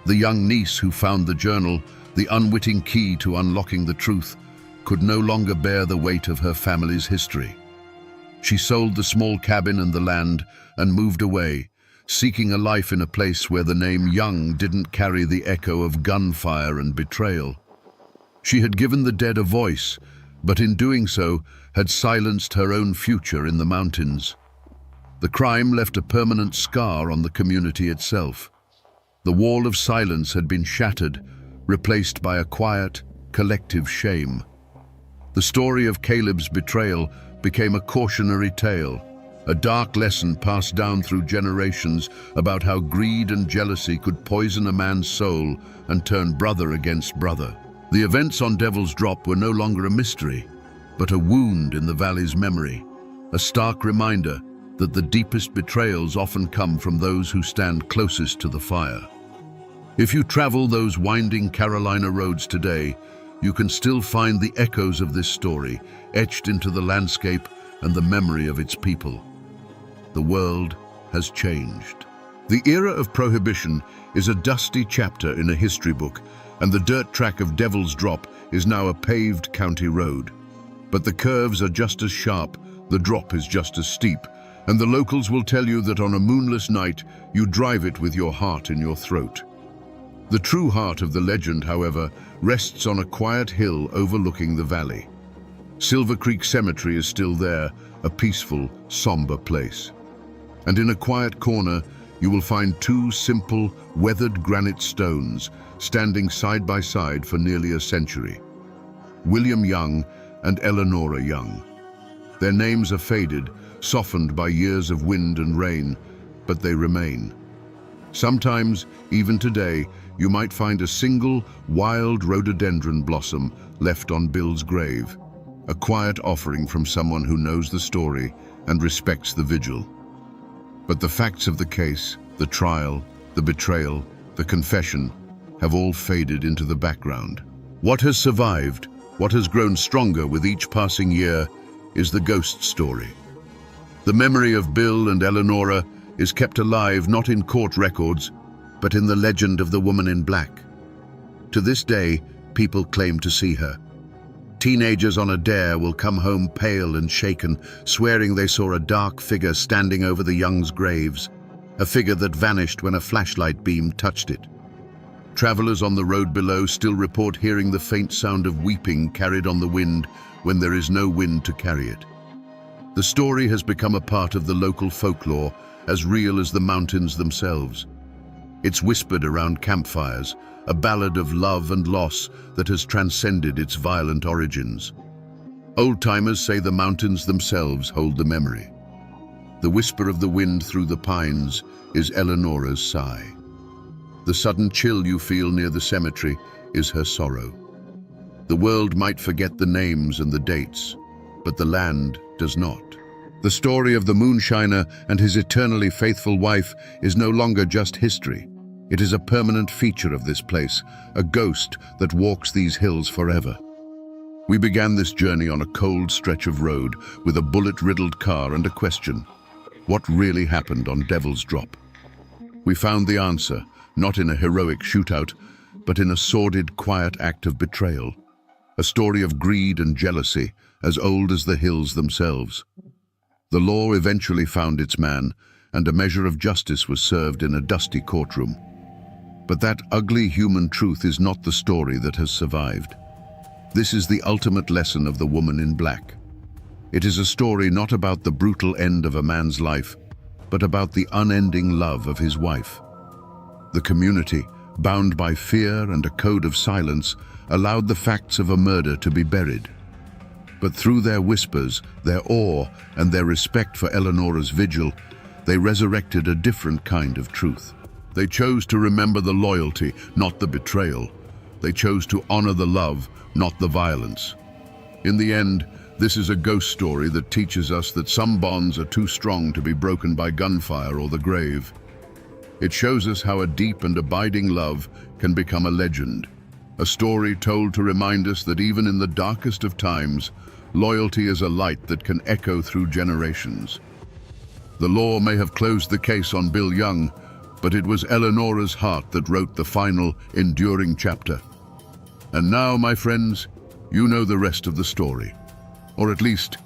The young niece who found the journal, the unwitting key to unlocking the truth, could no longer bear the weight of her family's history. She sold the small cabin and the land and moved away, seeking a life in a place where the name Young didn't carry the echo of gunfire and betrayal. She had given the dead a voice, but in doing so had silenced her own future in the mountains. The crime left a permanent scar on the community itself. The wall of silence had been shattered, replaced by a quiet, collective shame. The story of Caleb's betrayal became a cautionary tale, a dark lesson passed down through generations about how greed and jealousy could poison a man's soul and turn brother against brother. The events on Devil's Drop were no longer a mystery, but a wound in the valley's memory, a stark reminder that the deepest betrayals often come from those who stand closest to the fire. If you travel those winding Carolina roads today, you can still find the echoes of this story etched into the landscape and the memory of its people. The world has changed. The era of Prohibition is a dusty chapter in a history book, and the dirt track of Devil's Drop is now a paved county road. But the curves are just as sharp, the drop is just as steep, and the locals will tell you that on a moonless night, you drive it with your heart in your throat. The true heart of the legend, however, rests on a quiet hill overlooking the valley. Silver Creek Cemetery is still there, a peaceful, somber place. And in a quiet corner, you will find two simple, weathered granite stones standing side by side for nearly a century. William Young and Eleanora Young. Their names are faded, softened by years of wind and rain, but they remain. Sometimes, even today, you might find a single wild rhododendron blossom left on Bill's grave, a quiet offering from someone who knows the story and respects the vigil. But the facts of the case, the trial, the betrayal, the confession, have all faded into the background. What has survived, what has grown stronger with each passing year, is the ghost story. The memory of Bill and Eleanora is kept alive not in court records, but in the legend of the woman in black. To this day, people claim to see her. Teenagers on a dare will come home pale and shaken, swearing they saw a dark figure standing over the Youngs' graves, a figure that vanished when a flashlight beam touched it. Travelers on the road below still report hearing the faint sound of weeping carried on the wind when there is no wind to carry it. The story has become a part of the local folklore, as real as the mountains themselves. It's whispered around campfires, a ballad of love and loss that has transcended its violent origins. Old-timers say the mountains themselves hold the memory. The whisper of the wind through the pines is Eleanora's sigh. The sudden chill you feel near the cemetery is her sorrow. The world might forget the names and the dates, but the land does not. The story of the moonshiner and his eternally faithful wife is no longer just history. It is a permanent feature of this place, a ghost that walks these hills forever. We began this journey on a cold stretch of road with a bullet-riddled car and a question: what really happened on Devil's Drop? We found the answer, not in a heroic shootout, but in a sordid, quiet act of betrayal. A story of greed and jealousy, as old as the hills themselves. The law eventually found its man, and a measure of justice was served in a dusty courtroom. But that ugly human truth is not the story that has survived. This is the ultimate lesson of the woman in black. It is a story not about the brutal end of a man's life, but about the unending love of his wife. The community, bound by fear and a code of silence, allowed the facts of a murder to be buried. But through their whispers, their awe, and their respect for Eleanora's vigil, they resurrected a different kind of truth. They chose to remember the loyalty, not the betrayal. They chose to honor the love, not the violence. In the end, this is a ghost story that teaches us that some bonds are too strong to be broken by gunfire or the grave. It shows us how a deep and abiding love can become a legend, a story told to remind us that even in the darkest of times, loyalty is a light that can echo through generations. The law may have closed the case on Bill Young, but it was Eleonora's heart that wrote the final, enduring chapter. And now, my friends, you know the rest of the story. Or at least,